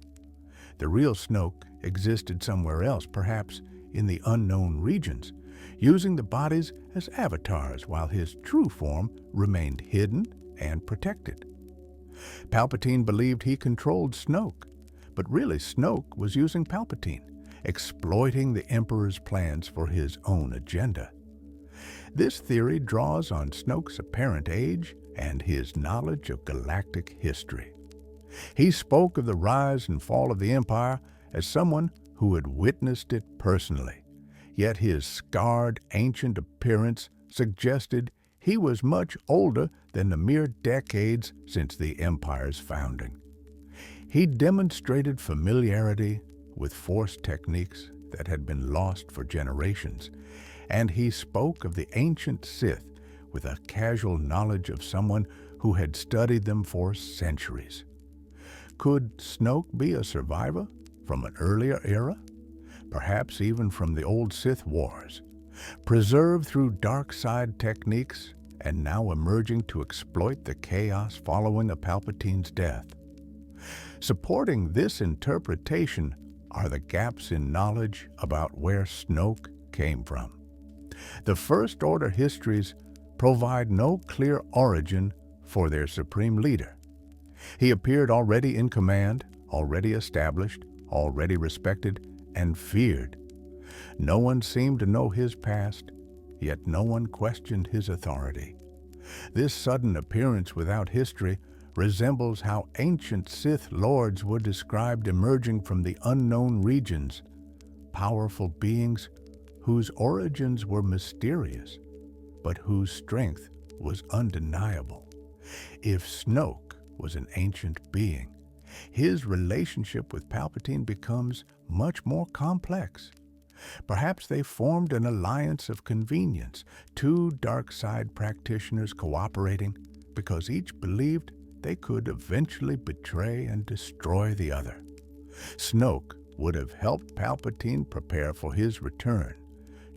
The real Snoke existed somewhere else, perhaps in the unknown regions, using the bodies as avatars while his true form remained hidden and protected. Palpatine believed he controlled Snoke, but really Snoke was using Palpatine, exploiting the Emperor's plans for his own agenda. This theory draws on Snoke's apparent age and his knowledge of galactic history. He spoke of the rise and fall of the Empire as someone who had witnessed it personally, yet his scarred, ancient appearance suggested he was much older than the mere decades since the Empire's founding. He demonstrated familiarity with Force techniques that had been lost for generations, and he spoke of the ancient Sith with a casual knowledge of someone who had studied them for centuries. Could Snoke be a survivor from an earlier era? Perhaps even from the old Sith Wars, preserved through dark side techniques and now emerging to exploit the chaos following a Palpatine's death. Supporting this interpretation are the gaps in knowledge about where Snoke came from. The First Order histories provide no clear origin for their supreme leader. He appeared already in command, already established, already respected, and feared. No one seemed to know his past, yet no one questioned his authority. This sudden appearance without history resembles how ancient Sith lords were described emerging from the unknown regions, powerful beings whose origins were mysterious, but whose strength was undeniable. If Snoke was an ancient being, his relationship with Palpatine becomes much more complex. Perhaps they formed an alliance of convenience, two dark side practitioners cooperating because each believed they could eventually betray and destroy the other. Snoke would have helped Palpatine prepare for his return,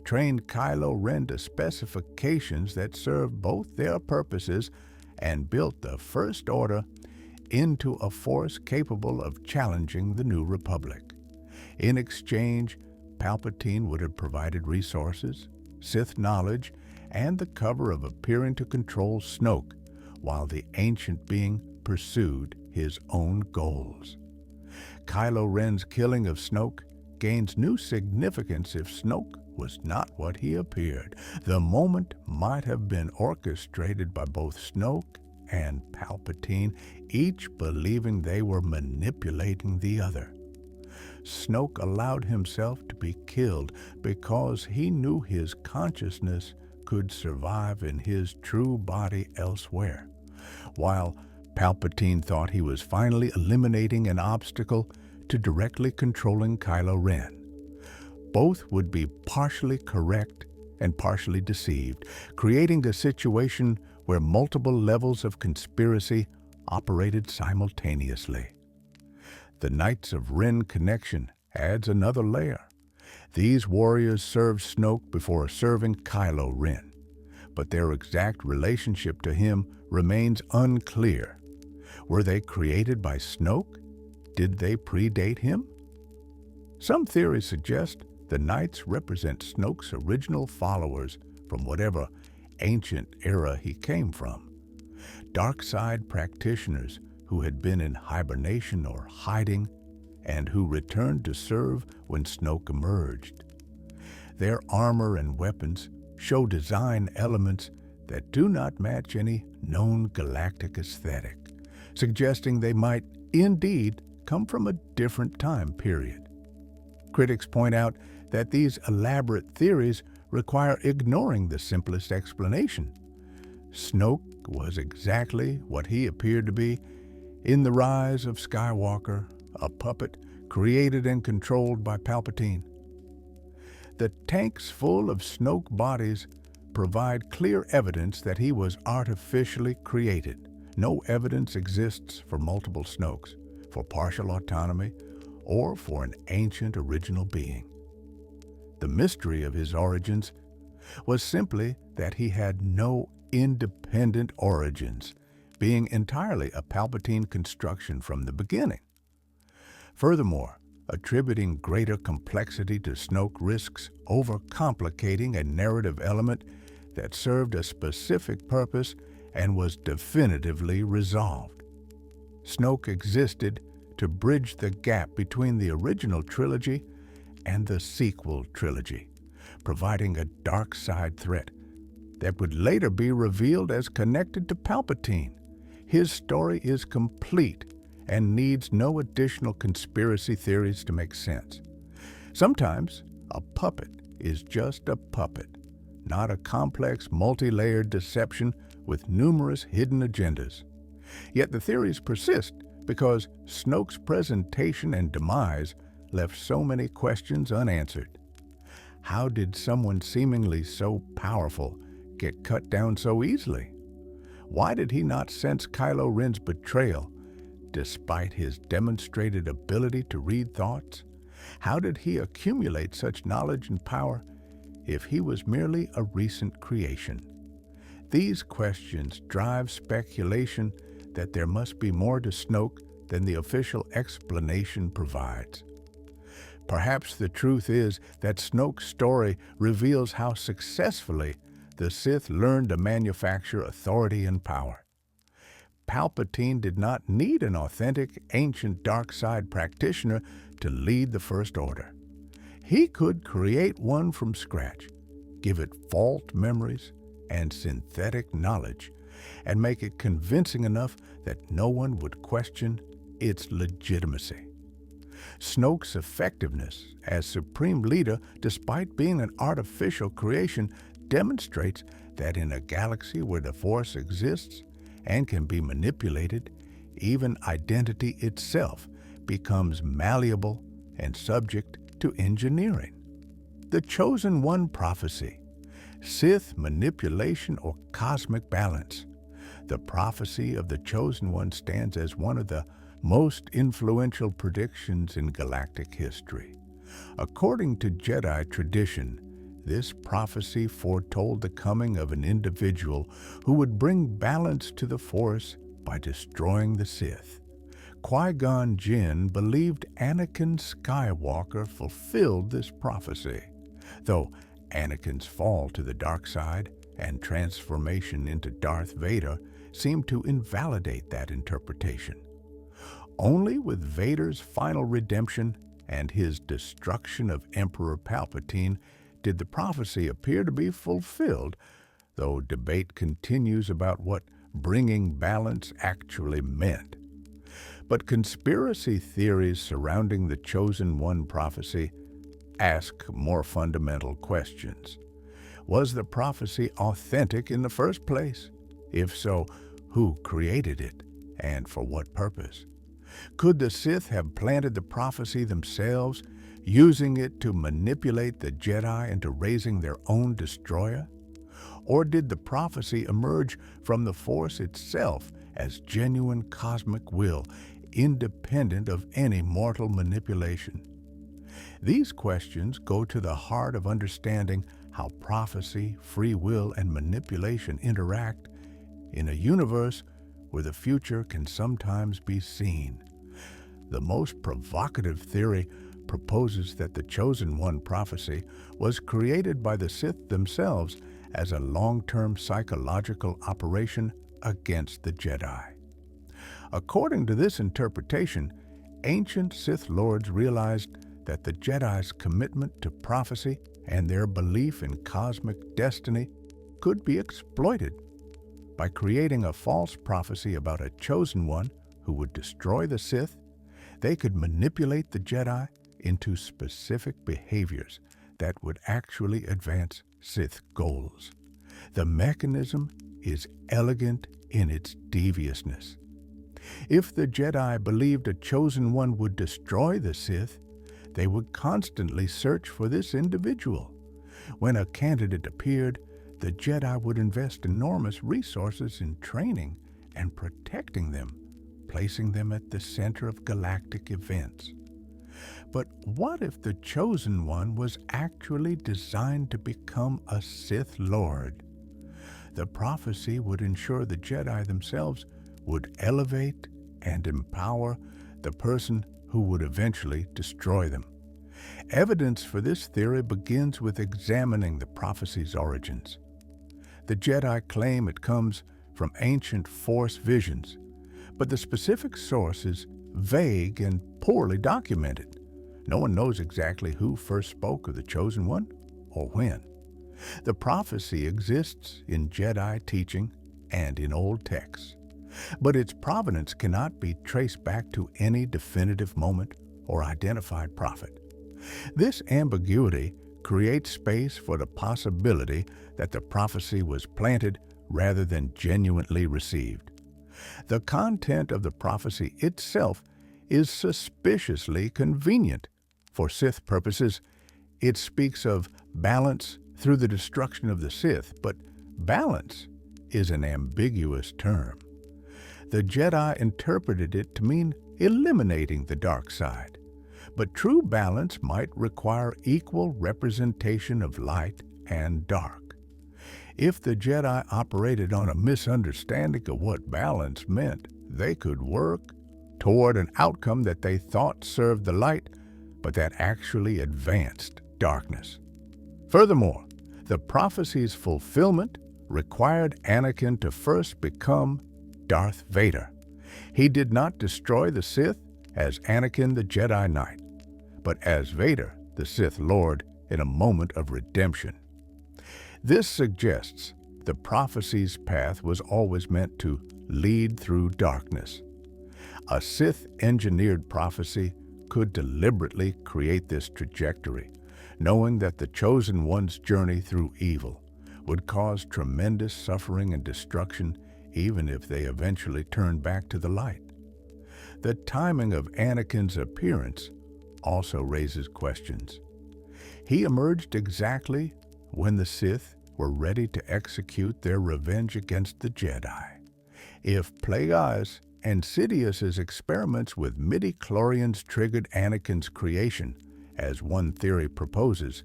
trained Kylo Ren to specifications that served both their purposes, and built the First Order into a force capable of challenging the New Republic. In exchange, Palpatine would have provided resources, Sith knowledge, and the cover of appearing to control Snoke, while the ancient being pursued his own goals. Kylo Ren's killing of Snoke gains new significance if Snoke was not what he appeared. The moment might have been orchestrated by both Snoke and Palpatine, each believing they were manipulating the other. Snoke allowed himself to be killed because he knew his consciousness could survive in his true body elsewhere, while Palpatine thought he was finally eliminating an obstacle to directly controlling Kylo Ren. Both would be partially correct and partially deceived, creating a situation where multiple levels of conspiracy operated simultaneously. The Knights of Ren connection adds another layer. These warriors served Snoke before serving Kylo Ren, but their exact relationship to him remains unclear. Were they created by Snoke? Did they predate him? Some theories suggest the Knights represent Snoke's original followers from whatever ancient era he came from. Dark side practitioners who had been in hibernation or hiding, and who returned to serve when Snoke emerged. Their armor and weapons show design elements that do not match any known galactic aesthetic, suggesting they might indeed come from a different time period. Critics point out that these elaborate theories require ignoring the simplest explanation. Snoke was exactly what he appeared to be in The Rise of Skywalker, a puppet created and controlled by Palpatine. The tanks full of Snoke bodies provide clear evidence that he was artificially created. No evidence exists for multiple Snokes, for partial autonomy, or for an ancient original being. The mystery of his origins was simply that he had no independent origins, being entirely a Palpatine construction from the beginning. Furthermore, attributing greater complexity to Snoke risks overcomplicating a narrative element that served a specific purpose and was definitively resolved. Snoke existed to bridge the gap between the original trilogy and the sequel trilogy, providing a dark side threat that would later be revealed as connected to Palpatine. His story is complete and needs no additional conspiracy theories to make sense. Sometimes a puppet is just a puppet, not a complex, multi-layered deception with numerous hidden agendas. Yet the theories persist because Snoke's presentation and demise left so many questions unanswered. How did someone seemingly so powerful get cut down so easily? Why did he not sense Kylo Ren's betrayal, despite his demonstrated ability to read thoughts? How did he accumulate such knowledge and power if he was merely a recent creation? These questions drive speculation that there must be more to Snoke than the official explanation provides. Perhaps the truth is that Snoke's story reveals how successfully the Sith learned to manufacture authority and power. Palpatine did not need an authentic, ancient dark side practitioner to lead the First Order. He could create one from scratch, give it fault memories and synthetic knowledge, and make it convincing enough that no one would question its legitimacy. Snoke's effectiveness as Supreme Leader, despite being an artificial creation, demonstrates that in a galaxy where the Force exists and can be manipulated, even identity itself becomes malleable and subject to engineering. The Chosen One prophecy, Sith manipulation or cosmic balance. The prophecy of the Chosen One stands as one of the most influential predictions in galactic history. According to Jedi tradition, this prophecy foretold the coming of an individual who would bring balance to the Force by destroying the Sith. Qui-Gon Jinn believed Anakin Skywalker fulfilled this prophecy, though Anakin's fall to the dark side and transformation into Darth Vader seemed to invalidate that interpretation. Only with Vader's final redemption and his destruction of Emperor Palpatine did the prophecy appear to be fulfilled, though debate continues about what bringing balance actually meant. But conspiracy theories surrounding the Chosen One prophecy ask more fundamental questions. Was the prophecy authentic in the first place? If so, who created it, and for what purpose? Could the Sith have planted the prophecy themselves, using it to manipulate the Jedi into raising their own destroyer? Or did the prophecy emerge from the Force itself as genuine cosmic will, independent of any mortal manipulation? These questions go to the heart of understanding how prophecy, free will, and manipulation interact in a universe where the future can sometimes be seen. The most provocative theory proposes that the Chosen One prophecy was created by the Sith themselves as a long-term psychological operation against the Jedi. According to this interpretation, ancient Sith lords realized that the Jedi's commitment to prophecy and their belief in cosmic destiny could be exploited. By creating a false prophecy about a Chosen One who would destroy the Sith, they could manipulate the Jedi into specific behaviors that would actually advance Sith goals. The mechanism is elegant in its deviousness. If the Jedi believed a Chosen One would destroy the Sith, they would constantly search for this individual. When a candidate appeared, the Jedi would invest enormous resources in training and protecting them, placing them at the center of galactic events. But what if the Chosen One was actually designed to become a Sith Lord? The prophecy would ensure the Jedi themselves would elevate and empower the person who would eventually destroy them. Evidence for this theory begins with examining the prophecy's origins. The Jedi claim it comes from ancient Force visions, but the specific source is vague and poorly documented. No one knows exactly who first spoke of the Chosen One or when. The prophecy exists in Jedi teaching and in old texts, but its provenance cannot be traced back to any definitive moment or identified prophet. This ambiguity creates space for the possibility that the prophecy was planted rather than genuinely received. The content of the prophecy itself is suspiciously convenient. For Sith purposes, it speaks of balance through the destruction of the Sith, but balance is an ambiguous term. The Jedi interpreted it to mean eliminating the dark side, but true balance might require equal representation of light and dark. If the Jedi operated on a misunderstanding of what balance meant, they could work toward an outcome that they thought served the light, but that actually advanced darkness. Furthermore, the prophecy's fulfillment required Anakin to first become Darth Vader. He did not destroy the Sith as Anakin the Jedi Knight, but as Vader, the Sith Lord, in a moment of redemption. This suggests the prophecy's path was always meant to lead through darkness. A Sith-engineered prophecy could deliberately create this trajectory, knowing that the Chosen One's journey through evil would cause tremendous suffering and destruction even if they eventually turned back to the light. The timing of Anakin's appearance also raises questions. He emerged exactly when the Sith were ready to execute their revenge against the Jedi. If Plagueis and Sidious's experiments with midi-chlorians triggered Anakin's creation, as one theory proposes,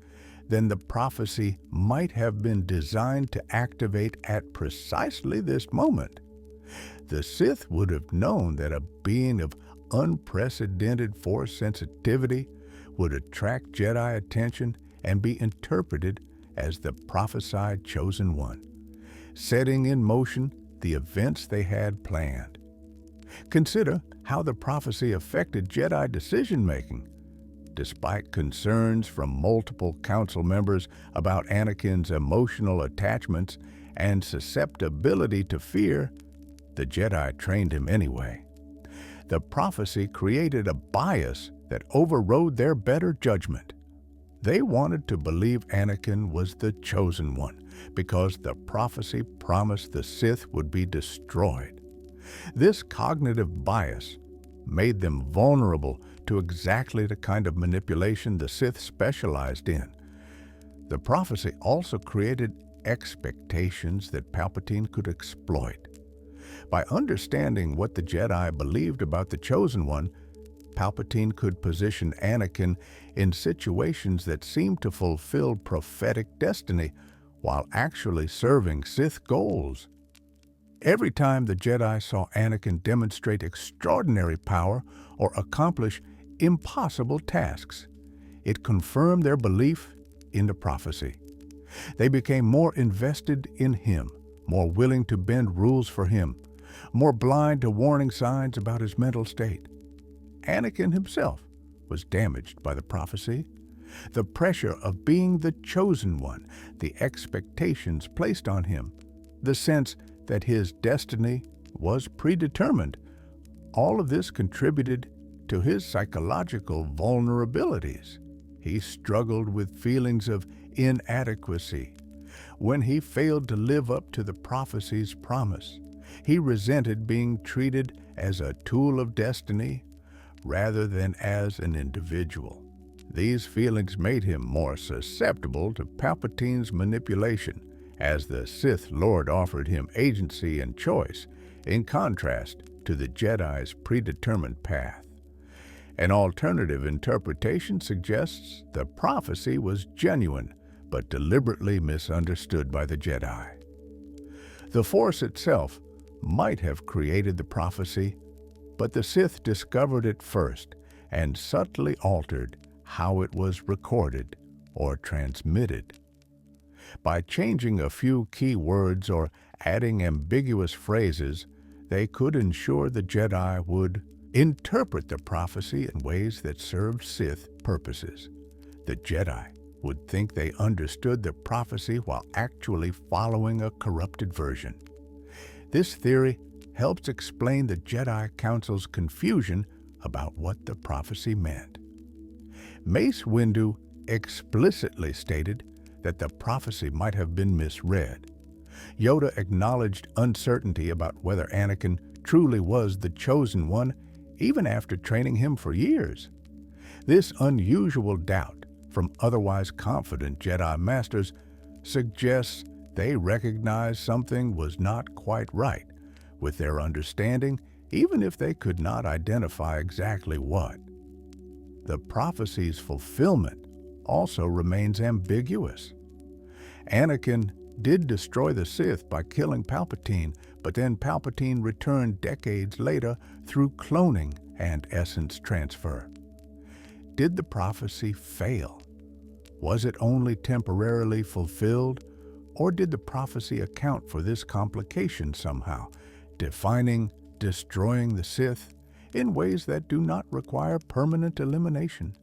then the prophecy might have been designed to activate at precisely this moment. The Sith would have known that a being of unprecedented force sensitivity would attract Jedi attention and be interpreted as the prophesied Chosen One, setting in motion the events they had planned. Consider how the prophecy affected Jedi decision-making. Despite concerns from multiple council members about Anakin's emotional attachments and susceptibility to fear, the Jedi trained him anyway. The prophecy created a bias that overrode their better judgment. They wanted to believe Anakin was the Chosen One because the prophecy promised the Sith would be destroyed. This cognitive bias made them vulnerable to exactly the kind of manipulation the Sith specialized in. The prophecy also created expectations that Palpatine could exploit. By understanding what the Jedi believed about the Chosen One, Palpatine could position Anakin in situations that seemed to fulfill prophetic destiny while actually serving Sith goals. Every time the Jedi saw Anakin demonstrate extraordinary power or accomplish impossible tasks, it confirmed their belief in the prophecy. They became more invested in him, more willing to bend rules for him, more blind to warning signs about his mental state. Anakin himself was damaged by the prophecy. The pressure of being the Chosen One, the expectations placed on him, the sense that his destiny was predetermined, all of this contributed to his psychological vulnerabilities. He struggled with feelings of inadequacy. When he failed to live up to the prophecy's promise, he resented being treated as a tool of destiny rather than as an individual. These feelings made him more susceptible to Palpatine's manipulation, as the Sith Lord offered him agency and choice, in contrast to the Jedi's predetermined path. An alternative interpretation suggests the prophecy was genuine, but deliberately misunderstood by the Jedi. The Force itself might have created the prophecy, but the Sith discovered it first and subtly altered how it was recorded or transmitted. By changing a few key words or adding ambiguous phrases, they could ensure the Jedi would interpret the prophecy in ways that served Sith purposes. The Jedi would think they understood the prophecy while actually following a corrupted version. This theory helps explain the Jedi Council's confusion about what the prophecy meant. Mace Windu explicitly stated that the prophecy might have been misread. Yoda acknowledged uncertainty about whether Anakin truly was the Chosen One, even after training him for years. This unusual doubt from otherwise confident Jedi Masters suggests they recognized something was not quite right with their understanding, even if they could not identify exactly what. The prophecy's fulfillment also remains ambiguous. Anakin did destroy the Sith by killing Palpatine, but then Palpatine returned decades later through cloning and essence transfer. Did the prophecy fail? Was it only temporarily fulfilled, or did the prophecy account for this complication somehow, destroying the Sith in ways that do not require permanent elimination?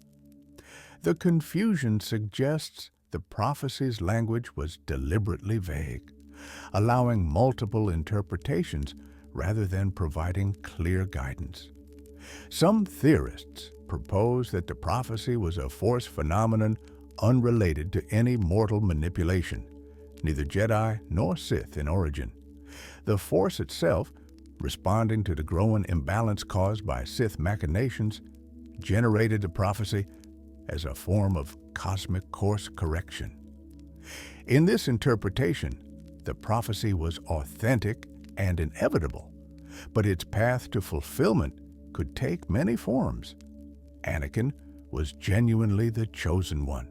The confusion suggests the prophecy's language was deliberately vague, allowing multiple interpretations rather than providing clear guidance. Some theorists propose that the prophecy was a Force phenomenon unrelated to any mortal manipulation, neither Jedi nor Sith in origin. The Force itself, responding to the growing imbalance caused by Sith machinations, generated the prophecy as a form of cosmic course correction. In this interpretation, the prophecy was authentic and inevitable, but its path to fulfillment could take many forms. Anakin was genuinely the chosen one,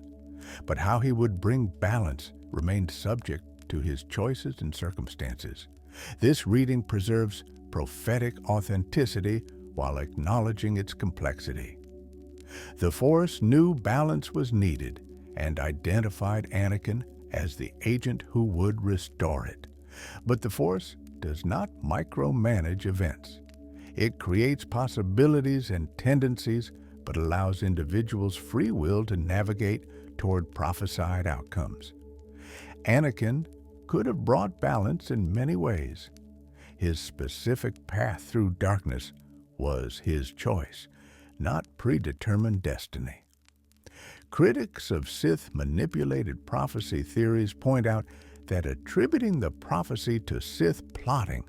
but how he would bring balance remained subject to his choices and circumstances. This reading preserves prophetic authenticity while acknowledging its complexity. The Force knew balance was needed and identified Anakin as the agent who would restore it. But the Force does not micromanage events. It creates possibilities and tendencies, but allows individuals free will to navigate toward prophesied outcomes. Anakin could have brought balance in many ways. His specific path through darkness was his choice, not predetermined destiny. Critics of Sith-manipulated prophecy theories point out that attributing the prophecy to Sith plotting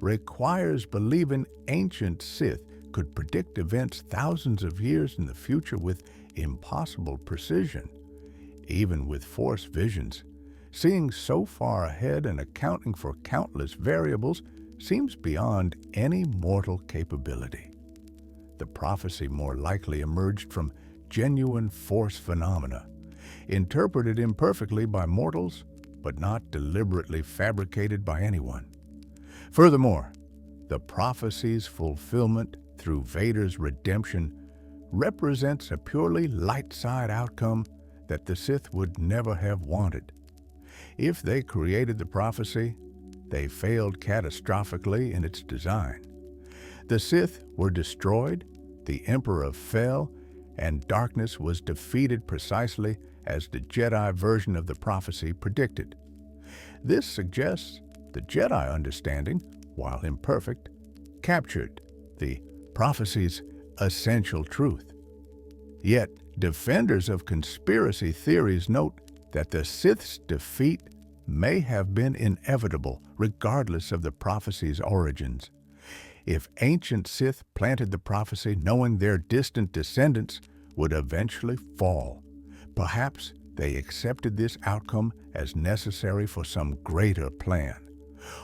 requires believing ancient Sith could predict events thousands of years in the future with impossible precision. Even with Force visions, seeing so far ahead and accounting for countless variables seems beyond any mortal capability. The prophecy more likely emerged from genuine Force phenomena, interpreted imperfectly by mortals, but not deliberately fabricated by anyone. Furthermore, the prophecy's fulfillment through Vader's redemption represents a purely light side outcome that the Sith would never have wanted. If they created the prophecy, they failed catastrophically in its design. The Sith were destroyed, the Emperor fell, and darkness was defeated precisely as the Jedi version of the prophecy predicted. This suggests the Jedi understanding, while imperfect, captured the prophecy's essential truth. Yet, defenders of conspiracy theories note that the Sith's defeat may have been inevitable regardless of the prophecy's origins. If ancient Sith planted the prophecy knowing their distant descendants would eventually fall, perhaps they accepted this outcome as necessary for some greater plan.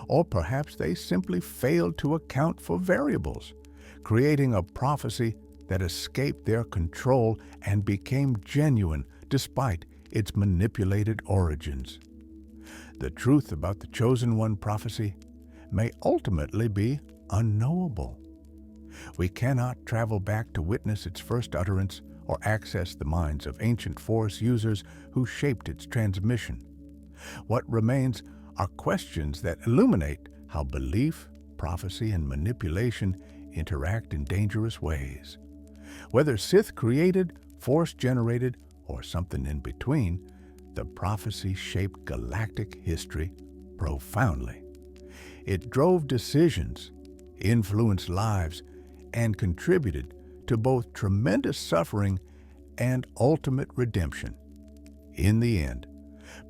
Or perhaps they simply failed to account for variables, creating a prophecy that escaped their control and became genuine despite its manipulated origins. The truth about the Chosen One prophecy may ultimately be unknowable. We cannot travel back to witness its first utterance or access the minds of ancient Force users who shaped its transmission. What remains are questions that illuminate how belief, prophecy, and manipulation interact in dangerous ways. Whether Sith created, Force generated, or something in between, the prophecy shaped galactic history profoundly. It drove decisions, influenced lives, and contributed to both tremendous suffering and ultimate redemption. In the end,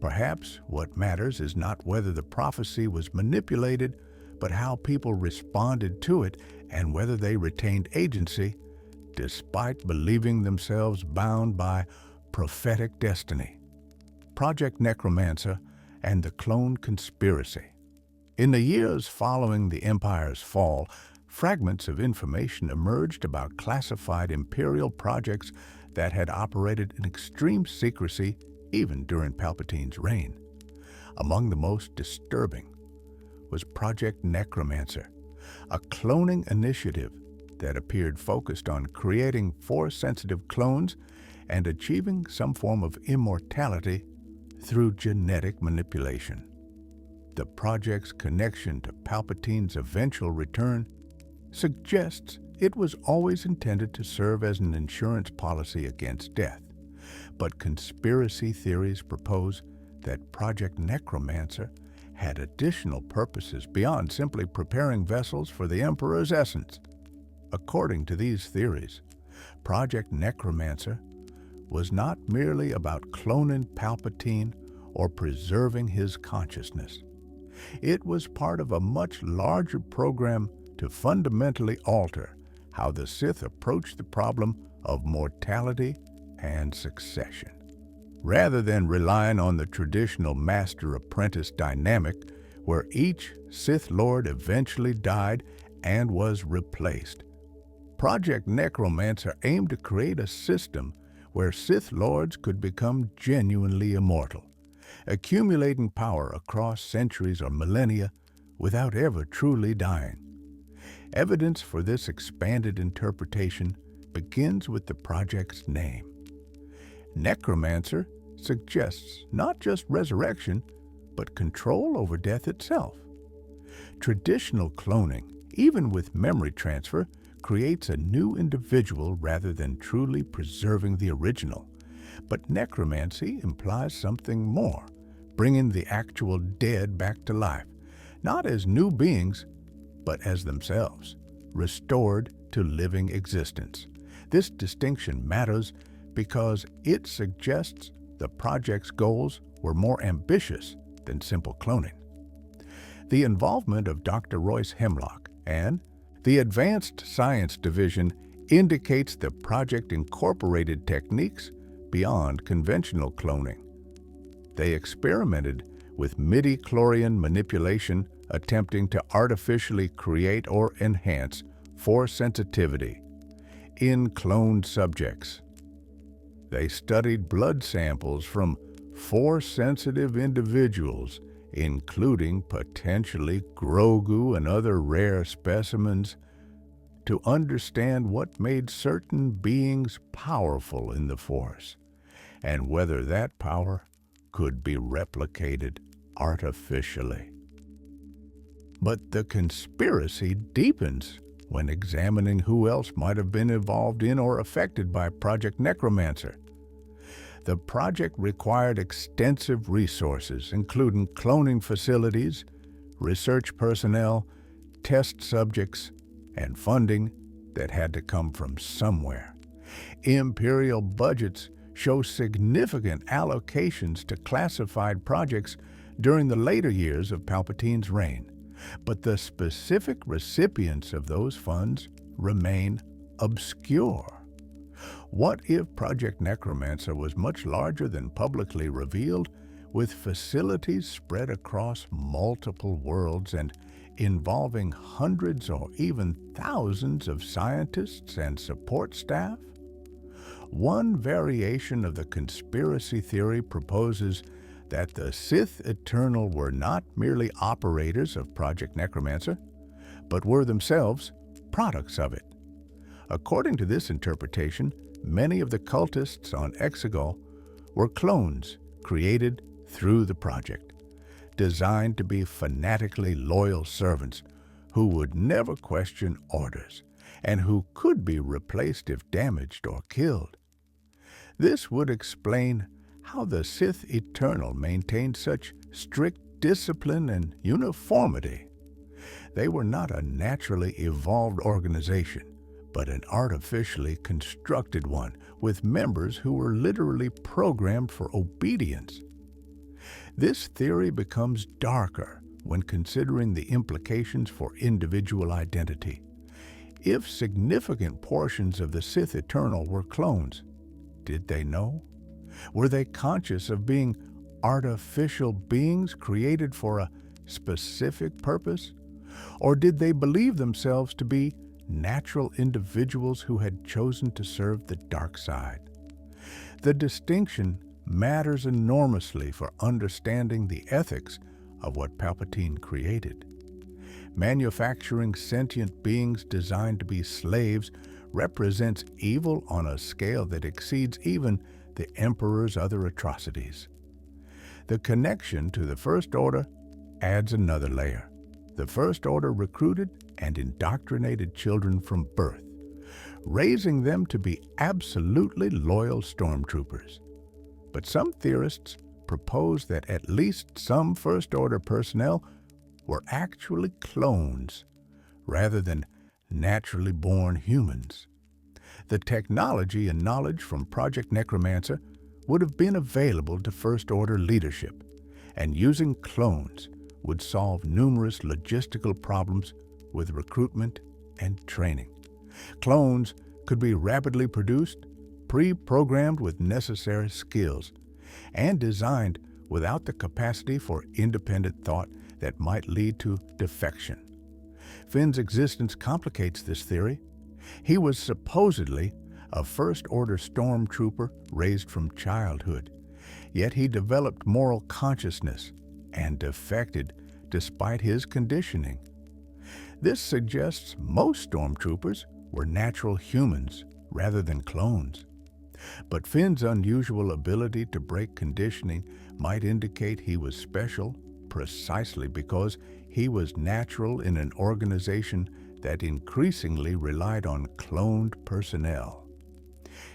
perhaps what matters is not whether the prophecy was manipulated, but how people responded to it and whether they retained agency despite believing themselves bound by prophetic destiny. Project Necromancer and the Clone Conspiracy. In the years following the Empire's fall, fragments of information emerged about classified Imperial projects that had operated in extreme secrecy even during Palpatine's reign. Among the most disturbing was Project Necromancer, a cloning initiative that appeared focused on creating Force-sensitive clones and achieving some form of immortality through genetic manipulation. The project's connection to Palpatine's eventual return suggests it was always intended to serve as an insurance policy against death. But conspiracy theories propose that Project Necromancer had additional purposes beyond simply preparing vessels for the Emperor's essence. According to these theories, Project Necromancer was not merely about cloning Palpatine or preserving his consciousness. It was part of a much larger program to fundamentally alter how the Sith approached the problem of mortality and succession. Rather than relying on the traditional master-apprentice dynamic, where each Sith Lord eventually died and was replaced, Project Necromancer aimed to create a system where Sith Lords could become genuinely immortal, accumulating power across centuries or millennia without ever truly dying. Evidence for this expanded interpretation begins with the project's name. Necromancer suggests not just resurrection, but control over death itself. Traditional cloning, even with memory transfer, creates a new individual rather than truly preserving the original. But necromancy implies something more, bringing the actual dead back to life, not as new beings, but as themselves, restored to living existence. This distinction matters because it suggests the project's goals were more ambitious than simple cloning. The involvement of Dr. Royce Hemlock and the Advanced Science Division indicates the project incorporated techniques beyond conventional cloning. They experimented with midi-chlorian manipulation, attempting to artificially create or enhance Force sensitivity in cloned subjects. They studied blood samples from Force-sensitive individuals, including potentially Grogu and other rare specimens, to understand what made certain beings powerful in the Force, and whether that power could be replicated artificially. But the conspiracy deepens when examining who else might have been involved in or affected by Project Necromancer. The project required extensive resources, including cloning facilities, research personnel, test subjects, and funding that had to come from somewhere. Imperial budgets show significant allocations to classified projects during the later years of Palpatine's reign, but the specific recipients of those funds remain obscure. What if Project Necromancer was much larger than publicly revealed, with facilities spread across multiple worlds and involving hundreds or even thousands of scientists and support staff? One variation of the conspiracy theory proposes that the Sith Eternal were not merely operators of Project Necromancer, but were themselves products of it. According to this interpretation, many of the cultists on Exegol were clones created through the project, designed to be fanatically loyal servants who would never question orders and who could be replaced if damaged or killed. This would explain how the Sith Eternal maintained such strict discipline and uniformity. They were not a naturally evolved organization, but an artificially constructed one with members who were literally programmed for obedience. This theory becomes darker when considering the implications for individual identity. If significant portions of the Sith Eternal were clones, did they know? Were they conscious of being artificial beings created for a specific purpose? Or did they believe themselves to be natural individuals who had chosen to serve the dark side? The distinction matters enormously for understanding the ethics of what Palpatine created. Manufacturing sentient beings designed to be slaves represents evil on a scale that exceeds even the Emperor's other atrocities. The connection to the First Order adds another layer. The First Order recruited and indoctrinated children from birth, raising them to be absolutely loyal stormtroopers. But some theorists propose that at least some First Order personnel were actually clones rather than naturally born humans. The technology and knowledge from Project Necromancer would have been available to First Order leadership, and using clones would solve numerous logistical problems with recruitment and training. Clones could be rapidly produced, pre-programmed with necessary skills, and designed without the capacity for independent thought that might lead to defection. Finn's existence complicates this theory. He was supposedly a First Order stormtrooper raised from childhood, yet he developed moral consciousness and defected despite his conditioning. This suggests most stormtroopers were natural humans rather than clones. But Finn's unusual ability to break conditioning might indicate he was special precisely because he was natural in an organization that increasingly relied on cloned personnel.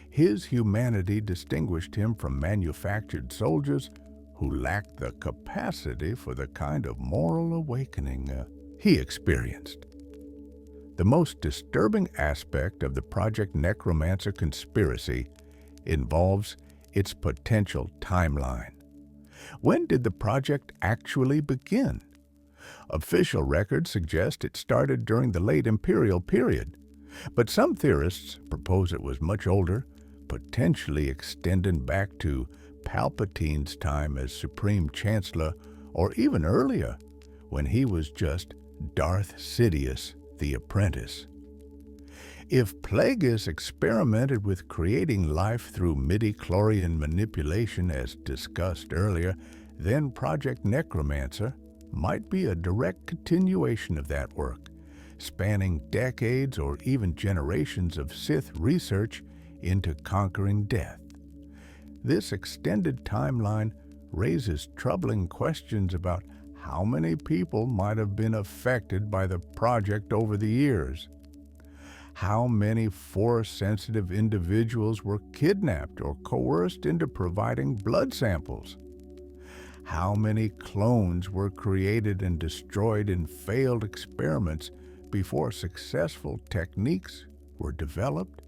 His humanity distinguished him from manufactured soldiers who lacked the capacity for the kind of moral awakening he experienced. The most disturbing aspect of the Project Necromancer conspiracy involves its potential timeline. When did the project actually begin? Official records suggest it started during the late Imperial period, but some theorists propose it was much older, potentially extending back to Palpatine's time as Supreme Chancellor, or even earlier, when he was just Darth Sidious, the apprentice. If Plagueis experimented with creating life through midi-chlorian manipulation as discussed earlier, then Project Necromancer might be a direct continuation of that work, spanning decades or even generations of Sith research into conquering death. This extended timeline raises troubling questions about how many people might have been affected by the project over the years. How many Force-sensitive individuals were kidnapped or coerced into providing blood samples? How many clones were created and destroyed in failed experiments before successful techniques were developed?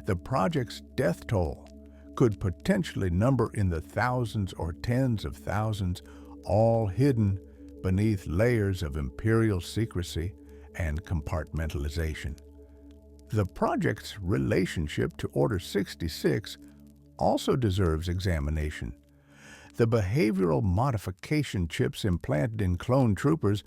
The project's death toll could potentially number in the thousands or tens of thousands, all hidden beneath layers of imperial secrecy and compartmentalization. The project's relationship to Order 66 also deserves examination. The behavioral modification chips implanted in clone troopers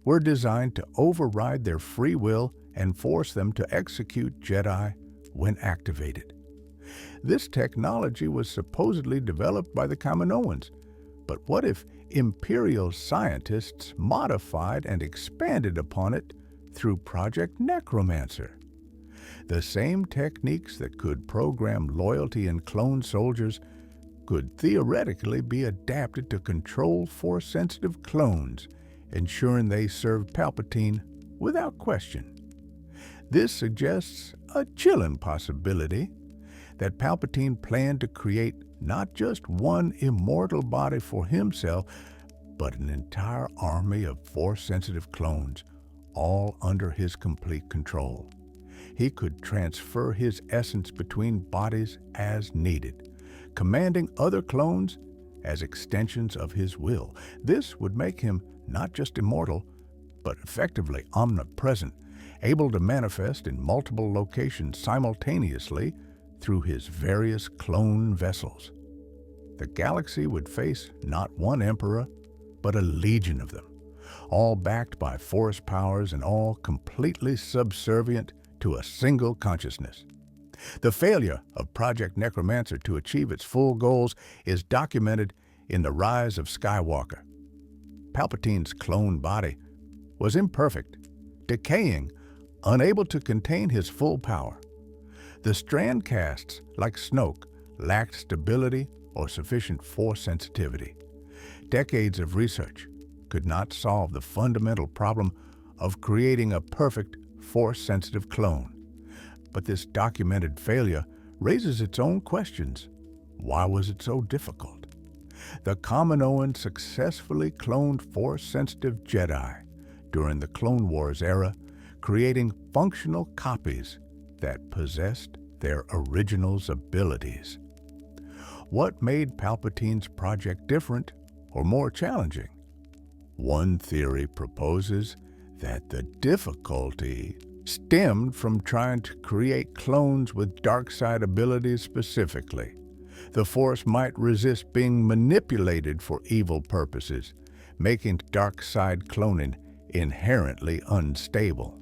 were designed to override their free will and force them to execute Jedi when activated. This technology was supposedly developed by the Kaminoans, but what if Imperial scientists modified and expanded upon it through Project Necromancer? The same techniques that could program loyalty in clone soldiers could theoretically be adapted to control Force-sensitive clones, ensuring they serve Palpatine without question. This suggests a chilling possibility that Palpatine planned to create not just one immortal body for himself, but an entire army of Force-sensitive clones, all under his complete control. He could transfer his essence between bodies as needed, commanding other clones as extensions of his will. This would make him not just immortal, but effectively omnipresent, able to manifest in multiple locations simultaneously through his various clone vessels. The galaxy would face not one emperor, but a legion of them, all backed by force powers and all completely subservient to a single consciousness. The failure of Project Necromancer to achieve its full goals is documented in the rise of Skywalker. Palpatine's clone body was imperfect, decaying, unable to contain his full power. The strand casts, like Snoke, lacked stability or sufficient force sensitivity. Decades of research could not solve the fundamental problem of creating a perfect, force-sensitive clone. But this documented failure raises its own questions. Why was it so difficult? The Kaminoan successfully cloned force-sensitive Jedi during the Clone Wars era, creating functional copies that possessed their original's abilities. What made Palpatine's project different or more challenging? One theory proposes that the difficulty stemmed from trying to create clones with dark side abilities specifically. The Force might resist being manipulated for evil purposes, making dark side cloning inherently unstable.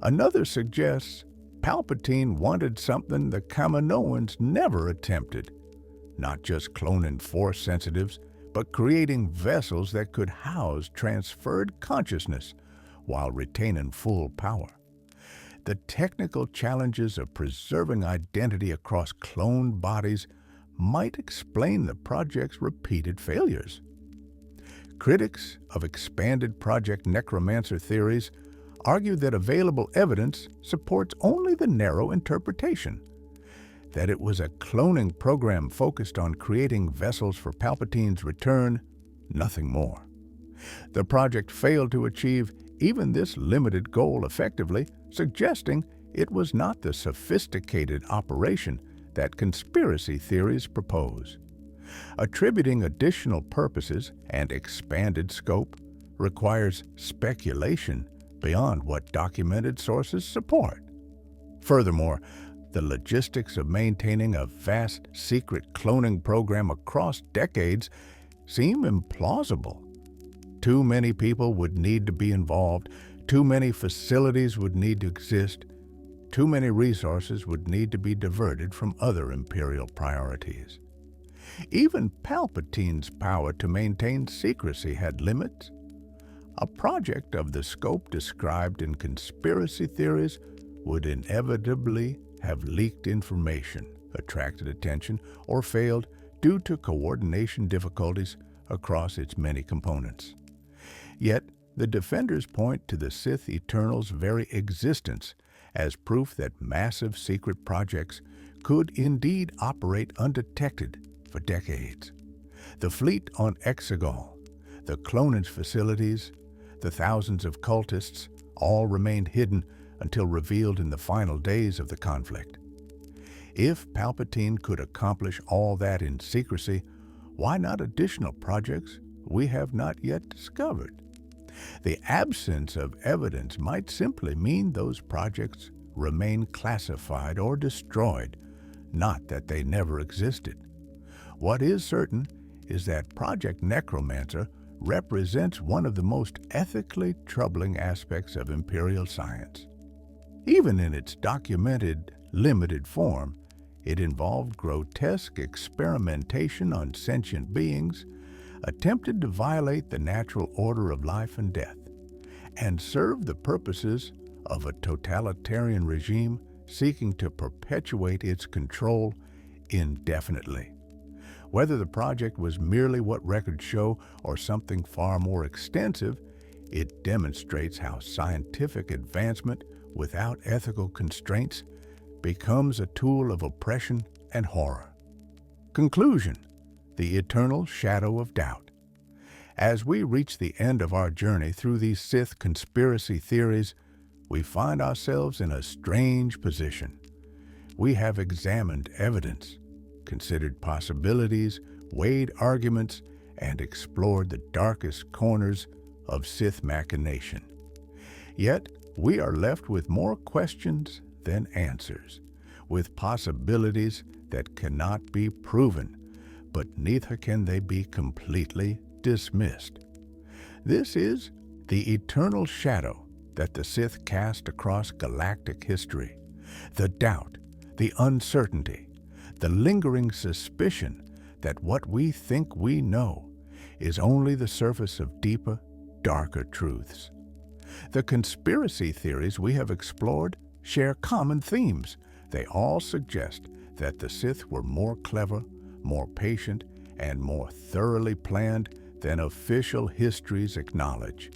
Another suggests Palpatine wanted something the Kaminoans never attempted, not just cloning Force sensitives, but creating vessels that could house transferred consciousness while retaining full power. The technical challenges of preserving identity across cloned bodies might explain the project's repeated failures. Critics of expanded Project Necromancer theories argue that available evidence supports only the narrow interpretation, that it was a cloning program focused on creating vessels for Palpatine's return, nothing more. The project failed to achieve even this limited goal effectively, suggesting it was not the sophisticated operation that conspiracy theories propose. Attributing additional purposes and expanded scope requires speculation beyond what documented sources support. Furthermore, the logistics of maintaining a vast secret cloning program across decades seem implausible. Too many people would need to be involved, too many facilities would need to exist, too many resources would need to be diverted from other imperial priorities. Even Palpatine's power to maintain secrecy had limits. A project of the scope described in conspiracy theories would inevitably have leaked information, attracted attention, or failed due to coordination difficulties across its many components. Yet, the defenders point to the Sith Eternal's very existence as proof that massive secret projects could indeed operate undetected for decades. The fleet on Exegol, the clonage facilities, the thousands of cultists all remained hidden until revealed in the final days of the conflict. If Palpatine could accomplish all that in secrecy, why not additional projects we have not yet discovered? The absence of evidence might simply mean those projects remain classified or destroyed, not that they never existed. What is certain is that Project Necromancer represents one of the most ethically troubling aspects of Imperial science. Even in its documented, limited form, it involved grotesque experimentation on sentient beings, attempted to violate the natural order of life and death, and served the purposes of a totalitarian regime seeking to perpetuate its control indefinitely. Whether the project was merely what records show or something far more extensive, it demonstrates how scientific advancement without ethical constraints becomes a tool of oppression and horror. Conclusion: the eternal shadow of doubt. As we reach the end of our journey through these Sith conspiracy theories, we find ourselves in a strange position. We have examined evidence, considered possibilities, weighed arguments, and explored the darkest corners of Sith machination. Yet, we are left with more questions than answers, with possibilities that cannot be proven, but neither can they be completely dismissed. This is the eternal shadow that the Sith cast across galactic history. The doubt, the uncertainty, the lingering suspicion that what we think we know is only the surface of deeper, darker truths. The conspiracy theories we have explored share common themes. They all suggest that the Sith were more clever, more patient, and more thoroughly planned than official histories acknowledge.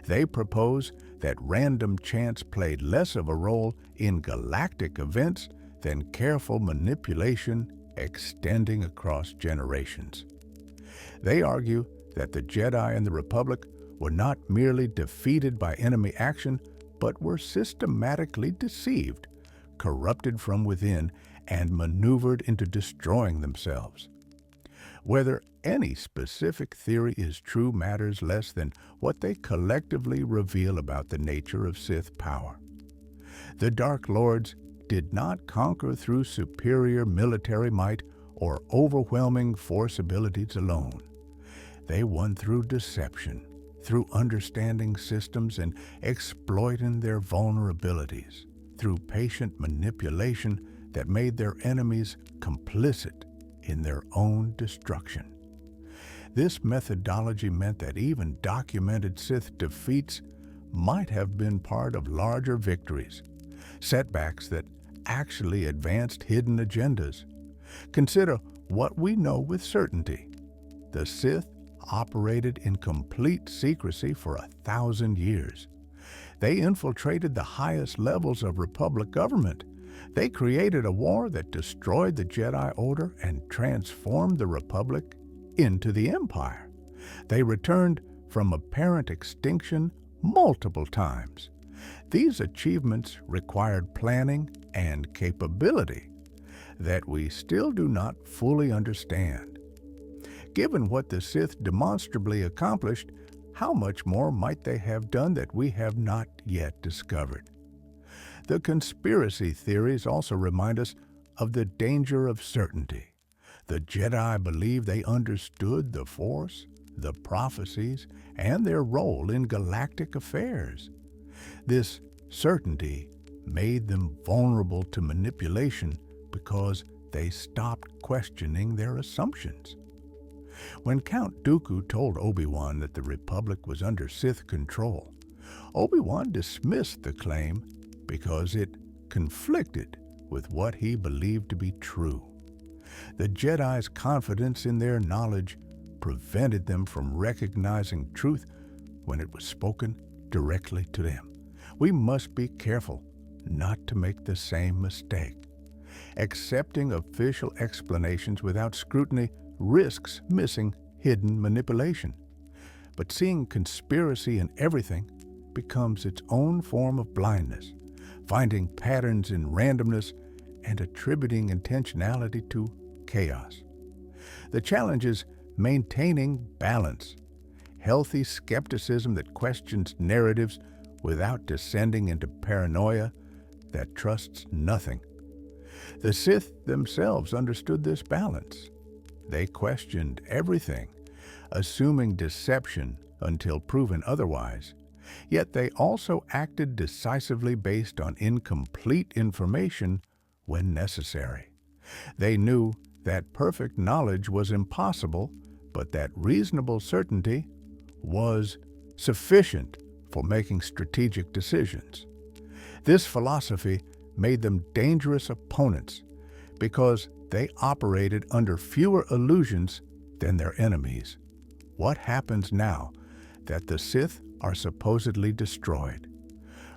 They propose that random chance played less of a role in galactic events than careful manipulation extending across generations. They argue that the Jedi and the Republic were not merely defeated by enemy action, but were systematically deceived, corrupted from within, and maneuvered into destroying themselves. Whether any specific theory is true matters less than what they collectively reveal about the nature of Sith power. The Dark Lords did not conquer through superior military might or overwhelming force abilities alone. They won through deception, through understanding systems and exploiting their vulnerabilities, through patient manipulation that made their enemies complicit in their own destruction. This methodology meant that even documented Sith defeats might have been part of larger victories, setbacks that actually advanced hidden agendas. Consider what we know with certainty. The Sith operated in complete secrecy for 1,000 years. They infiltrated the highest levels of Republic government. They created a war that destroyed the Jedi Order and transformed the Republic into the Empire. They returned from apparent extinction multiple times. These achievements required planning and capability that we still do not fully understand. Given what the Sith demonstrably accomplished, how much more might they have done that we have not yet discovered? The conspiracy theories also remind us of the danger of certainty. The Jedi believed they understood the Force, the prophecies, and their role in galactic affairs. This certainty made them vulnerable to manipulation because they stopped questioning their assumptions. When Count Dooku told Obi-Wan that the Republic was under Sith control, Obi-Wan dismissed the claim because it conflicted with what he believed to be true. The Jedi's confidence in their knowledge prevented them from recognizing truth when it was spoken directly to them. We must be careful not to make the same mistake. Accepting official explanations without scrutiny risks missing hidden manipulation. But seeing conspiracy in everything becomes its own form of blindness, finding patterns in randomness and attributing intentionality to chaos. The challenge is maintaining balance, healthy skepticism that questions narratives without descending into paranoia that trusts nothing. The Sith themselves understood this balance. They questioned everything, assuming deception until proven otherwise. Yet they also acted decisively based on incomplete information when necessary. They knew that perfect knowledge was impossible, but that reasonable certainty was sufficient for making strategic decisions. This philosophy made them dangerous opponents because they operated under fewer illusions than their enemies. What happens now that the Sith are supposedly destroyed?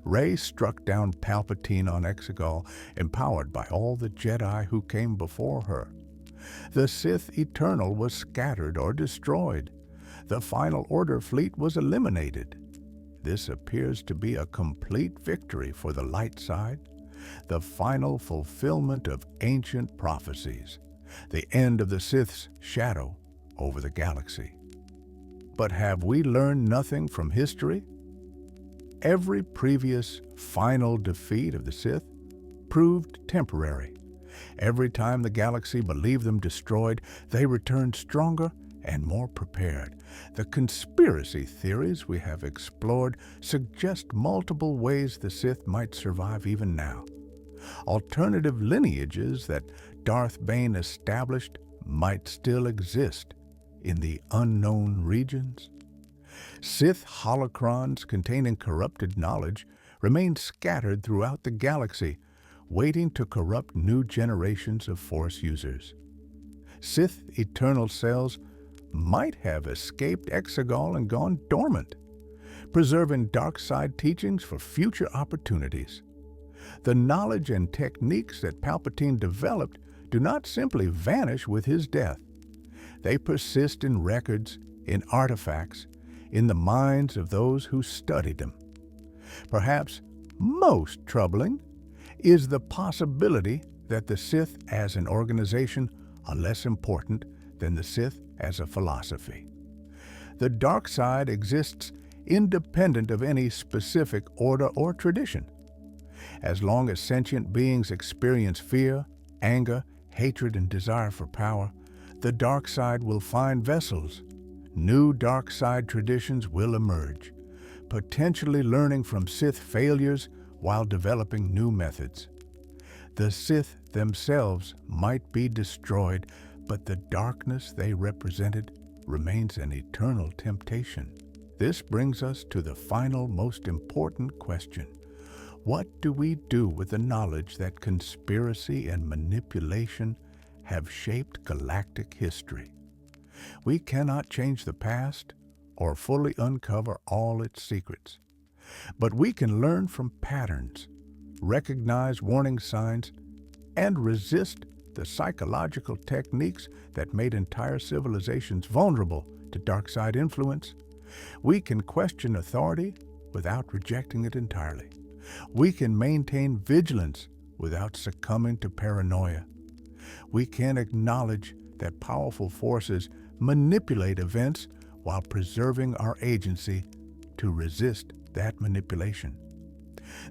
Rey struck down Palpatine on Exegol, empowered by all the Jedi who came before her. The Sith Eternal was scattered or destroyed. The Final Order fleet was eliminated. This appears to be a complete victory for the light side, the final fulfillment of ancient prophecies, the end of the Sith's shadow over the galaxy. But have we learned nothing from history? Every previous final defeat of the Sith proved temporary. Every time the galaxy believed them destroyed, they returned stronger and more prepared. The conspiracy theories we have explored suggest multiple ways the Sith might survive even now. Alternative lineages that Darth Bane established might still exist in the unknown regions. Sith holocrons containing corrupted knowledge remain scattered throughout the galaxy, waiting to corrupt new generations of Force users. Sith eternal cells might have escaped Exegol and gone dormant, preserving dark side teachings for future opportunities. The knowledge and techniques that Palpatine developed do not simply vanish with his death. They persist in records, in artifacts, in the minds of those who studied them. Perhaps most troubling is the possibility that the Sith as an organization are less important than the Sith as a philosophy. The dark side exists independent of any specific order or tradition. As long as sentient beings experience fear, anger, hatred, and desire for power, the dark side will find vessels. New dark side traditions will emerge, potentially learning from Sith failures while developing new methods. The Sith themselves might be destroyed, but the darkness they represented remains an eternal temptation. This brings us to the final, most important question. What do we do with the knowledge that conspiracy and manipulation have shaped galactic history? We cannot change the past or fully uncover all its secrets, but we can learn from patterns, recognize warning signs, and resist the psychological techniques that made entire civilizations vulnerable to dark side influence. We can question authority without rejecting it entirely. We can maintain vigilance without succumbing to paranoia. We can acknowledge that powerful forces manipulate events while preserving our agency to resist that manipulation.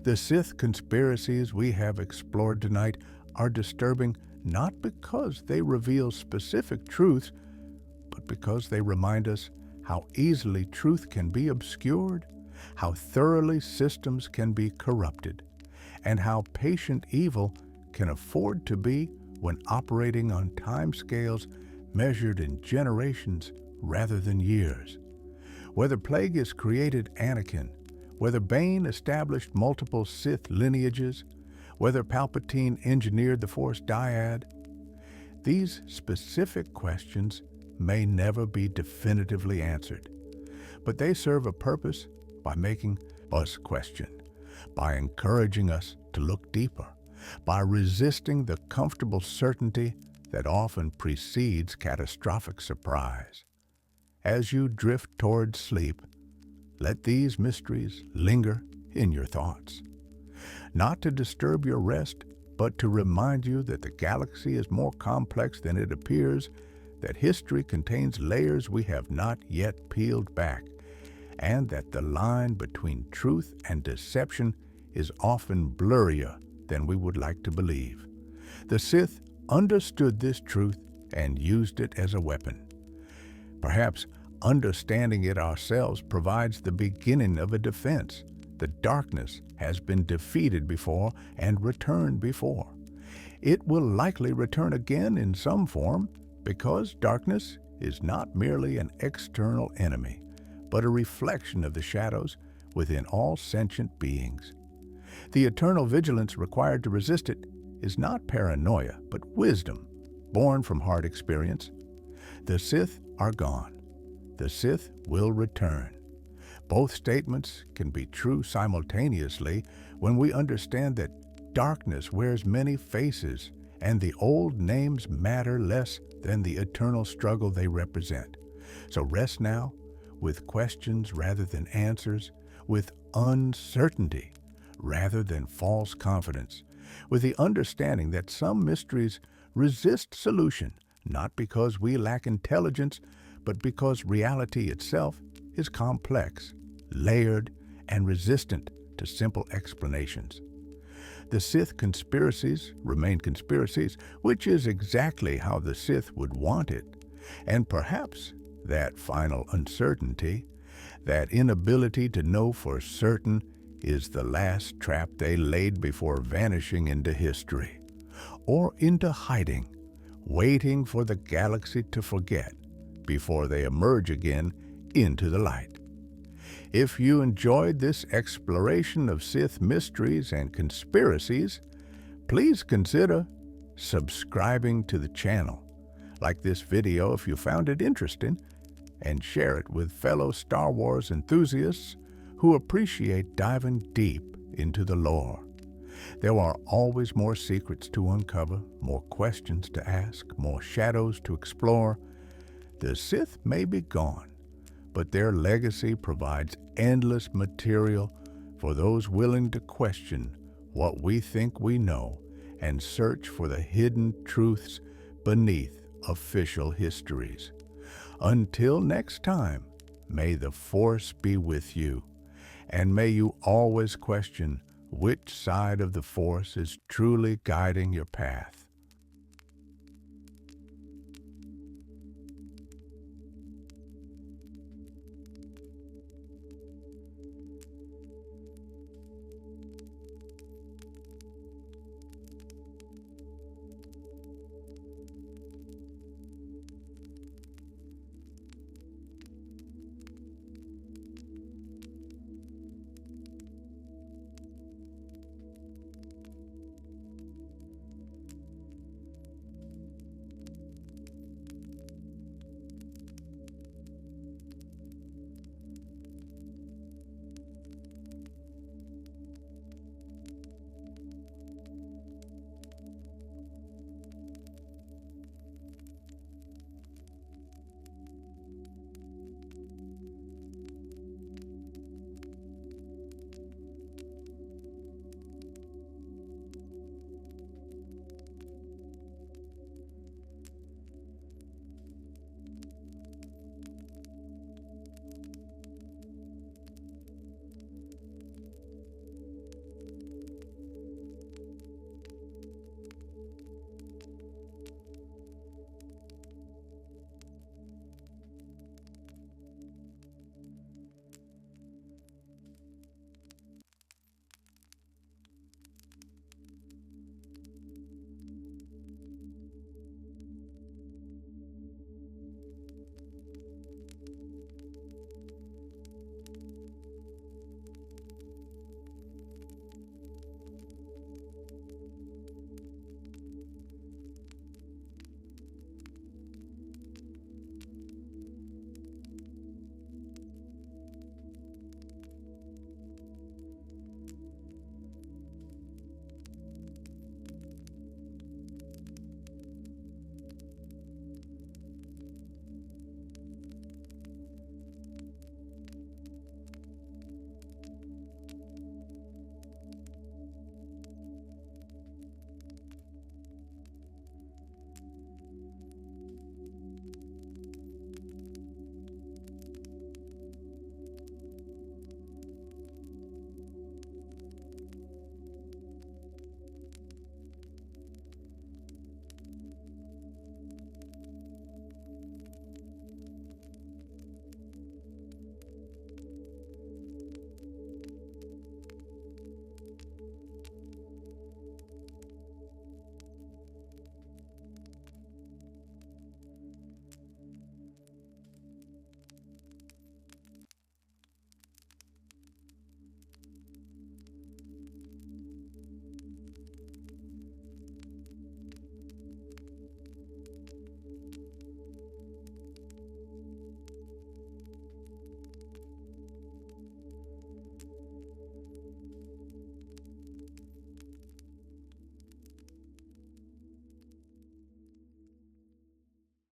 The Sith conspiracies we have explored tonight are disturbing not because they reveal specific truths, but because they remind us how easily truth can be obscured, how thoroughly systems can be corrupted, and how patient evil can afford to be when operating on timescales measured in generations rather than years. Whether Plagueis created Anakin, whether Bane established multiple Sith lineages, whether Palpatine engineered the Force dyad, these specific questions may never be definitively answered, but they serve a purpose by making us question, by encouraging us to look deeper, by resisting the comfortable certainty that often precedes catastrophic surprise. As you drift towards sleep, let these mysteries linger in your thoughts, not to disturb your rest, but to remind you that the galaxy is more complex than it appears, that history contains layers we have not yet peeled back, and that the line between truth and deception is often blurrier than we would like to believe. The Sith understood this truth and used it as a weapon. Perhaps understanding it ourselves provides the beginning of a defense. The darkness has been defeated before and returned before. It will likely return again in some form, because darkness is not merely an external enemy, but a reflection of the shadows within all sentient beings. The eternal vigilance required to resist it is not paranoia, but wisdom, born from hard experience. The Sith are gone. The Sith will return. Both statements can be true simultaneously when we understand that darkness wears many faces and the old names matter less than the eternal struggle they represent. So rest now with questions rather than answers, with uncertainty rather than false confidence, with the understanding that some mysteries resist solution, not because we lack intelligence, but because reality itself is complex, layered, and resistant to simple explanations. The Sith conspiracies remain conspiracies, which is exactly how the Sith would want it. And perhaps That final uncertainty, that inability to know for certain, is the last trap they laid before vanishing into history, or into hiding, waiting for the galaxy to forget before they emerge again into the light. If you enjoyed this exploration of Sith mysteries and conspiracies, please consider subscribing to the channel. Like this video if you found it interesting, and share it with fellow Star Wars enthusiasts who appreciate diving deep into the lore. There are always more secrets to uncover, more questions to ask, more shadows to explore. The Sith may be gone, but their legacy provides endless material for those willing to question what we think we know and search for the hidden truths beneath official histories. Until next time, may the Force be with you, and may you always question which side of the Force is truly guiding your path.